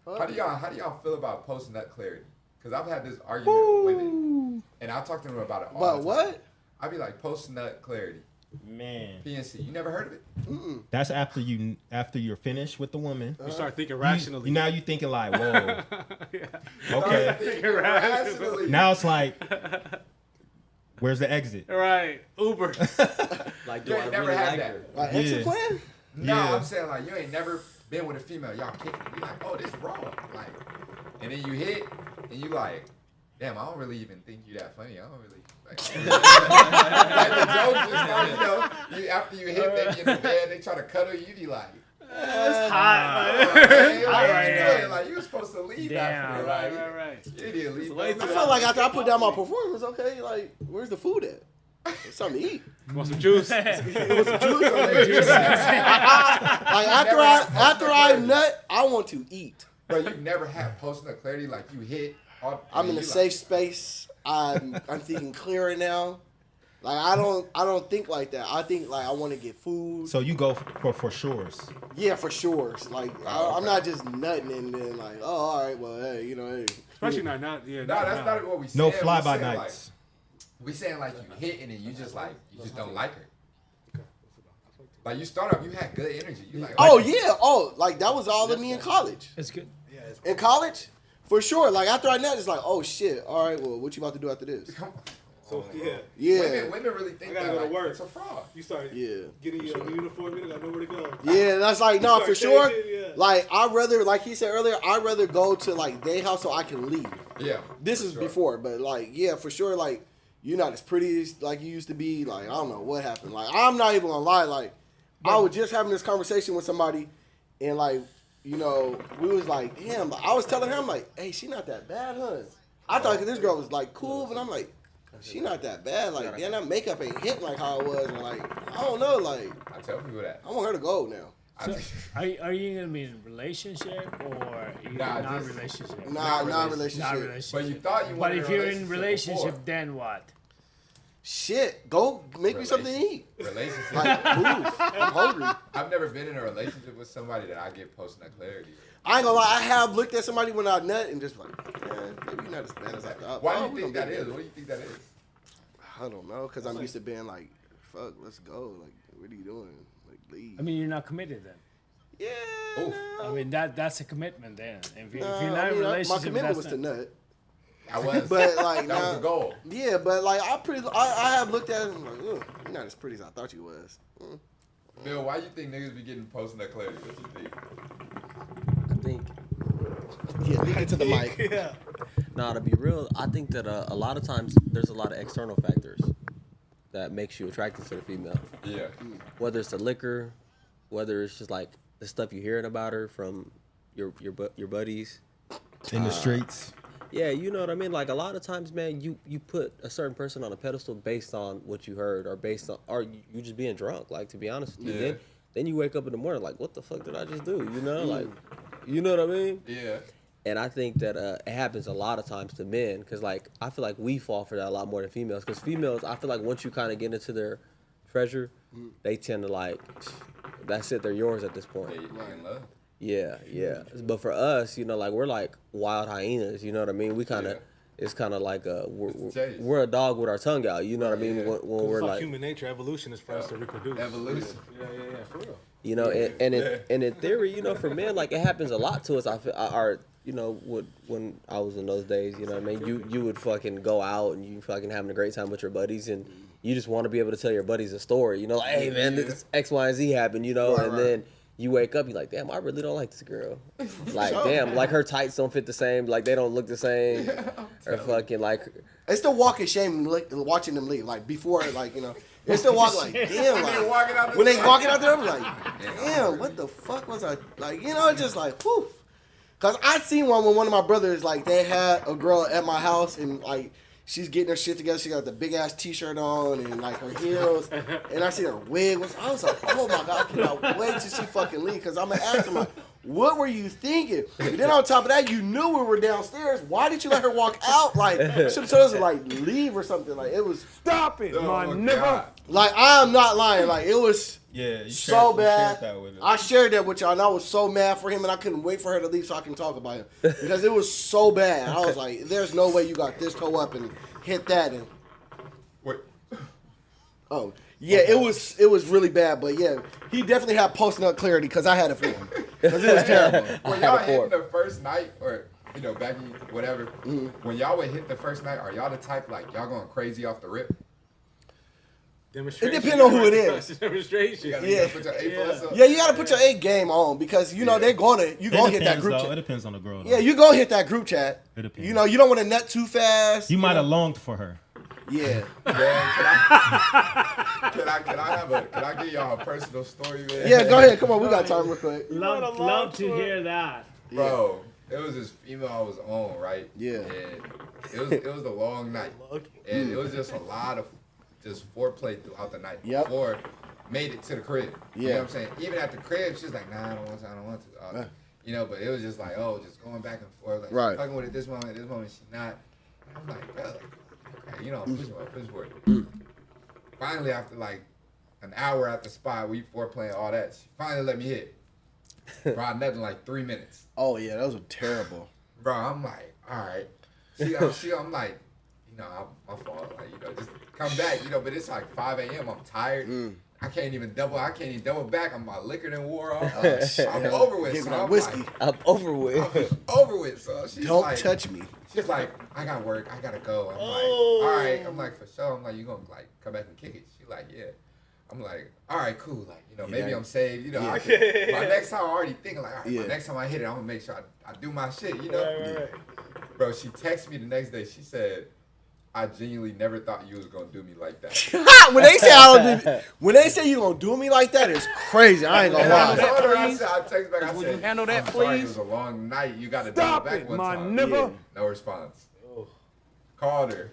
How do y'all feel about post nut clarity? Because I've had this argument with women, and I talk to them about it all the time. What? I'd be like, post nut clarity. Man. PNC. You never heard of it? That's after you're finished with the woman. You start thinking rationally. Now you're thinking like, whoa. Yeah. Okay. Thinking rationally. Now it's like, where's the exit? Right. Uber. Like, you ain't never had that. Like exit plan? No, I'm saying like you ain't never been with a female, y'all kicking it. You like, oh, this wrong. Like, and then you hit, and you like, damn, I don't really even think you that funny. I don't really like the joke just now, after you hit, they get in the bed, they try to cuddle you, you be like, it's hot. Like you were supposed to leave after right. You didn't leave. I feel like after I put down my performance, okay, like where's the food at? Something to eat. Want some juice? Like after I nut, I want to eat. Bro, you never had post-nut clarity like you hit. I'm in a safe space. I'm thinking clearer now. Like I don't think like that. I think like I want to get food. So you go for sures. Yeah, for sure. Like I'm not just nutting and then like, oh, all right, well, hey, you know, hey. Especially not. Yeah, No, that's not what we said. No fly-by nights. We saying like you hit and then you just don't like her. Like you start off, you had good energy. You like, Oh yeah, like that was all of me in college. It's good. Yeah, in college, for sure. Like after I nut, it's like, oh shit. All right, well, what you about to do after this? So yeah. Yeah. Women really think I gotta that go to like, work. it's a fraud. You start Yeah. getting your uniform, you got nowhere to go. Yeah, that's like no, for sure. Yeah. Like I'd rather, like he said earlier, I'd rather go to like their house so I can leave. Yeah. This is before, but like yeah, for sure. Like you're not as pretty as like you used to be. Like I don't know what happened. Like I'm not even gonna lie. Like I was just having this conversation with somebody, and like you know we was like, damn. I was telling her, I'm like, hey, she not that bad, huh? I thought this girl was like cool, but I'm like, she not that bad. Like damn, that makeup ain't hitting like how it was. And like I don't know. Like I tell people that. I want her to go now. So, are you gonna be in a relationship or not relationship? Not relationship. But you thought you. But wanted if a you're in relationship relationship, before. then what? Shit, go make me something to eat. Relationship. Like move. I'm hungry. I've never been in a relationship with somebody that I get post-nut clarity. I ain't gonna lie, I have looked at somebody when I nut and just like, man, maybe you're not as bad as I thought. Why Oh, do we you think gonna that get is? there. What do you think that is? I don't know, because I'm used to being like, fuck, let's go. Like, what are you doing? Like, leave. I mean, you're not committed then. Yeah. I mean, that's a commitment then. If you're No, not I in mean, a relationship, my commitment was that's to nut. I was. But like, that was the goal. Yeah, but like, I have looked at it and I'm like, ugh, you're not as pretty as I thought you was. Bill, why you think niggas be getting post-nut clarity? What you think? I think. Yeah, leave it to the mic. Yeah. Nah, to be real, I think that a lot of times there's a lot of external factors that makes you attracted to the female. Yeah. Whether it's the liquor, whether it's just like the stuff you're hearing about her from your buddies In the streets. Yeah, you know what I mean. Like a lot of times, man, you put a certain person on a pedestal based on what you heard, or based on, or you just being drunk. Like to be honest with you, Yeah. then you wake up in the morning like, what the fuck did I just do? You know, like, you know what I mean? Yeah. And I think that it happens a lot of times to men, because like I feel like we fall for that a lot more than females. Because females, I feel like once you kind of get into their treasure, they tend to like, that's it, they're yours at this point. Yeah, you're in love. Yeah, yeah. But for us, you know, like we're like wild hyenas. You know what I mean? We kind of, it's kind of like we're a dog with our tongue out. You know what I mean? When we're It's like human nature, evolution is for us to reproduce. Evolution. Yeah, for real. You know, and in theory, you know, for men, like it happens a lot to us. I feel, you know, when I was in those days, you know what I mean? You would fucking go out and you fucking having a great time with your buddies, and you just want to be able to tell your buddies a story. You know, like, hey man, this X, Y, and Z happened. You know, and then you wake up, you're like, damn, I really don't like this girl. Like, damn, like her tights don't fit the same. Like they don't look the same. Or fucking like. It's still walking shame watching them leave. Like before, like you know, it's still walking like damn. Like, when they walking out there, I'm like, damn, what the fuck was I like? You know, it's just like, whew. Cause I seen one when one of my brothers like they had a girl at my house and like she's getting her shit together. She got the big ass t-shirt on and like her heels, and I see her wig. I was like, oh my god, I cannot wait till she fucking leave. Cause I'm gonna ask her like, what were you thinking? And then on top of that, you knew we were downstairs. Why did you let her walk out? Like, should have told us to like leave or something. Like, it was stop it, my nigga. Like, I'm not lying. Like, it was so bad. I shared that with y'all, and I was so mad for him, and I couldn't wait for her to leave so I can talk about him because it was so bad. I was like, there's no way you got this toe up and hit that and. Wait. Oh. Yeah, it was really bad, but yeah, he definitely had post-nut clarity because I had it for him. Because it was terrible. When y'all hit the first night, or, you know, back in whatever, when y'all would hit the first night, are y'all the type, like, y'all going crazy off the rip? It depends on who it is. Demonstration. Yeah, put your A+ up. yeah, you got to put your A game on because, you know, you going to hit that group chat. It depends on the girl. Though. Yeah, you going to hit that group chat. It depends. You know, you don't want to nut too fast. You might have longed for her. Yeah. Man, can I give y'all a personal story, man? Yeah, go ahead. Come on, we got time real quick. Love to hear that. Bro, it was this female I was on, right? Yeah. And it was a long night. And it was just a lot of just foreplay throughout the night Yep. before made it to the crib. You know Yeah. what I'm saying? Even at the crib, she's like, nah, I don't want to. You know, but it was just like, just going back and forth. Like, Right. she's fucking with it this moment, she's not. And I'm like, bro, okay, you know, push for it. Finally, after like an hour at the spot, we foreplaying all that, she finally let me hit. Bro, nothing like 3 minutes. Oh yeah, those were terrible. Bro, I'm like, all right. I'm like, you know, my fault. Like, you know, just come back, you know, but it's like 5 a.m. I'm tired. I can't even double back. My liquor done wore off. I'm over with. Give me So that I'm whiskey. like, I'm over with. I'm over with. So she's Don't like, touch me. She's like, I got work. I gotta go. I'm like, all right. I'm like, for sure. I'm like, you gonna like come back and kick it? She's like, yeah. I'm like, all right, cool. Like, you know, maybe I'm saved. You know, my next time I'm already thinking like, all right, my next time I hit it, I'm gonna make sure I do my shit. You know, Right. Bro. She texted me the next day. She said, I genuinely never thought you was gonna do me like that. When they say I don't do, when they say you gonna do me like that, it's crazy. I ain't gonna And I lie. told her, I text back, I Will said, you handle that, I'm sorry, it please? was a long night. You gotta Stop double back it, one my time. nigga. No response. Called her.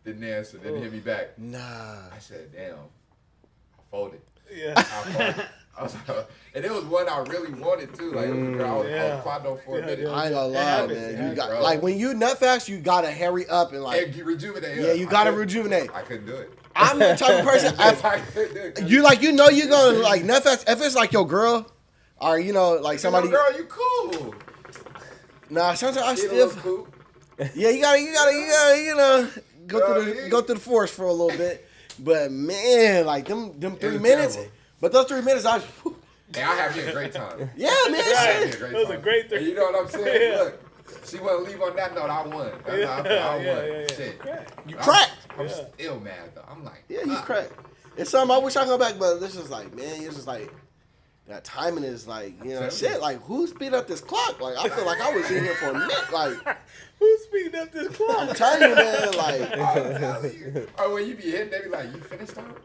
Didn't answer. Didn't hit me back. Nah. I said, damn. I folded. Yeah. I folded. I was like, and it was one I really wanted too. Like, it was a girl I was plotting on for a minute. I ain't gonna lie, man. You got like when you nut fast, you gotta hurry up and like And rejuvenate. Yeah, you gotta rejuvenate. I couldn't do it. I'm the type of person you like. You know you're gonna like nut fast if it's like your girl or you know like somebody. Girl, you cool. Nah, sometimes I Get a still. little cool. Yeah, you gotta, you know, go through the forest for a little bit. But man, like them 3 minutes. terrible. But those 3 minutes, I. Hey, I had me a great time. Yeah, man. Right. That was a great And thing. you know what I'm saying? Yeah. Look, she wouldn't leave on that note. I won. That's how I feel. I won. yeah. Shit. You cracked. I'm still mad though. I'm like, Yeah, you cracked. It's something I wish I could go back, but this is like, man, it's just like that timing is like, you know, shit. Like, who speed up this clock? Like, I feel like I was in here for a minute. Like, Who's speeding up this clock? I'm telling you, man. Like, or when you be hitting, they be like, you finished already?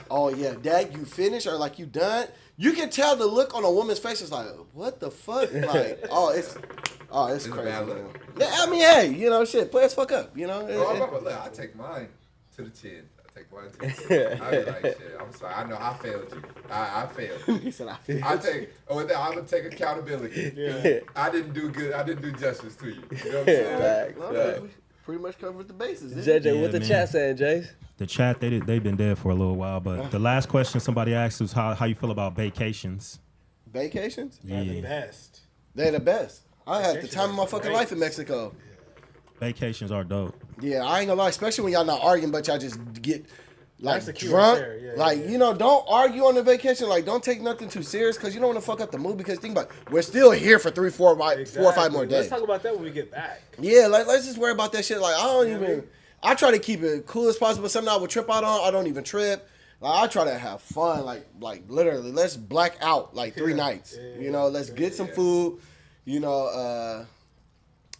oh yeah, Dad, you finished or like you done? You can tell the look on a woman's face is like, what the fuck? Like, it's It's a crazy. bad Man. look. Yeah, I mean, hey, you know, shit, play as fuck up, you know. Look, I take mine to the chin. I take mine to the chin. I be like, shit, I'm sorry. I know I failed you. I failed. He said I failed. I'm gonna take accountability. Yeah. I didn't do good. I didn't do justice to you. You know what I'm saying? Facts, Well, facts. we pretty much covered the bases. didn't we? JJ, Yeah, what the man. chat saying, Jace? The chat, they've been dead for a little while, but the last question somebody asked was how you feel about vacations. Vacations? They're the Yeah, best. They're the best. I had the Vacations time of my are fucking great. life in Mexico. vacations are dope. Yeah, I ain't gonna lie, especially when y'all not arguing, but y'all just get like That's the key right drunk. there. Yeah, like, yeah. you know, don't argue on the vacation. Like, don't take nothing too serious because you don't want to fuck up the mood. Because think about it, we're still here for 4 or 5 more Let's days. talk about that when we get back. Yeah, like let's just worry about that shit. Like, I don't even. I try to keep it cool as possible. Something I would trip out on, I don't even trip. Like, I try to have fun. Like literally, let's black out like 3 nights. You know, let's get some food. You know,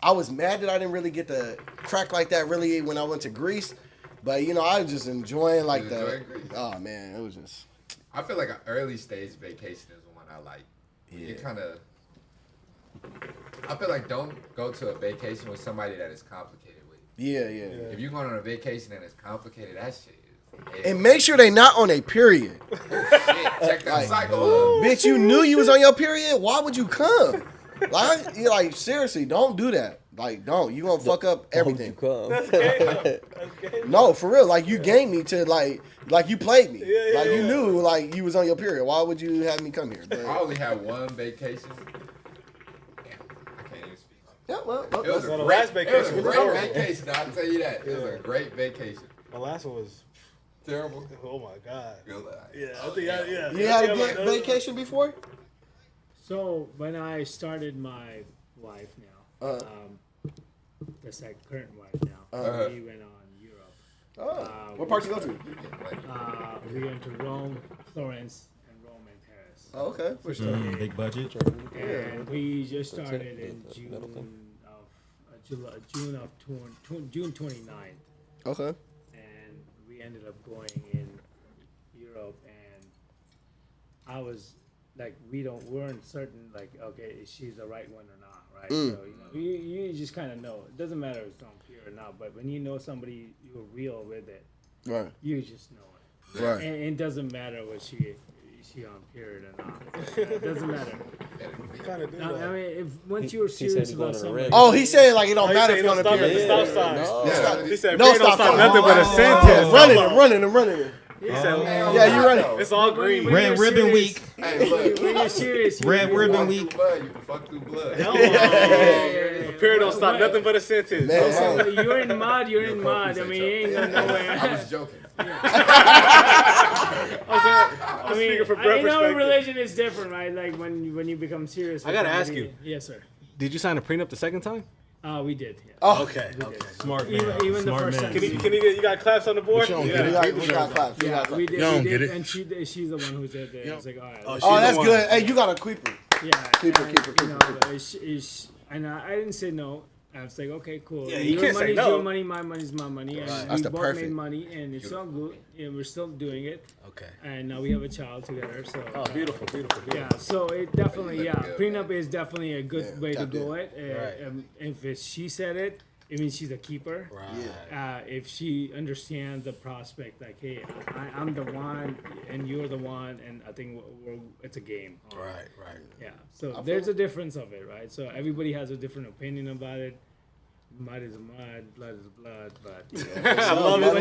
I was mad that I didn't really get to crack like that really when I went to Greece. But, you know, I was just enjoying like enjoying Greece? Oh, man, it was just. I feel like an early stage vacation is the one I like. Yeah. It kind of. I feel like don't go to a vacation with somebody that is complicated with. Yeah. If you're going on a vacation and it's complicated, that shit is. And make sure they not on a period. Check that cycle up. Bitch, you knew you was on your period. Why would you come? Like, you're like, seriously, don't do that. Like, don't. You gonna fuck up everything. No, for real. Like, you gamed me to like you played me. Like, you knew like you was on your period. Why would you have me come here? But, I only had one vacation. Damn, I can't even speak. yeah, well, It was a the great, last it was a vacation was great horrible. vacation. I'll tell you that. It was a great vacation. My last one was Terrible. oh my god. Good luck. Yeah, I think yeah. you had a good vacation before? So when I started my wife now, that's like current wife now, we went on Europe. Oh, what part you go to? We went to Rome, Florence, and Rome and Paris. Oh, okay. Big budget. And we just started in June of June 29th. Okay. And we ended up going in Europe, and I was like, we weren't certain, like, okay, is she the right one or not, right? So, you know, you just kind of know. It doesn't matter if it's on pure or not, but when you know somebody, you're real with it, Right. You just know it. Right. And it doesn't matter what she on period or not. It doesn't matter. No, I mean, if once you're serious about something. Oh, he said like it don't matter if you're on a period. Stop sign. No. He said, No "Period don't stop stop sign." nothing but a sentence." I'm running. He said, Yeah, you running. It's all green. Red Ribbon Week. Hey, look. When you're serious, Red you're Ribbon Fuck Week. through blood, you can fuck through blood. A period don't stop nothing but a sentence. Listen, you're in mud. You're in mud. I mean, you ain't going nowhere. I was joking. I mean, I know religion is different, right? Like when you become serious. I gotta ask you. Yes, sir. Did you sign a prenup the second time? We did. Yeah. Oh, Okay. Smart man. Even the Smart first man. time. Can you get? You got claps on the board? We got claps. Yeah, we did. You don't we get did, it. and she's the one who said that. I was like, all right. Oh, that's good. Hey, you got a creeper. Yeah. Keep and, it. you know, and I didn't say no. I was like, okay, cool. Yeah, you Your can't say money's no. your money, my money's my money. And That's we the both perfect. made money, and it's all good. And we're still doing it. Okay. And now we have a child together. So. Oh, beautiful. Yeah, so it definitely, prenup is definitely a good way to tap go in. it. If she said it, it means she's a keeper. Right. If she understands the prospect, like, hey, I'm the one and you're the one, and I think it's a game. Right. Yeah, so there's a difference of it, right? So everybody has a different opinion about it. Mud is mud, blood is blood, but I love his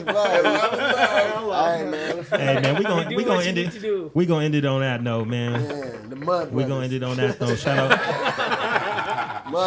blood. Hey man, we gonna end it. We gonna end it on that note, man. The mud. We gonna end it on that note.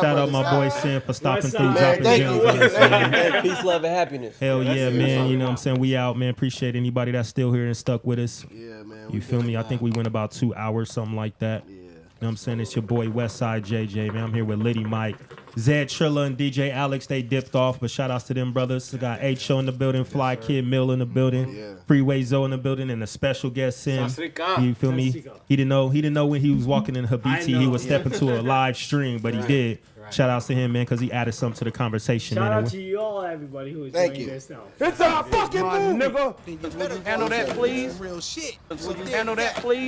Shout out my boy Sam for stopping through, West dropping Side. gems on us, man. Peace, love, and happiness. Hell yeah, man. You know what I'm saying? We out, man. Appreciate anybody that's still here and stuck with us. Yeah, man. You feel me? I think we went about 2 hours, something like that. Yeah. You know what I'm saying? It's your boy Westside JJ, man. I'm here with Litty Mike. Zed Trilla and DJ Alex, they dipped off, but shout outs to them brothers. We got H.O. in the building, Fly Kid Mill in the building, Yeah. Freeway Zoe in the building, and a special guest Sim. Sasrika. You feel me? He didn't know when he was walking in Habiti, he would step into a live stream, but he did. Shout outs to him, man, because he added something to the conversation, shout man. out to you all, everybody who is Thank doing you. this now. It's our fucking movie, nigga. Handle that, please. Real shit. Handle that, please.